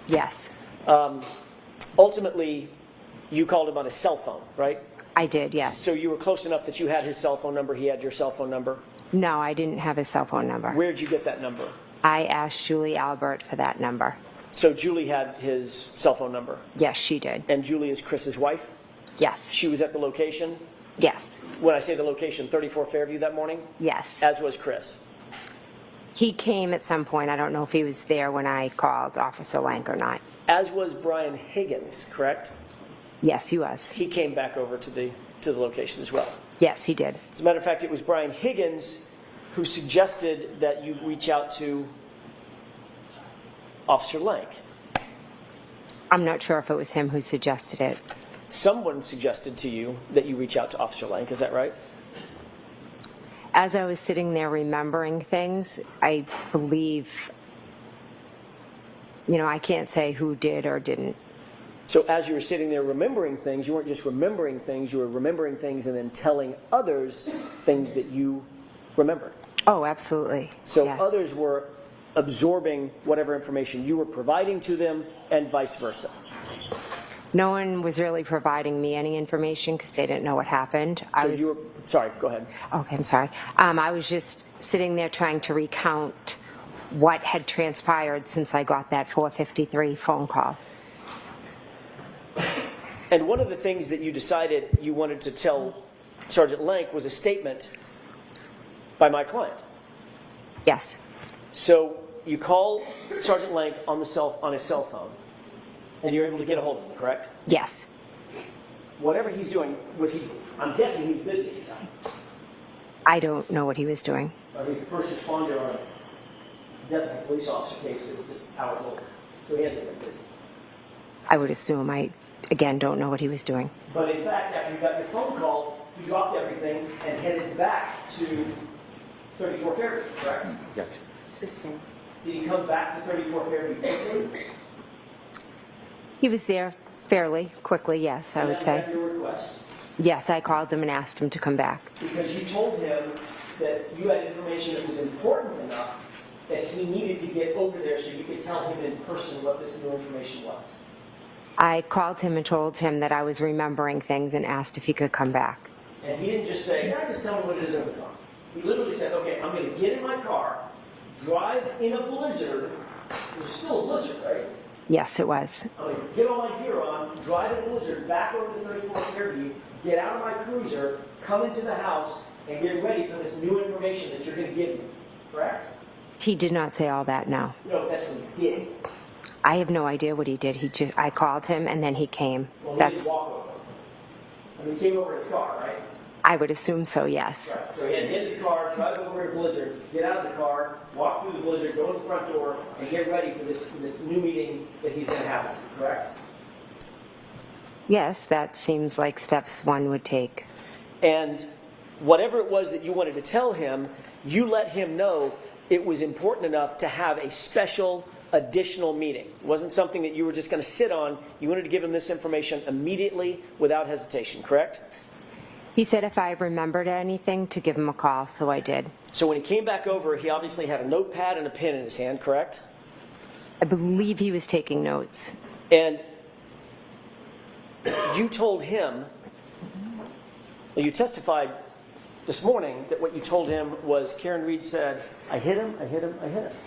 Yes. Ultimately, you called him on his cell phone, right? I did, yes. So you were close enough that you had his cell phone number, he had your cell phone number. No, I didn't have his cell phone number. Where'd you get that number? I asked Julie Albert for that number. So Julie had his cell phone number. Yes, she did. And Julie is Chris's wife? Yes. She was at the location? Yes. When I say the location, 34 Fairview that morning? Yes. As was Chris. He came at some point. I don't know if he was there when I called Officer Lank or not. As was Brian Higgins, correct? Yes, he was. He came back over to the location as well. Yes, he did. As a matter of fact, it was Brian Higgins who suggested that you reach out to Officer Lank. I'm not sure if it was him who suggested it. Someone suggested to you that you reach out to Officer Lank, is that right? As I was sitting there remembering things, I believe, I can't say who did or didn't. So as you were sitting there remembering things, you weren't just remembering things, you were remembering things and then telling others things that you remembered. Oh, absolutely. So yes. Others were absorbing whatever information you were providing to them and vice versa. No one was really providing me any information because they didn't know what happened. Sorry, go ahead. Okay, I'm sorry. I was just sitting there trying to recount what had transpired since I got that 4:53 phone call. And one of the things that you decided you wanted to tell Sergeant Lank was a statement by my client. Yes. So you call Sergeant Lank on his cell phone, and you're able to get a hold of him, correct? Yes. Whatever he's doing, I'm guessing he was busy at the time. I don't know what he was doing. He's the first responder on a death of a police officer case that was just hours old. So he had to be busy. I would assume. I, again, don't know what he was doing. But in fact, after you got your phone call, you dropped everything and headed back to 34 Fairview, correct? Yes. Assisting. Did he come back to 34 Fairview quickly? He was there fairly quickly, yes, I would say. And your request? Yes, I called him and asked him to come back. Because you told him that you had information that was important enough that he needed to get over there so you could tell him in person what this new information was. I called him and told him that I was remembering things and asked if he could come back. And he didn't just say, yeah, just tell me what it is over the phone. He literally said, okay, I'm going to get in my car, drive in a blizzard. It was still a blizzard, right? Yes, it was. I'm going to get all my gear on, drive in a blizzard back over to 34 Fairview, get out of my cruiser, come into the house, and get ready for this new information that you're going to give me. Correct? He did not say all that, no. No, that's what he did. I have no idea what he did. I called him and then he came. Well, he didn't walk over. I mean, he came over in his car, right? I would assume so, yes. Right. So he had to get in his car, drive over a blizzard, get out of the car, walk through the blizzard, go in the front door, and get ready for this new meeting that he's going to have, correct? Yes, that seems like steps one would take. And whatever it was that you wanted to tell him, you let him know it was important enough to have a special additional meeting. It wasn't something that you were just going to sit on. You wanted to give him this information immediately without hesitation, correct? He said if I remembered anything to give him a call, so I did. So when he came back over, he obviously had a notepad and a pen in his hand, correct? I believe he was taking notes. And you told him, you testified this morning that what you told him was Karen Read said, I hit him, I hit him, I hit him,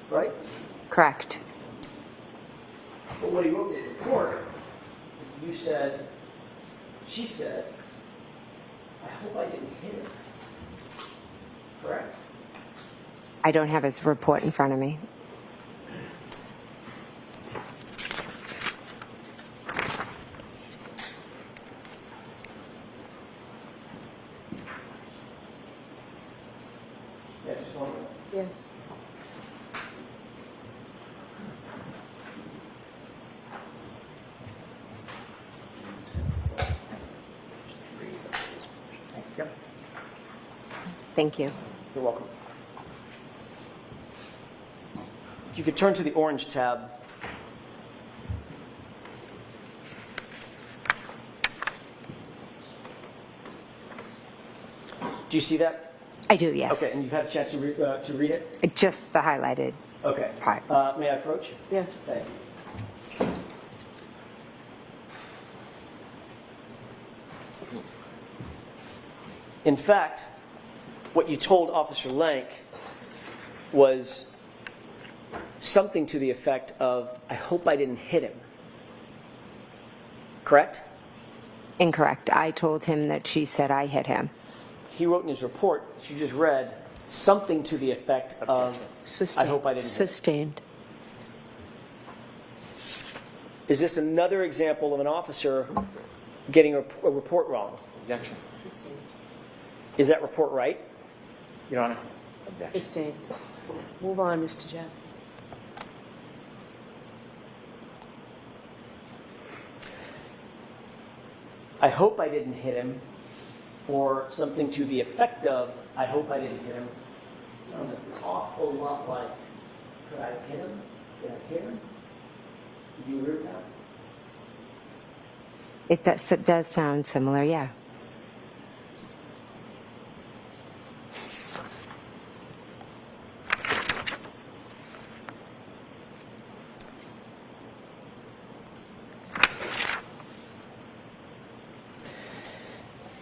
right? Correct. But when he wrote this report, you said, she said, I hope I didn't hit him. Correct? I don't have his report in front of me. Yeah, just one. Yes. Yep. Thank you. You're welcome. If you could turn to the orange tab. Do you see that? I do, yes. Okay, and you've had a chance to read it? Just the highlighted Okay. part. May I approach? Yes. Thank you. In fact, what you told Officer Lank was something to the effect of, I hope I didn't hit him. Correct? Incorrect. I told him that she said I hit him. He wrote in his report, that you just read, something to the effect of, Sustained. I hope I didn't hit him. Sustained. Is this another example of an officer getting a report wrong? Objection. Sustained. Is that report right? Your Honor. Objection. Sustained. Move on, Mr. Jackson. I hope I didn't hit him, or something to the effect of, I hope I didn't hit him. Sounds an awful lot like, could I hit him? Did I hit him? Did you agree with that? It does sound similar, yeah.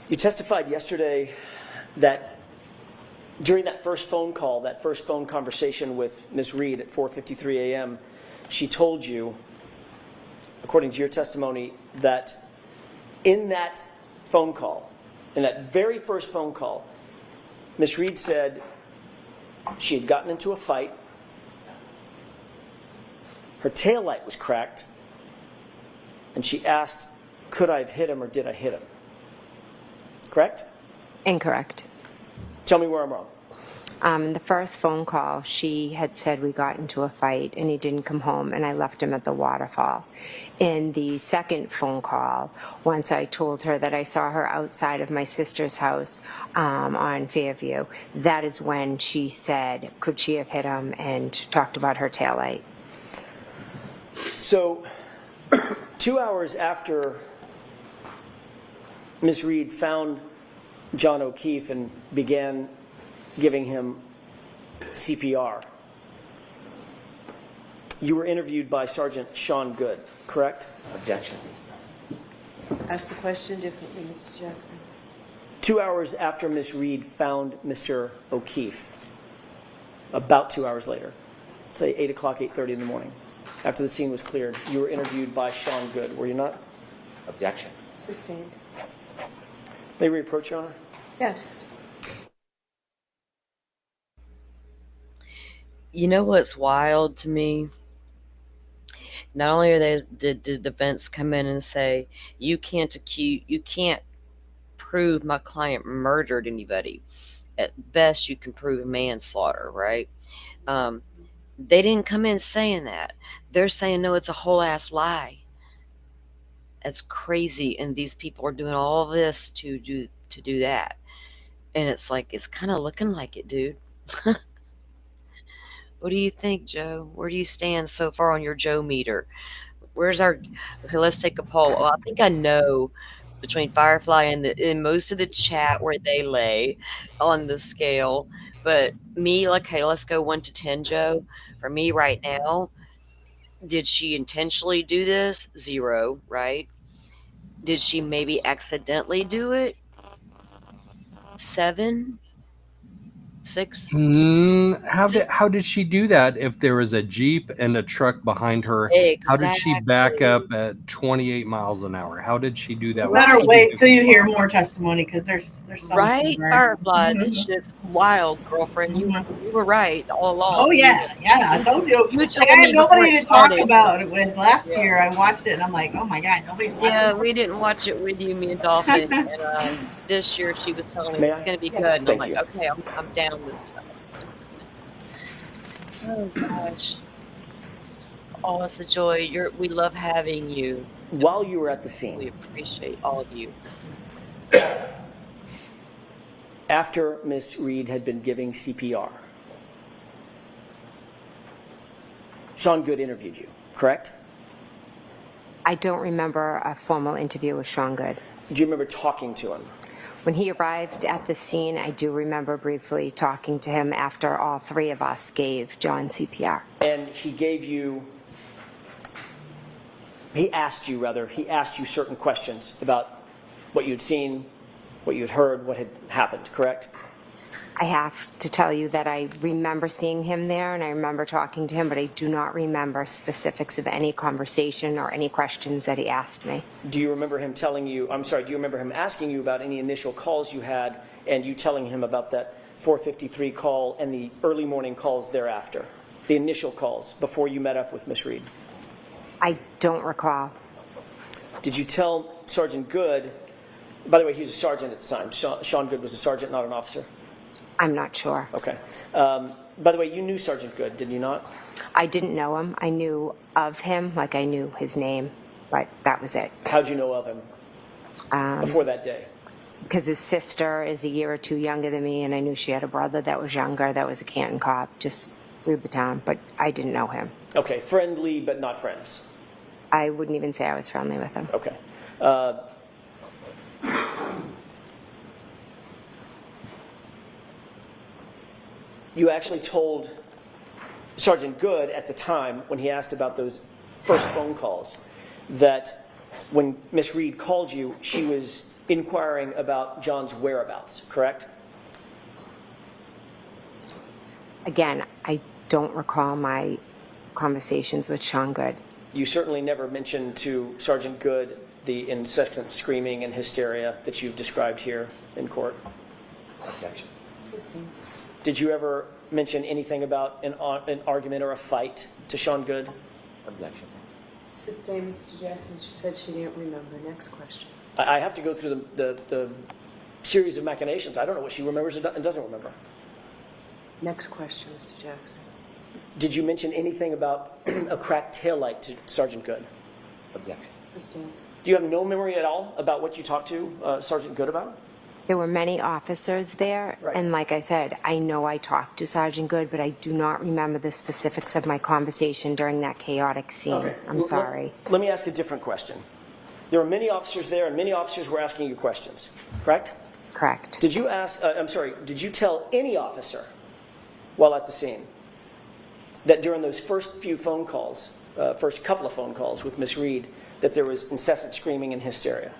You testified yesterday that during that first phone call, that first phone conversation with Ms. Reed at 4:53 a.m., she told you, according to your testimony, that in that phone call, in that very first phone call, Ms. Reed said she had gotten into a fight, her taillight was cracked, and she asked, could I have hit him or did I hit him? Correct? Incorrect. Tell me where I'm wrong. In the first phone call, she had said we got into a fight and he didn't come home and I left him at the waterfall. In the second phone call, once I told her that I saw her outside of my sister's house on Fairview, that is when she said, could she have hit him, and talked about her taillight. So, 2 hours after Ms. Reed found John O'Keefe and began giving him CPR, you were interviewed by Sergeant Sean Good, correct? Objection. Ask the question differently, Mr. Jackson. 2 hours after Ms. Reed found Mr. O'Keefe, about 2 hours later, say 8 o'clock, 8:30 in the morning, after the scene was cleared, you were interviewed by Sean Good, were you not? Objection. Sustained. May we approach, Your Honor? Yes. You know what's wild to me? Not only did the defense come in and say, you can't prove my client murdered anybody. At best, you can prove manslaughter, right? They didn't come in saying that. They're saying, no, it's a whole ass lie. That's crazy. And these people are doing all of this to do that. And it's like, it's kind of looking like it, dude. What do you think, Joe? Where do you stand so far on your Joe meter? Okay, let's take a poll. Oh, I think I know between Firefly and most of the chat where they lay on the scale. But me, okay, let's go 1 to 10, Joe. For me right now, did she intentionally do this? 0, right? Did she maybe accidentally do it? 7? 6? How did she do that if there was a Jeep and a truck behind her? Exactly. How did she back up at 28 miles an hour? How did she do that? You better wait till you hear more testimony, because there's something Right, there. Firefly, this shit's wild, girlfriend. You were right all along. Oh yeah, I told you. You Like, told I me had nobody before it to talk started. about it with. Last year I watched it and I'm like, oh my god, nobody's watching. Yeah, we didn't watch it with you, me and Dolphin. And this year she was telling me May it's I? going to be Yes. good. And I'm Thank like, you. okay, I'm down this time. Oh gosh. Oh, it's a joy. We love having you. While you were at the We scene, appreciate all of you. after Miss Reed had been giving CPR, Sean Good interviewed you, correct? I don't remember a formal interview with Sean Good. Do you remember talking to him? When he arrived at the scene, I do remember briefly talking to him after all three of us gave John CPR. And he asked you certain questions about what you'd seen, what you'd heard, what had happened, correct? I have to tell you that I remember seeing him there and I remember talking to him, but I do not remember specifics of any conversation or any questions that he asked me. Do you remember him do you remember him asking you about any initial calls you had and you telling him about that 4:53 call and the early morning calls thereafter? The initial calls before you met up with Miss Reed? I don't recall. Did you tell Sergeant Good, by the way, he was a sergeant at the time. Sean Good was a sergeant, not an officer? I'm not sure. Okay. By the way, you knew Sergeant Good, did you not? I didn't know him. I knew of him, like I knew his name, but that was it. How'd you know of him before that day? Because his sister is a year or two younger than me, and I knew she had a brother that was younger, that was a Canton cop, just through the town, but I didn't know him. Okay, friendly but not friends. I wouldn't even say I was friendly with him. Okay. You actually told Sergeant Good at the time, when he asked about those first phone calls, that when Miss Reed called you, she was inquiring about John's whereabouts, correct? Again, I don't recall my conversations with Sean Good. You certainly never mentioned to Sergeant Good the incessant screaming and hysteria that you've described here in court. Objection. Sustained. Did you ever mention anything about an argument or a fight to Sean Good? Objection. Sustained, Mr. Jackson. She said she didn't remember. Next question. I have to go through the series of machinations. I don't know what she remembers and doesn't remember. Next question, Mr. Jackson. Did you mention anything about a cracked taillight to Sergeant Good? Objection. Sustained. Do you have no memory at all about what you talked to Sergeant Good about? There were many officers there, Right. and like I said, I know I talked to Sergeant Good, but I do not remember the specifics of my conversation during that chaotic scene. Okay. I'm sorry. Let me ask a different question. There were many officers there, and many officers were asking you questions, correct? Correct. Did you did you tell any officer while at the scene that during those first few phone calls, first couple of phone calls with Miss Reed, that there was incessant screaming and hysteria?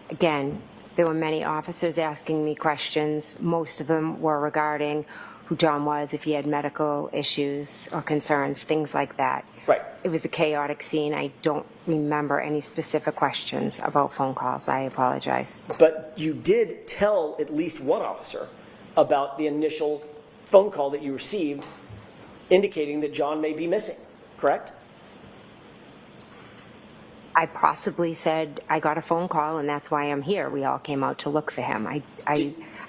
Again, there were many officers asking me questions. Most of them were regarding who John was, if he had medical issues or concerns, things like that. Right. It was a chaotic scene. I don't remember any specific questions about phone calls. I apologize. But you did tell at least one officer about the initial phone call that you received indicating that John may be missing, correct? I possibly said I got a phone call and that's why I'm here. We all came out to look for him. I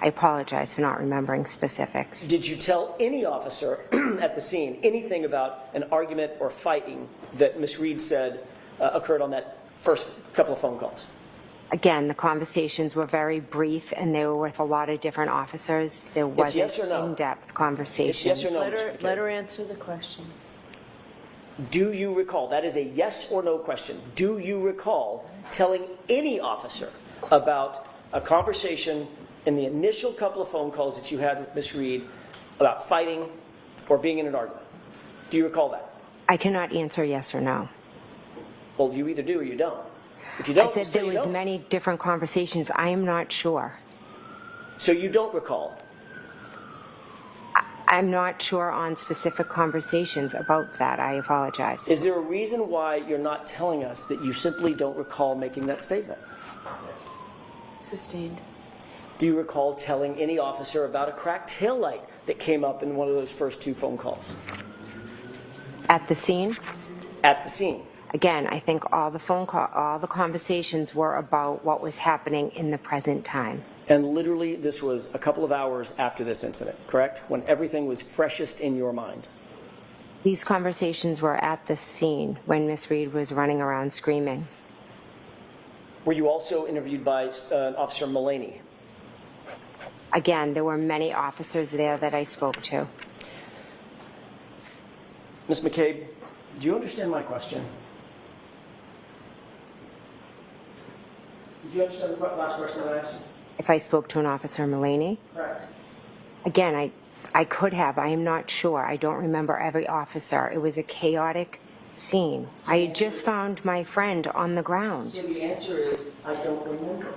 apologize for not remembering specifics. Did you tell any officer at the scene anything about an argument or fighting that Miss Reed said occurred on that first couple of phone calls? Again, the conversations were very brief and they were with a lot of different officers. There wasn't yes or no? in-depth conversations. Yes or no? Let her answer the question. Do you recall, that is a yes or no question, do you recall telling any officer about a conversation in the initial couple of phone calls that you had with Miss Reed about fighting or being in an argument? Do you recall that? I cannot answer yes or no. Well, you either do or you don't. If you don't, I said say there you was don't. many different conversations. I am not sure. So you don't recall? I'm not sure on specific conversations about that. I apologize. Is there a reason why you're not telling us that you simply don't recall making that statement? Sustained. Do you recall telling any officer about a cracked taillight that came up in one of those first two phone calls? At the scene? At the scene. Again, I think all the conversations were about what was happening in the present time. And literally, this was a couple of hours after this incident, correct? When everything was freshest in your mind. These conversations were at the scene when Miss Reed was running around screaming. Were you also interviewed by Officer Mullaney? Again, there were many officers there that I spoke to. Ms. McCabe, do you understand my question? Did you understand the last question that I asked you? If I spoke to an officer, Mullaney? Correct. Again, I could have. I am not sure. I don't remember every officer. It was a chaotic scene. I had just found my friend on the ground. So the answer is, I don't remember.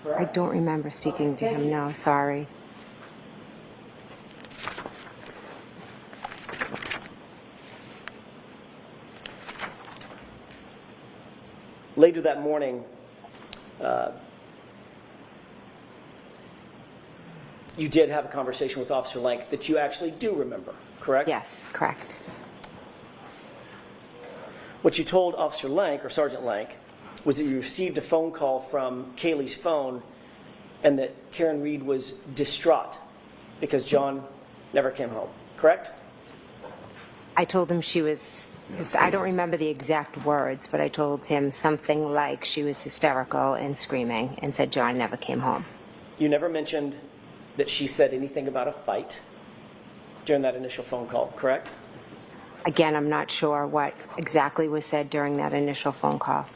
Correct? I don't remember speaking to him, no, sorry. Later that morning, you did have a conversation with Officer Lank that you actually do remember, correct? Yes, correct. What you told Officer Lank, or Sergeant Lank, was that you received a phone call from Kaylee's phone and that Karen Read was distraught because John never came home, correct? I told him she was, I don't remember the exact words, but I told him something like she was hysterical and screaming and said John never came home. You never mentioned that she said anything about a fight during that initial phone call, correct? Again, I'm not sure what exactly was said during that initial phone call.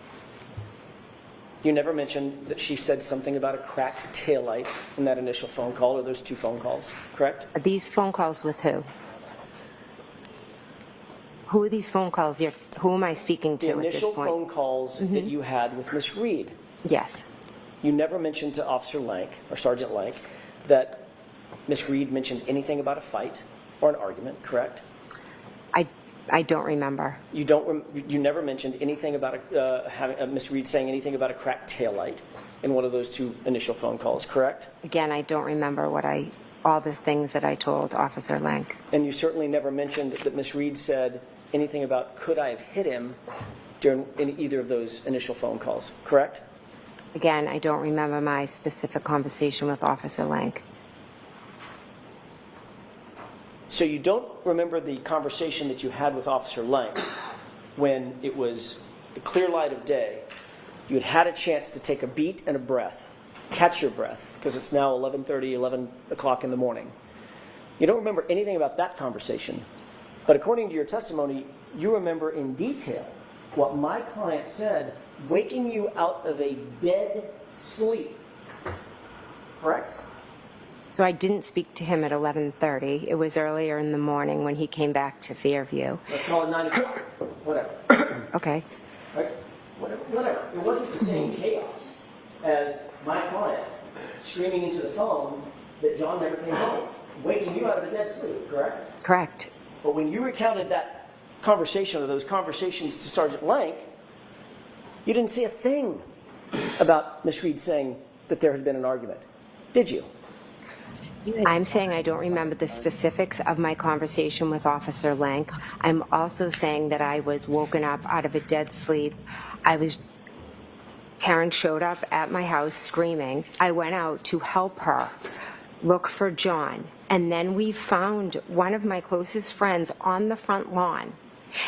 You never mentioned that she said something about a cracked taillight in that initial phone call or those two phone calls, correct? Are these phone calls with who? Who are these phone calls? Who am I speaking to The at this initial point? phone calls that you had with Miss Reed. Yes. You never mentioned to Officer Lank, or Sergeant Lank, that Miss Reed mentioned anything about a fight or an argument, correct? I don't remember. You never mentioned anything about Miss Reed saying anything about a cracked taillight in one of those two initial phone calls, correct? Again, I don't remember all the things that I told Officer Lank. And you certainly never mentioned that Miss Reed said anything about could I have hit him in either of those initial phone calls, correct? Again, I don't remember my specific conversation with Officer Lank. So you don't remember the conversation that you had with Officer Lank when it was the clear light of day, you had had a chance to take a beat and a breath, catch your breath, because it's now 11:30, 11 o'clock in the morning. You don't remember anything about that conversation, but according to your testimony, you remember in detail what my client said, waking you out of a dead sleep, correct? So I didn't speak to him at 11:30. It was earlier in the morning when he came back to Fairview. Let's call it 9 o'clock, whatever. Okay. Right? Whatever. It wasn't the same chaos as my client screaming into the phone that John never came home, waking you out of a dead sleep, correct? Correct. But when you recounted that conversation or those conversations to Sergeant Lank, you didn't say a thing about Miss Reed saying that there had been an argument, did you? I'm saying I don't remember the specifics of my conversation with Officer Lank. I'm also saying that I was woken up out of a dead sleep. Karen showed up at my house screaming. I went out to help her look for John. And then we found one of my closest friends on the front lawn.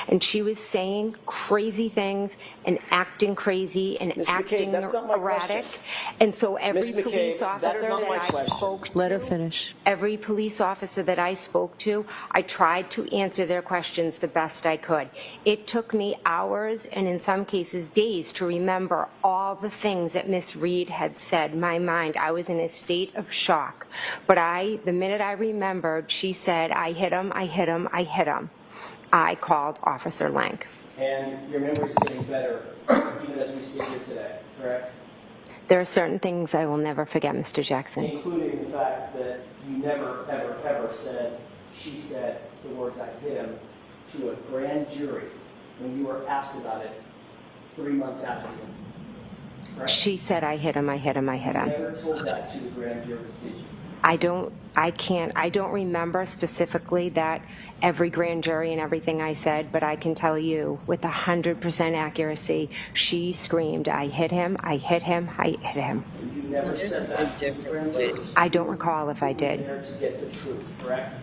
And she was saying crazy things and acting crazy and Ms. acting McCabe, that's not my erratic. question. And so every Ms. McCabe, police that is officer not my that I question. spoke to, Let her finish. every police officer that I spoke to, I tried to answer their questions the best I could. It took me hours and in some cases days to remember all the things that Miss Reed had said. My mind, I was in a state of shock. But the minute I remembered, she said, I hit him, I hit him, I hit him. I called Officer Lank. And your memory is getting better even as we sit here today, correct? There are certain things I will never forget, Mr. Jackson. Including the fact that you never, ever, ever said, she said the words I hit him to a grand jury when you were asked about it 3 months after the incident. Correct? She said, I hit him, I hit him, I hit You him. never told that to the grand jury, did you? I don't remember specifically that every grand jury and everything I said, but I can tell you with 100% accuracy, she screamed, I hit him, I hit him, I hit him. You never There's a said big that to the difference. grand jurors. I don't recall if I You were did. there to get the truth, correct?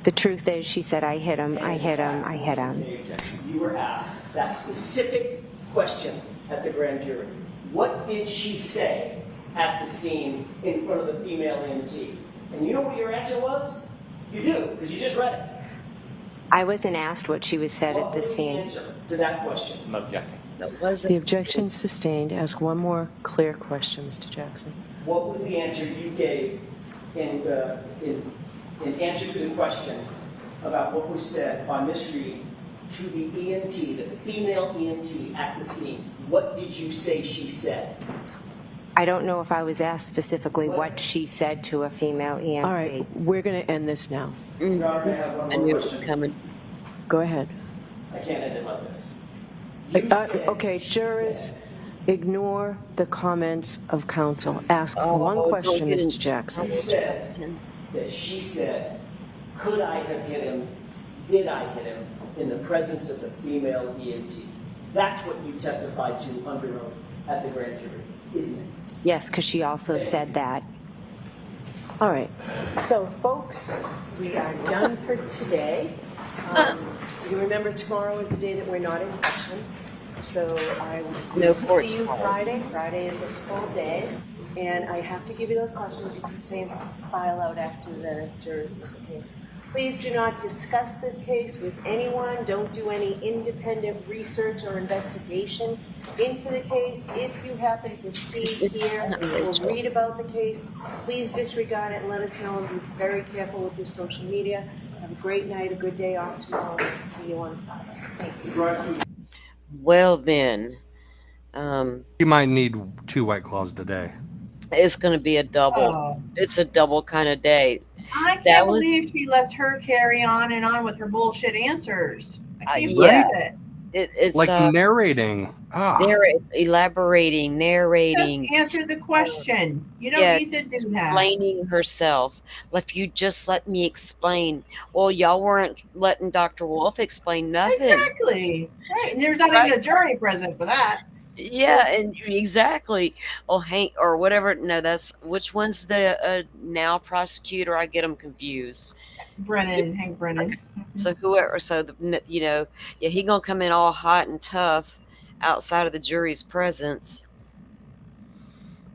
The truth is, she said, I hit him, I hit him, I hit him. You were asked that specific question at the grand jury. What did she say at the scene in front of the female EMT? And you know what your answer was? You do, because you just read it. I wasn't asked what she was said at What the was the scene. answer to that question? I'm objecting. That wasn't The objection sustained. Ask one more clear question, Mr. Jackson. What was the answer you gave in answer to the question about what was said by Miss Reed to the EMT, the female EMT at the scene? What did you say she said? I don't know if I was asked specifically what she said to a female EMT. All right, we're going to end this now. Your Honor, I have one I more knew it was question. coming. Go ahead. I can't end it like this. You said Okay, she jurors, said- ignore the comments of counsel. Ask Oh, one don't question, get in Mr. Jackson. You said that she said, could I have hit him? Did I hit him in the presence of the female EMT? That's what you testified to under oath at the grand jury, isn't it? Yes, because she also said that. All right, so folks, we are done for today. You remember tomorrow is the day that we're not in session, so I No will court see you tomorrow. Friday. Friday is a full day, and I have to give you those questions. You can stay and file out after the jurors is okay. Please do not discuss this case with anyone. Don't do any independent research or investigation into the case. If you happen to see, hear, or read about the case, please disregard it and let us know, and be very careful with your social media. Have a great night, a good day off tomorrow, and see you on Friday. Thank you. Well then, You might need 2 White Claws today. it's going to be a double. Oh. It's a double kind of day. I That can't was- believe she lets her carry on and on with her bullshit answers. I can't yeah. believe it. It's Like uh, narrating. Ah. elaborating, narrating, Just answer the question. You don't yeah, need to do that. explaining herself. If you just let me explain. Well, y'all weren't letting Dr. Wolf explain nothing. Exactly. Right. And there's not even a jury present for that. Yeah, and exactly. Oh, Hank or whatever. No, that's which one's the now prosecutor? I get them confused. Hank Brennan. So whoever, yeah, he gonna come in all hot and tough outside of the jury's presence.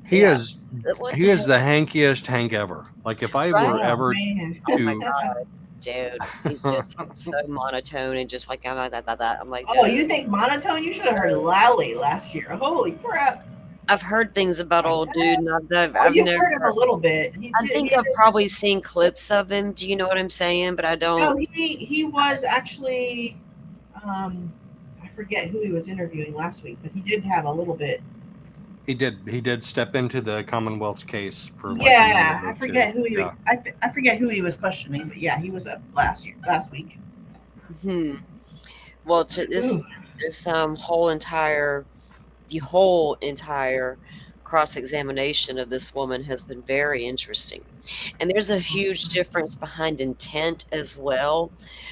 He Yeah. is What he the is the hankiest Hank ever. Like if I were Right. ever Man. Oh my to god, dude, he's just so monotone and just like I'm like that. I'm like, Oh, you think monotone? You should have heard Lally last year. Holy crap. I've heard things about old dude, and I've You've never. heard him a little bit. I think I've probably seen clips of him. Do you know what I'm saying? But I don't. No, he was actually, I forget who he was interviewing last week, but he did have a little bit. he did step into the Commonwealth's case for like a Yeah, minute or I forget two. who he. Yeah. I forget who he was questioning, but yeah, he was up last week. Well, to this the whole entire cross-examination of this woman has been very interesting, and there's a huge difference behind intent as well.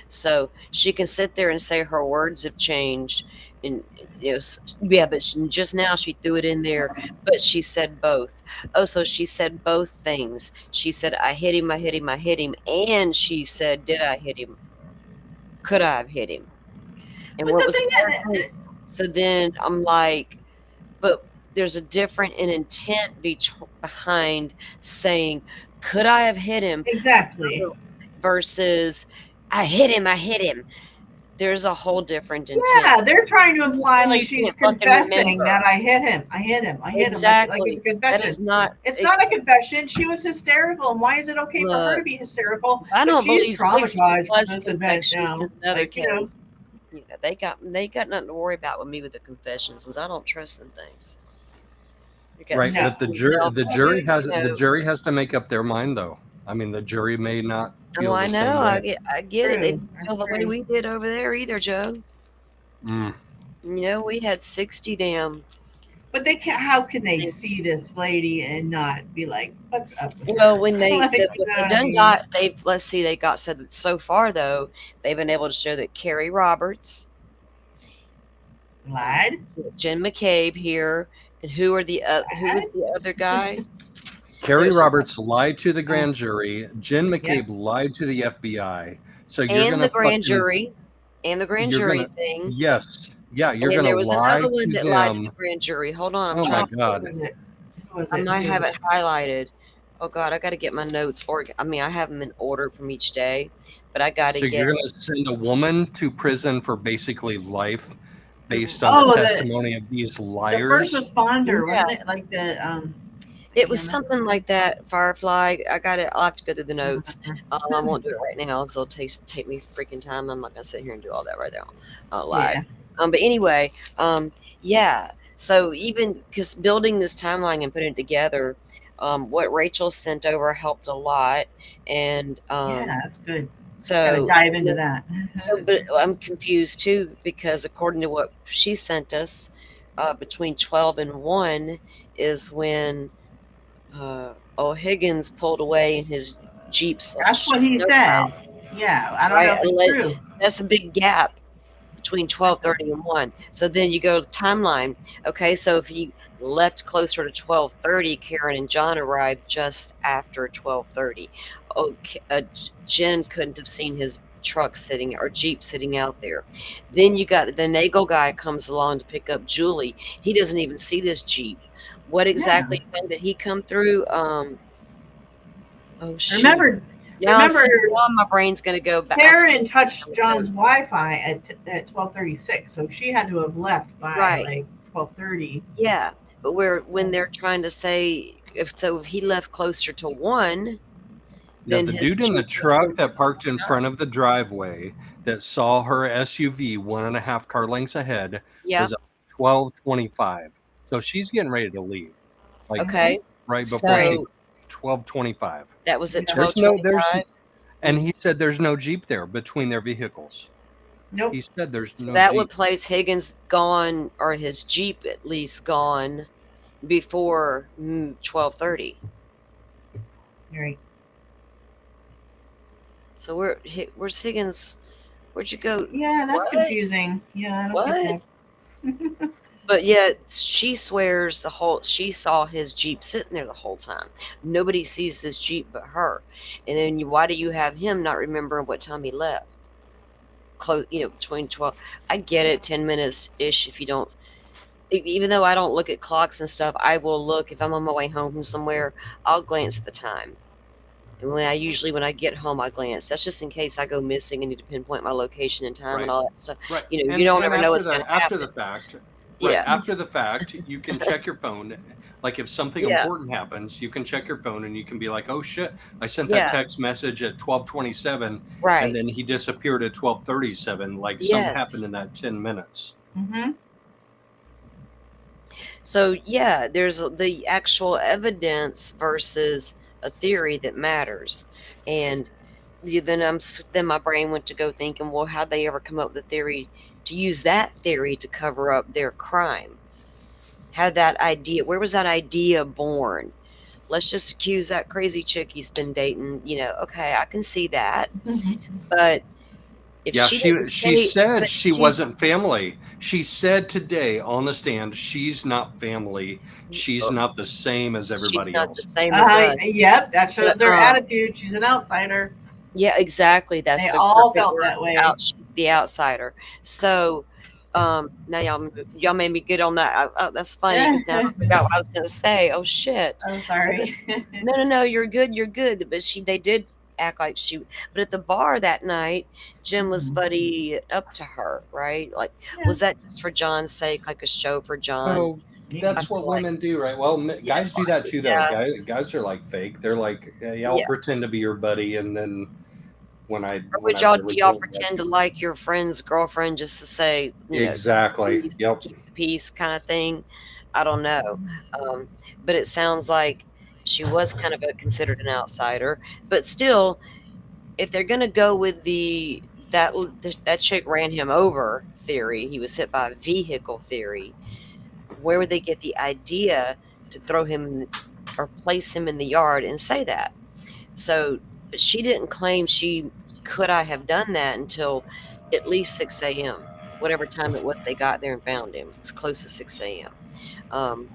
So she can sit there and say her words have changed, and but just now she threw it in there, but she said both. Oh, so she said both things. She said, I hit him, I hit him, I hit him, and she said, did I hit him? Could I have hit him? And But what the was thing her thing? So then I'm like, but there's a different intent behind saying, could I have hit him? Exactly. Versus, I hit him. There's a whole different intent. Yeah, they're trying to imply like You she's can't fucking confessing remember. that I hit him. Exactly. Like it's a That confession. is not. It's not a confession. She was hysterical, and why is it okay for her to be hysterical? I don't But she's believe traumatized was from this event confessions now. in another Like, you know. case. They got nothing to worry about with me with the confessions, because I don't trust them things. Right, No. but the jury has to make up their mind though. I mean, the jury may not feel Oh, I the know. same way. I get it. They True. didn't feel the That's way true. we did over there either, Joe. Mm. We had 60 damn But they can't. How can they see this lady and not be like, "What's up with Well, her?" when they Like, the, you what know they what I done mean? got, they let's see, they got so far though, they've been able to show that Carrie Roberts, Lied. Jen McCabe here, and who was the other guy? Carrie There's Roberts lied to the grand jury. Jen McCabe lied to the FBI. So you're and gonna the grand fucking jury, and the grand you're jury gonna thing, yes, yeah, you're and gonna there was lie another one to that lied to the them. grand jury. Hold on, I'm Oh my trying. Who God. was it? Who was I it? might Who have was it highlighted. Oh God, I got to get my notes. I have them in order from each day, but I got to So get. you're gonna send a woman to prison for basically life based on the Oh, testimony of these the first liars? responder, Yeah, wasn't it? Like the it was EMS. something like that. Firefly. I got it. I'll have to go through the notes. I won't do it right now because it'll take me freaking time. I'm not gonna sit here and do all that right now, live. Yeah. But anyway, yeah. So even because building this timeline and putting it together, what Rachel sent over helped a lot, and Yeah, that's good. Gotta so dive into that. but I'm confused too because according to what she sent us, between 12 and 1 is when O'Higgins pulled away in his Jeep That's what he snowplow, said. Yeah, I don't right? know if it's true. That's a big gap between 12:30 and 1. So then you go to timeline. Okay, so if he left closer to 12:30, Karen and John arrived just after 12:30. Okay, Jen couldn't have seen his truck sitting or Jeep sitting out there. Then you got the Nagel guy comes along to pick up Julie. He doesn't even see this Jeep. What Yeah. exactly time did he come through? Oh shoot. Remember, Now my brain's gonna go back. Karen touched John's Wi-Fi at 12:36, so she had to have left by like 12:30. Yeah, but when they're trying to say if he left closer to 1, Yeah, then the his dude in the Jeep truck that parked in front of the driveway that saw her SUV 1.5 car lengths ahead Yeah. was at 12:25. So she's getting ready to leave. Like Okay. right before So 12:25. that was at There's 12:25. and he said there's no Jeep there between their vehicles. Nope. He said there's So no that Jeep. would place Higgins gone, or his Jeep at least gone, before 12:30. Right. So where's Higgins? Where'd you go? Yeah, that's confusing. Yeah, I don't get that. But yet she swears she saw his Jeep sitting there the whole time. Nobody sees this Jeep but her. And then why do you have him not remembering what time he left? Close, between 12. I get it, 10 minutes ish. If you don't, even though I don't look at clocks and stuff, I will look if I'm on my way home from somewhere. I'll glance at the time. And when I get home, I glance. That's just in case I go missing and need to pinpoint my location and time and all that stuff. Right. You don't ever know what's going to happen. After the fact. Right. Yeah. After the fact, you can check your phone. Like if something important happens, you can check your phone and you can be like, "Oh shit, I sent that text message at 12:27, right, and then he disappeared at 12:37. Like something happened in that 10 minutes." Mm-hmm. So yeah, there's the actual evidence versus a theory that matters, and then my brain went to go thinking, well, how'd they ever come up with the theory to use that theory to cover up their crime? Where was that idea born? Let's just accuse that crazy chick he's been dating. Okay, I can see that. But if she said she wasn't family. She said today on the stand, she's not family. She's not the same as everybody else. The same as us. Yep, that shows their attitude. She's an outsider. Yeah, exactly. That's they the all felt that way. She's the outsider. So now y'all made me get on that. That's funny because now I forgot what I was going to say. Oh shit! I'm sorry. No, you're good. You're good. But they did act like but at the bar that night, Jim was buddy up to her, right? Like, was that just for John's sake, like a show for John? So that's what women do, right? Well, guys do that too, though. Yeah. Guys are like fake. They're like, I'll pretend to be your buddy, and then would y'all pretend to like your friend's girlfriend just to say exactly, keep the peace kind of thing? I don't know, but it sounds like she was kind of considered an outsider. But still, if they're gonna go with that chick ran him over theory, he was hit by a vehicle theory, where would they get the idea to throw him or place him in the yard and say that? So she didn't claim could I have done that until at least 6 a.m., whatever time it was they got there and found him. It was close to 6 a.m.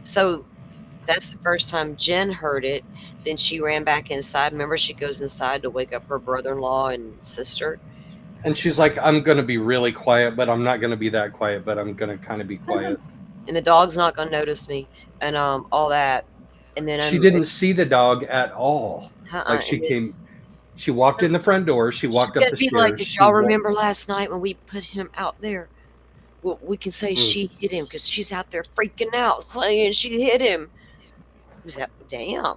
So that's the first time Jen heard it. Then she ran back inside. Remember, she goes inside to wake up her brother-in-law and sister. And she's like, I'm going to be really quiet, but I'm not going to be that quiet, but I'm going to kind of be quiet. And the dog's not going to notice me and all that. And then she didn't see the dog at all. Like she walked in the front door. She walked up the stairs. Like, did y'all remember last night when we put him out there? Well, we can say she hit him because she's out there freaking out saying she hit him. Was that damn?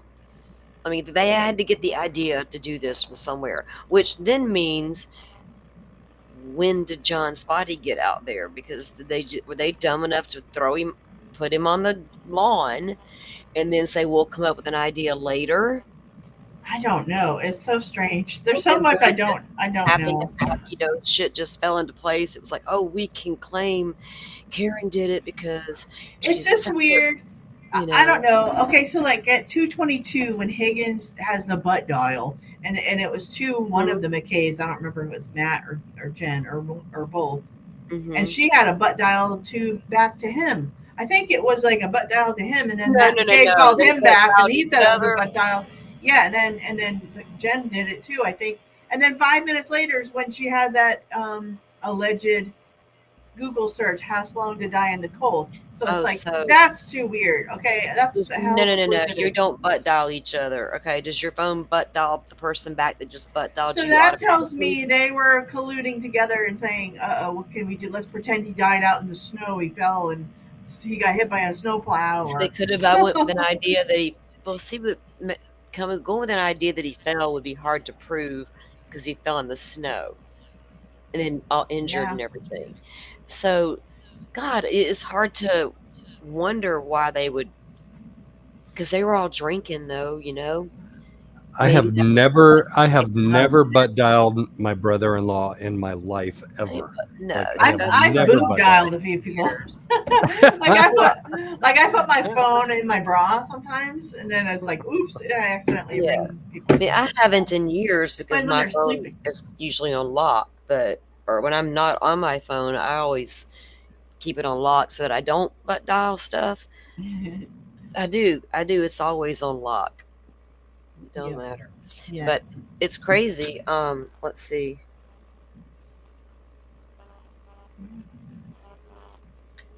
I mean, they had to get the idea to do this from somewhere, which then means, when did John's body get out there? Because were they dumb enough to put him on the lawn, and then say we'll come up with an idea later? I don't know. It's so strange. There's so much I don't know. Shit just fell into place. It was like, oh, we can claim Karen did it because it's just weird. I don't know. Okay, so like at 2:22 when Higgins has the butt dial, and it was to one of the McCabe's. I don't remember if it was Matt or Jen or both. Mm-hmm. And she had a butt dial back to him. I think it was like a butt dial to him, and then McCabe called him back, and he said it was a butt dial. Yeah, and then Jen did it too, I think. And then 5 minutes later is when she had that alleged Google search, how long to die in the cold. So it's that's too weird. Okay, that's no. You don't butt dial each other. Okay, does your phone butt dial the person back that just butt dialed you? So that tells me they were colluding together and saying, what can we do? Let's pretend he died out in the snow. He fell and he got hit by a snowplow. So they could have. I went with an idea that he. Well, see, but going with an idea that he fell would be hard to prove because he fell in the snow and then all injured and everything. So, God, it's hard to wonder why they would, because they were all drinking, though, I have never butt dialed my brother-in-law in my life ever. No, I've boob dialed a few people. I put my phone in my bra sometimes, and then it's like, oops, I accidentally ring people. I mean, I haven't in years because my phone is usually on lock, or when I'm not on my phone, I always keep it on lock so that I don't butt dial stuff. I do. It's always on lock. It don't matter. Yeah. But it's crazy. Let's see.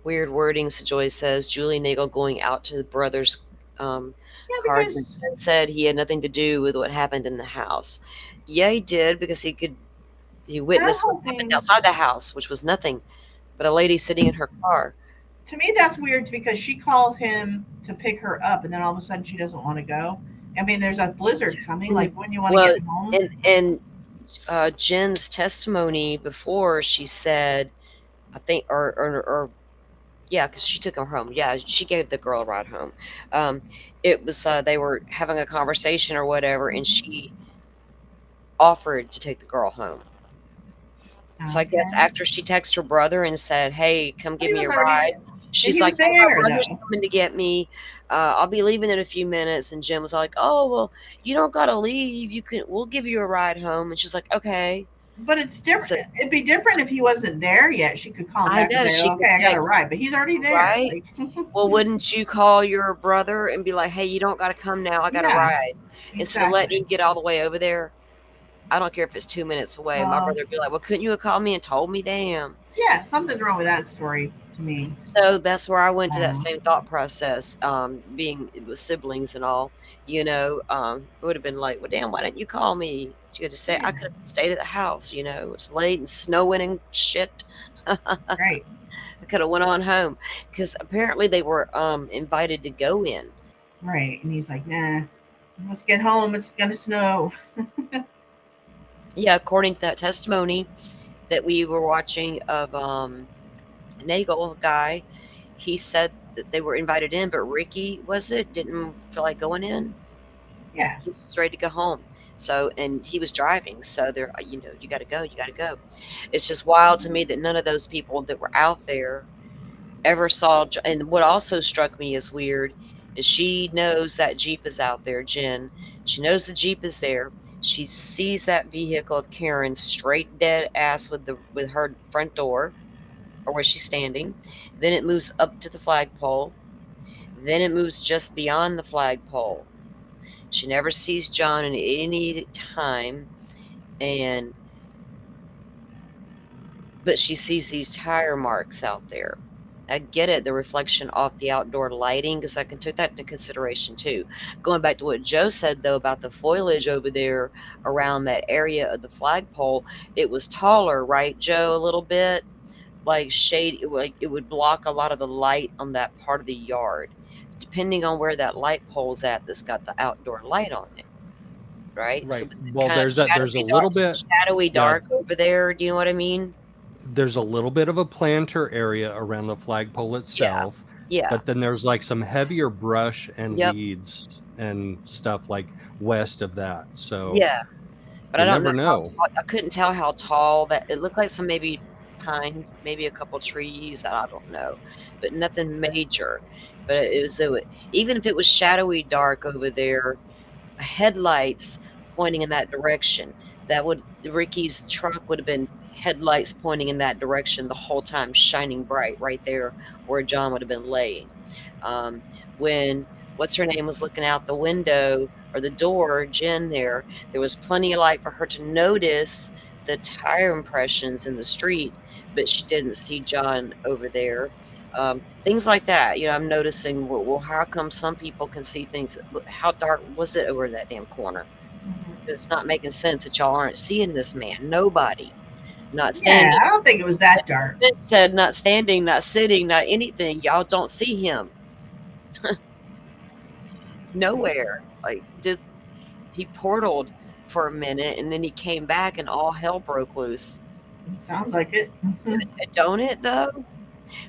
Weird wording. So Joy says Julie Nagel going out to the brother's car and said he had nothing to do with what happened in the house. Yeah, he did, because he witnessed what happened outside the house, which was nothing but a lady sitting in her car. To me, that's weird because she calls him to pick her up, and then all of a sudden she doesn't want to go. I mean, there's a blizzard coming. Like, when you want to get home? And Jen's testimony before, she said, I think, because she took him home. Yeah, she gave the girl a ride home. It was they were having a conversation or whatever, and she offered to take the girl home. So I guess after she texted her brother and said, "Hey, come give me a ride," she's like, "My brother's coming to get me. I'll be leaving in a few minutes." And Jim was like, "Oh, well, you don't gotta leave. We'll give you a ride home." And she's like, "Okay." But it's different. So, it'd be different if he wasn't there yet. She could call back and say, "Okay, I got a ride," but he's already there. Right? Well, wouldn't you call your brother and be like, "Hey, you don't got to come now. I got a ride," instead of letting him get all the way over there? I don't care if it's 2 minutes away. My brother would be like, "Well, couldn't you have called me and told me?" Damn. Yeah, something's wrong with that story to me. So that's where I went to that same thought process, being with siblings and all, it would have been like, "Well, damn, why didn't you call me?" You had to say, I could have stayed at the house, it's late and snowing and shit. Right. I could have went on home because apparently they were invited to go in. Right. And he's like, "Nah, let's get home. It's going to snow." Yeah, according to that testimony that we were watching of Nagel guy, he said that they were invited in, but Ricky didn't feel like going in. Yeah. He was ready to go home. So, and he was driving. So they're, you got to go. It's just wild to me that none of those people that were out there ever saw, and what also struck me as weird is she knows that Jeep is out there, Jen. She knows the Jeep is there. She sees that vehicle of Karen's straight dead ass with her front door, or where she's standing. Then it moves up to the flagpole. Then it moves just beyond the flagpole. She never sees John at any time, but she sees these tire marks out there. I get it, the reflection off the outdoor lighting, because I can take that into consideration too. Going back to what Joe said though about the foliage over there around that area of the flagpole, it was taller, right, Joe? A little bit like shade, it would block a lot of the light on that part of the yard, depending on where that light pole's at. That's got the outdoor light on it, right? So Right. was it Well, kind of there's a little bit, shadowy yeah, dark over there? Do you know what I mean? there's a little bit of a planter area around the flagpole Yeah, itself, yeah, but then there's like some heavier brush and yep, weeds and stuff like west of that. So yeah. But I you don't know never how know. tall. I couldn't tell how tall that it looked like. Some maybe pine, maybe a couple trees. I don't know, but nothing major. But even if it was shadowy dark over there, headlights pointing in that direction. Ricky's truck would have been headlights pointing in that direction the whole time, shining bright right there where John would have been laying. Um, when what's her name was looking out the window or the door, Jen, there was plenty of light for her to notice the tire impressions in the street, but she didn't see John over there. Things like that. I'm noticing, well, how come some people can see things? How dark was it over that damn corner? It's not making sense that y'all aren't seeing this man. Nobody. Not Yeah, standing. I don't think it was that dark. It said not standing, not sitting, not anything. Y'all don't see him. Nowhere. Like this, he portaled for a minute and then he came back and all hell broke loose. Sounds like it. Don't it though?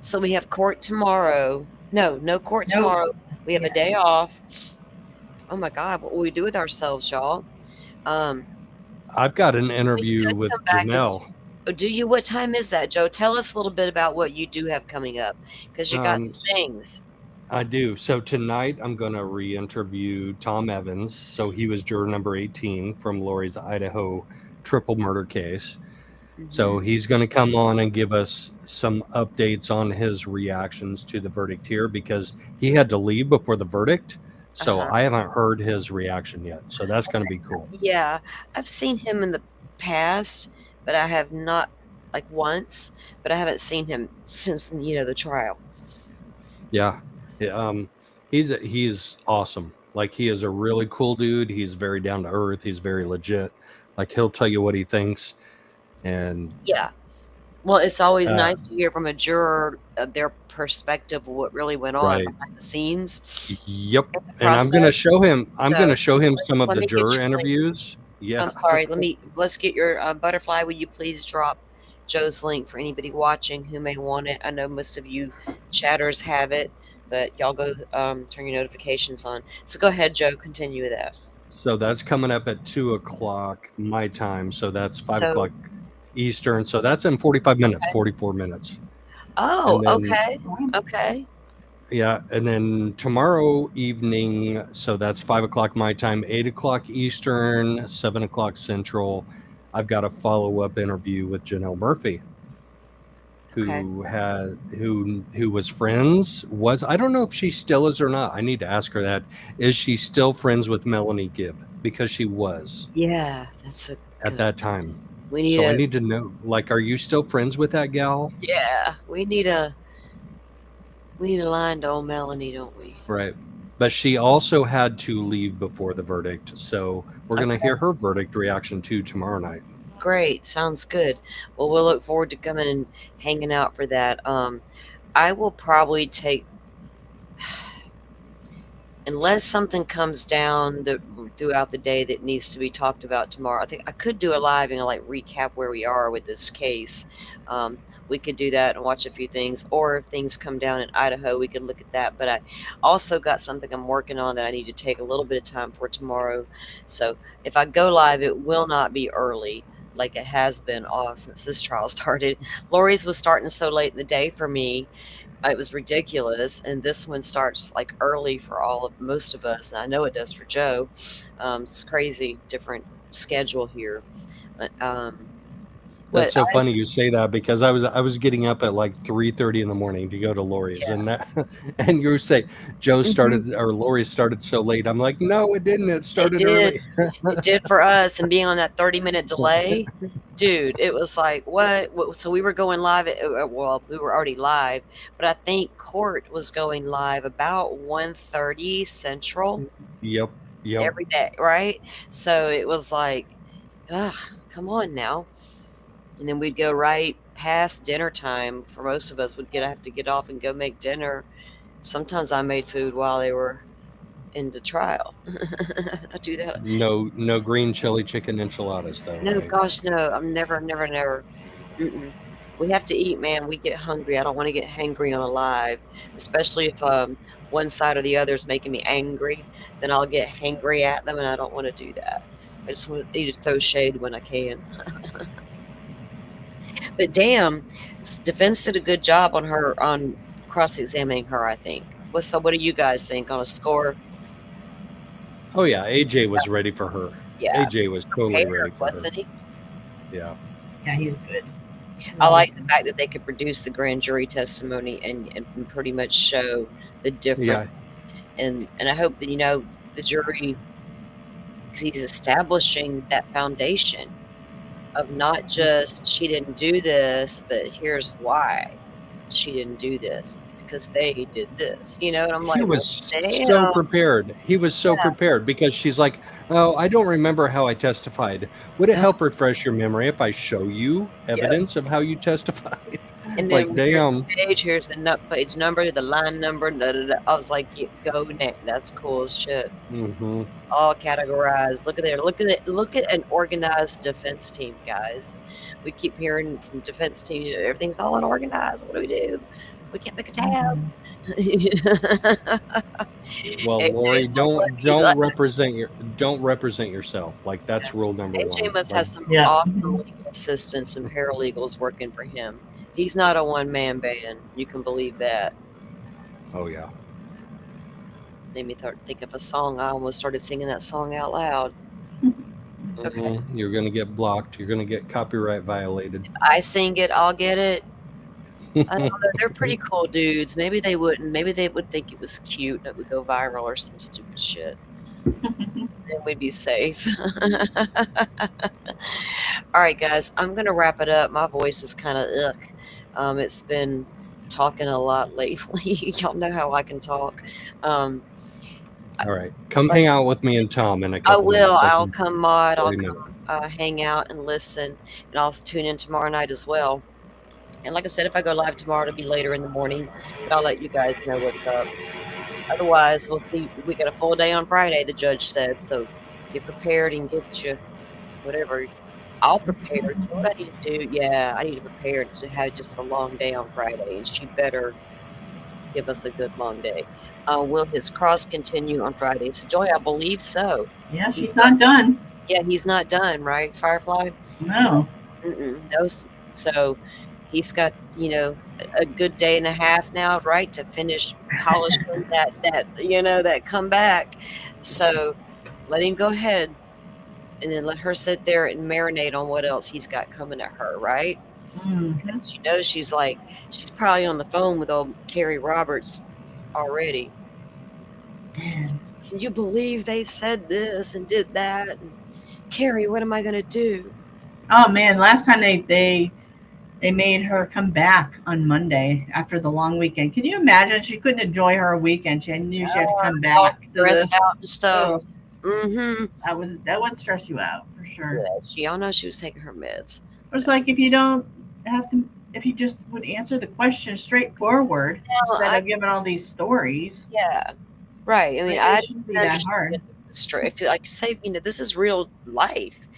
So we have court tomorrow. No court Nope. tomorrow. We have a Yeah. day off. Oh my God, what will we do with ourselves, y'all? I've got an We interview could with come back and Janelle. do you? What time is that, Joe? Tell us a little bit about what you do have coming up, because you got some things. I do. So tonight I'm going to re-interview Tom Evans. So he was juror number 18 from Lori's Idaho triple murder case. So he's going to come on and give us some updates on his reactions to the verdict here, because he had to leave before the verdict. So I haven't heard his reaction yet. So that's going to be cool. Yeah, I've seen him in the past, but I have not, like once, but I haven't seen him since, the trial. Yeah. He's awesome. Like, he is a really cool dude. He's very down to earth. He's very legit. Like, he'll tell you what he thinks. And yeah, well, it's always nice to hear from a juror their perspective of what really went on behind the scenes. Yep. And I'm going to show him. I'm going to show him some of the juror interviews. Yeah. I'm sorry. Let's get your butterfly. Will you please drop Joe's link for anybody watching who may want it? I know most of you chatters have it, but y'all go turn your notifications on. So go ahead, Joe. Continue with that. So that's coming up at 2:00 my time. So that's 5:00 Eastern. So that's in 45 minutes, 44 minutes. Oh, then, okay. Yeah. And then tomorrow evening, so that's 5:00 my time, 8:00 Eastern, 7:00 Central. I've got a follow-up interview with Janelle Murphy, who was friends. I don't know if she still is or not. I need to ask her that. Is she still friends with Melanie Gibb? Because she was. Yeah, that's at that time. I need to know, like, are you still friends with that gal? Yeah, we need a line to old Melanie, don't we? Right. But she also had to leave before the verdict. So we're going to hear her verdict reaction too tomorrow night. Great. Sounds good. Well, we'll look forward to coming and hanging out for that. I will probably take, unless something comes down throughout the day that needs to be talked about tomorrow. I think I could do a live and recap where we are with this case. We could do that and watch a few things, or if things come down in Idaho, we could look at that. But I also got something I'm working on that I need to take a little bit of time for tomorrow. So if I go live, it will not be early like it has been since this trial started. Lori's was starting so late in the day for me. It was ridiculous, and this one starts like early for most of us, and I know it does for Joe. It's crazy, different schedule here. That's But so funny you say that because I was getting up at like 3:30 in the morning to go to Lori's, yeah, and that and you say Joe hmm started or Lori started so late. I'm like, no, it didn't. It it started did. early. It did for us, and being on that 30-minute delay, dude, it was like, what? So we were going live well, we were already live, but I think court was going live about 1:30 Central Yep, yep. every day, right? So it was like, ugh, come on now. And then we'd go right past dinner time. For most of us, would have to get off and go make dinner. Sometimes I made food while they were in the trial. I do that. No green chili chicken enchiladas though, No, right? gosh, no. I'm never, never, never. Mm-mm. We have to eat, man. We get hungry. I don't want to get hangry on a live, especially if one side or the other is making me angry. Then I'll get hangry at them, and I don't want to do that. I just want to throw shade when I can. But damn, defense did a good job on cross-examining her, I think. What do you guys think on a score? Oh yeah, AJ was ready for her. Yeah, AJ was totally ready prepared, for her. wasn't he? Yeah. Yeah, he was good. I like the fact that they could produce the grand jury testimony and pretty much show the Yeah. differences. And I hope that, the jury, because he's establishing that foundation of not just she didn't do this, but here's why she didn't do this, because they did this, and I'm He like, well, was so damn. prepared. He was so prepared because she's like, "Oh, I don't remember how I testified. Would it Uh, help refresh your memory if I show you yep. evidence of how you testified?" And Like, then here's damn. the page, here's the nut page number, the line number, da, da, da. I was like, go next. That's cool as shit. Hmm. All categorized. Look at there. Look at it. Look at an organized defense team, guys. We keep hearing from defense teams, everything's all unorganized. What do we do? We can't make a tab. Well, Lori, AJ's so don't represent yourself. Like that's rule number AJ one. must Like, have some Yeah. awesome legal assistants and paralegals working for him. He's not a one-man band. You can believe that. oh yeah. Made me think of a song. I almost started singing that song out loud. Okay. You're gonna get blocked. You're gonna get copyright violated. I sing it, I'll get it. I don't know. They're pretty cool dudes. Maybe they wouldn't. Maybe they would think it was cute and it would go viral or some stupid shit. Then we'd be safe. All right, guys, I'm going to wrap it up. My voice is kind of ugh. It's been talking a lot lately. Y'all know how I can talk. Um, All right, come like hang out with me and Tom in a I couple will. minutes. Like I'll in come mod. I'll 40 minutes. come hang out and listen, and I'll tune in tomorrow night as well. And like I said, if I go live tomorrow, it'll be later in the morning, but I'll let you guys know what's up. Otherwise, we'll see. We got a full day on Friday, the judge said. So get prepared and get you whatever. I'll prepare. You know what I need to do? Yeah, I need to prepare to have just a long day on Friday, and she better give us a good long day. Will his cross continue on Friday? So, Joy, I believe so. Yeah, she's not done. Yeah, he's not done, right, Firefly? No. No. So he's got, a good day and a half now, right, to finish polishing that comeback. So let him go ahead and then let her sit there and marinate on what else he's got coming at her, right? Mhm. She knows she's probably on the phone with old Carrie Roberts already. Man. Can you believe they said this and did that? And Carrie, what am I gonna do? Oh man, last time they made her come back on Monday after the long weekend. Can you imagine? She couldn't enjoy her weekend. She knew she had to come She's all back to stressed this. out and stuff. Oh, Mm-hmm. that would stress you out for sure. Yeah, y'all know she was taking her meds. It's like if you just would answer the question straightforward instead of giving all these stories. Yeah, right. I mean, It shouldn't be that hard. If you say, this is real life.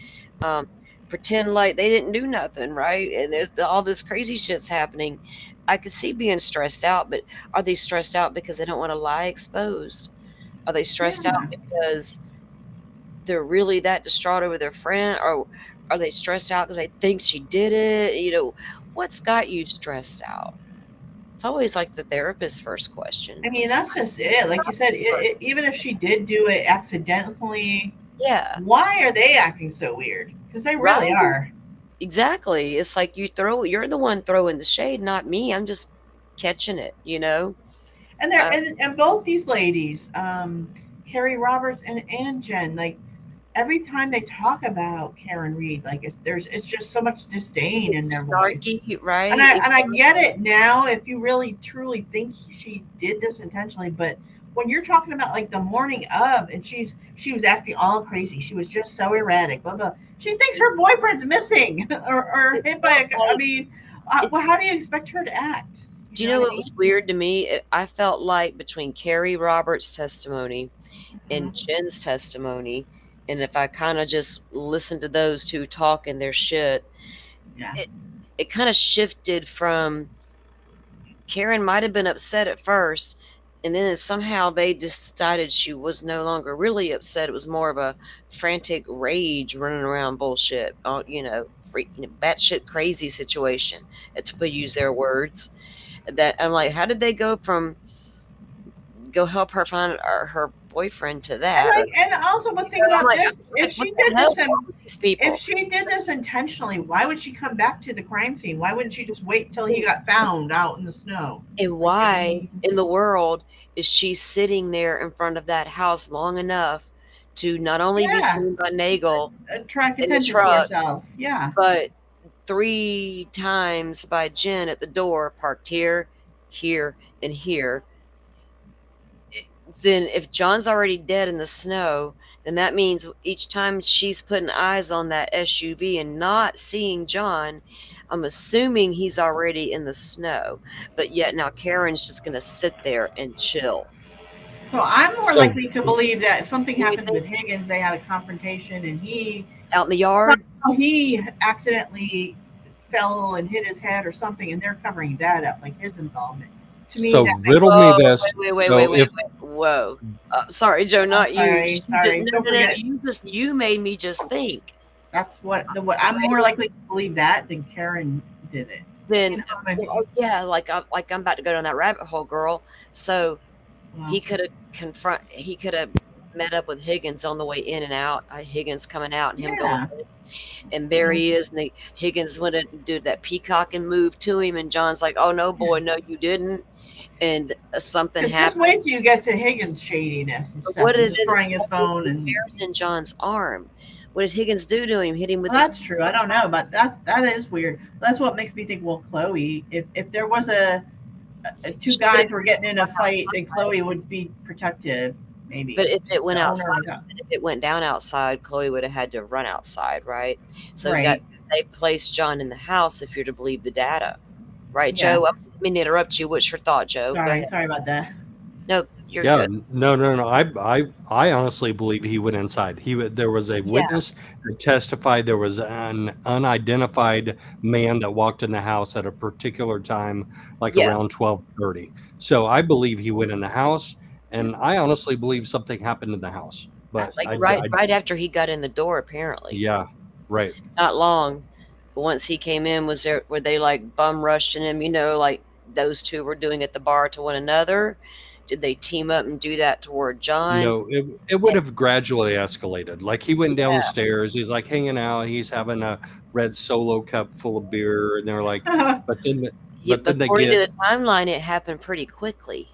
Pretend like they didn't do nothing, right? And there's all this crazy shit's happening. I could see being stressed out, but are they stressed out because they don't want to lie exposed? Are they stressed out because they're really that distraught over their friend, or are they stressed out because they think she did it? What's got you stressed out? It's always like the therapist's first question. I mean, that's just it. Like you said, even if she did do it accidentally, Yeah, why are they acting so weird? Because they really right. are. Exactly. It's like you're the one throwing the shade, not me. I'm just catching it, you know? And Uh, and both these ladies, Carrie Roberts and Jen, like every time they talk about Karen Reed, like it's just so much disdain in it's their voice. snarky, right? And I get it now if you really truly think she did this intentionally, but when you're talking about like the morning of and she was acting all crazy, she was just so erratic, blah blah. She thinks her boyfriend's missing or hit by a. I Like, mean, it, well, how do you expect her to act? do You you know know what I what mean? was weird to me? I felt like between Carrie Roberts' testimony and Mhm. Jen's testimony, and if I kind of just listened to those two talking their shit, Yeah. it it kind of shifted from Karen might have been upset at first, and then somehow they decided she was no longer really upset. It was more of a frantic rage running around bullshit, batshit crazy situation, to use their words. That I'm like, how did they go from go help her find her boyfriend to And that? like, and also, but think I'm about like, this: if what she the did hell this is wrong and with these if people? she did this intentionally, why would she come back to the crime scene? Why wouldn't she just wait till he got found out in the snow? And Like, I why mean, in the world is she sitting there in front of that house long enough to not only be yeah, seen by Nagel attract in the attention to truck, herself. Yeah. but 3 times by Jen at the door, parked here, here, and here? Then if John's already dead in the snow, then that means each time she's putting eyes on that SUV and not seeing John, I'm assuming he's already in the snow. But yet now Karen's just gonna sit there and chill. So I'm more So likely to believe that something Do you happened think with Higgins. They had a confrontation, and out in the yard? he accidentally fell and hit his head or something, and they're covering that up, like his involvement. To me, so that makes. riddle me Whoa, this. wait, So if whoa. Sorry, Joe, I'm not you. sorry, You just sorry. Don't no, forget. you made me just think. That's what I'm more likely to believe that than Karen did it. You Then, know what I well, mean? oh, yeah, like I'm about to go down that rabbit hole, girl. So Well, he coulda met up with Higgins on the way in and out, Higgins coming out and him going yeah. in, and there he is, and Higgins went and did that peacocking move to him, and John's like, "Oh, no, boy, no, you didn't," and something Because just happened. wait till you get to Higgins' shadiness and But stuff, what and it destroying is his what is phone. the And tears in John's arm? What did Higgins do to him? Hit him with well, his that's true. I don't know, but that is weird. That's what makes me think. Well, Chloe, if there was two she coulda guys were getting in a gone fight, then outside. Chloe would be protective, But maybe. if it went The owner outside, was out. if it went down outside, Chloe would have had to run outside, right? So Right. they placed John in the house if you're to believe the data. Right, Yeah. Joe? I didn't mean to interrupt you. What's your thought, Joe? Go ahead. Sorry about that. No, you're yeah, good. no. I honestly believe he went inside. There was a Yeah, witness that testified there was an unidentified man that walked in the house at a particular time, like yeah. around 12:30. So I believe he went in the house, and I honestly believe something happened in the house. But Like Absolutely. right after he got in the door, apparently. yeah, right. Not long. But once he came in, were they like bum rushing him, like those two were doing at the bar to one another? Did they team up and do that toward John? No, it would have gradually escalated. Like he went down the Yeah. stairs, he's like hanging out, he's having a red Solo cup full of beer, and they're like, but then, Yeah, but but then they according to get the timeline, it happened pretty quickly.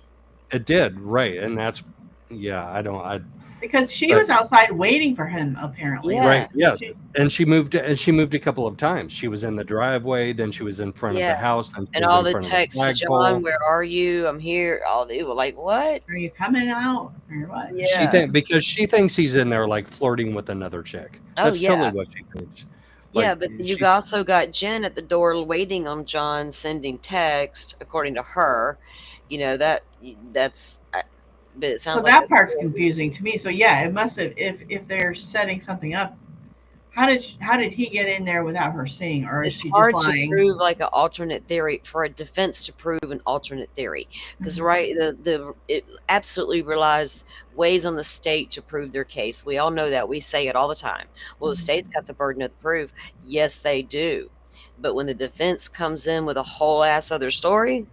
it did right, and that's yeah. I don't. Because she But was outside waiting for him, apparently. Yeah. right, yes, and she moved, a couple of times. She was in the driveway, then she was in front of the Yeah. house, then she And was all in the front of the texts to John, flagpole. "Where are you? I'm here." All they were like, "What?" Are you coming out or what? Yeah. Because she thinks he's in there like flirting with another chick. Oh, That's totally yeah. what she thinks. Yeah, Like but you she also got Jen at the door waiting on John, sending text, according to her. That's but it So sounds like that that's part's confusing to me. So yeah, it must have if they're setting something up. How did he get in there without her seeing, or is it's she just hard to lying? prove like an alternate theory for a defense to prove an alternate theory because Mhm. right it absolutely relies ways on the state to prove their case. We all know that, we say it all the time. Well, the state's got the burden of the proof. Yes, they do. But when the defense comes in with a whole ass other story,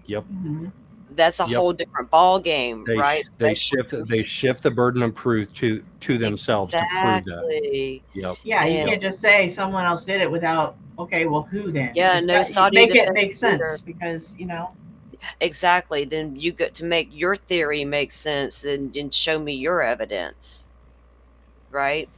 Yep. Mhm. That's a Yep. whole different ball game, They right? they shift the burden of proof to themselves to prove that. Exactly. Yep. Yeah, you And can't just say someone else did it without, okay, well, who then? yeah, no You Saudi make it defense make lawyer. sense because, you know, Exactly. Then you get to make your theory make sense and show me your evidence, right?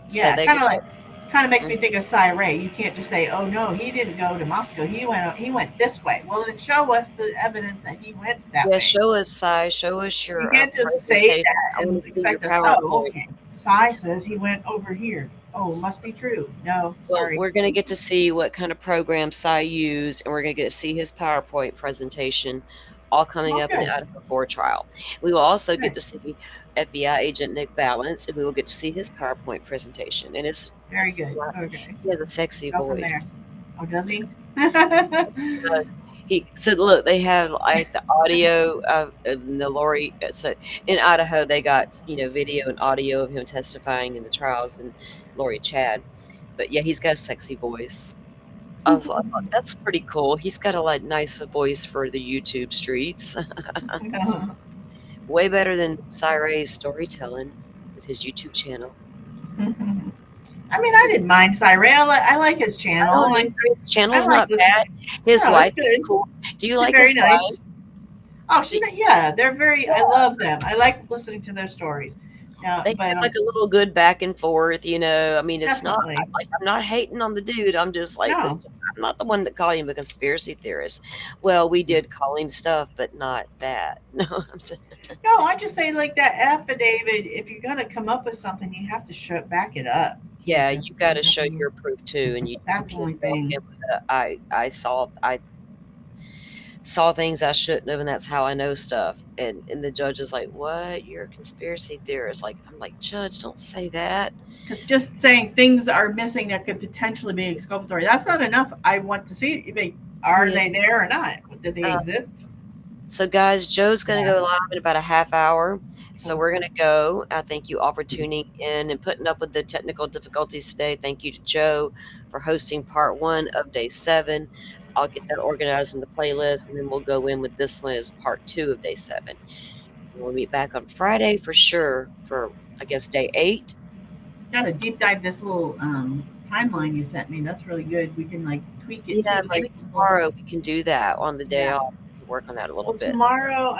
So yeah, they kind got of like, kind of makes me think of Ray. You can't just say, oh, no, he didn't go to Moscow. He went this way. Well, then show us the evidence that he went that yeah. way. Show us, Cy. Show us You your can't just say presentation. that I want and to see your expect us, oh, PowerPoint. okay. Sai says he went over here. Oh, it must be true. No, Well, sorry. we're going to get to see what kind of program Cy used, and we're going to get to see his PowerPoint presentation, all coming Oh, up in the good. Idaho 4 trial. We will also get to Nice. see FBI agent Nick Balance, and we will get to see his PowerPoint presentation. And Very good. Okay. he has a sexy Go from there. voice. Oh, does he? Because he said, look, they have like the audio of the Lori. So in Idaho, they got, video and audio of him testifying in the trials and Lori Chad. But yeah, he's got a sexy voice. I thought, that's pretty cool. He's got a like nice voice for the YouTube streets. Way better than Cyray's storytelling with his YouTube channel. I mean, I didn't mind Ray. I like his channel. His channel's I like not bad. His No, wife it's is good. cool. Do you She's like very his nice. wife? Oh, yeah, they're very. I love them. I like listening to their stories. Yeah, They but have like a little good back and forth, I mean, it's definitely. not like I'm not hating on the dude. I'm just like, No. I'm not the one that call him a conspiracy theorist. Well, we did call him stuff, but not that. No, I'm saying. No, I just say like that affidavit. If you're gonna come up with something, you have to back it up. Yeah, just, you got to show your proof too, and you. That's the only thing. I saw things I shouldn't have, and that's how I know stuff. And the judge is like, "What? You're a conspiracy theorist?" Like, I'm like, Judge, don't say that. Because just saying things are missing that could potentially be exculpatory, that's not enough. I want to see, are they there or not? Did they exist? So, guys, Joe's going to go live in about a half hour. So we're going to go. I thank you all for tuning in and putting up with the technical difficulties today. Thank you to Joe for hosting part 1 of day 7. I'll get that organized in the playlist, and then we'll go in with this one as part 2 of day 7. We'll meet back on Friday for sure for, I guess, day 8. Got to deep dive this little timeline you sent me. That's really good. We can like tweak it. Yeah, too. maybe tomorrow we can do that on the day off. Work on that a little bit. Tomorrow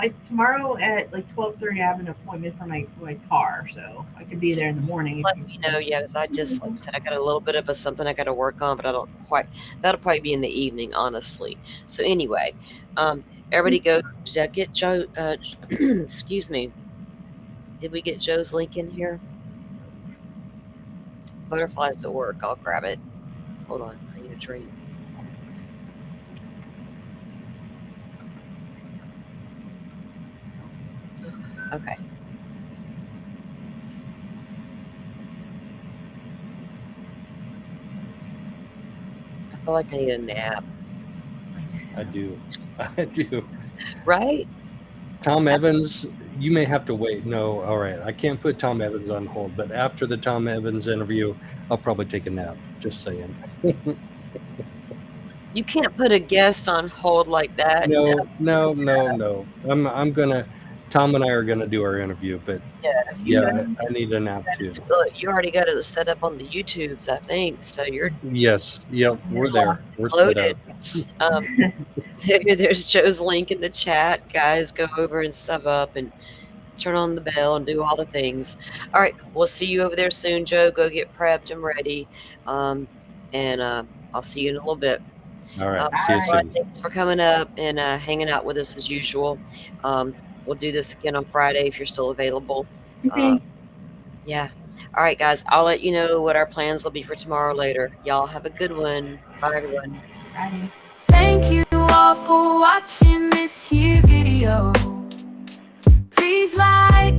at like 12:30, I have an appointment for my car, so I could be there in the morning. Just let me know, because I just, like I said, I got a little bit of something I got to work on, but I don't quite. That'll probably be in the evening, honestly. So anyway, everybody go get Joe. Excuse me. Did we get Joe's link in here? Butterflies at work. I'll grab it. Hold on. I need a drink. Okay. I feel like I need a nap. I do. I do. Right? Tom Evans, you may have to wait. No, all right. I can't put Tom Evans on hold, but after the Tom Evans interview, I'll probably take a nap. Just saying. You can't put a guest on hold like that. No. I'm gonna. Tom and I are gonna do our interview, but I need a nap too. You already got it set up on the YouTubes, I think. So you're. Yes. Yep. We're there. We're set up. There's Joe's link in the chat. Guys, go over and sub up and turn on the bell and do all the things. All right, we'll see you over there soon, Joe. Go get prepped and ready, and I'll see you in a little bit. All right. See you soon. Thanks for coming up and hanging out with us as usual. We'll do this again on Friday if you're still available. Yeah. All right, guys. I'll let you know what our plans will be for tomorrow later. Y'all have a good one. Bye, everyone. Bye. Thank you all for watching this here video. Please like,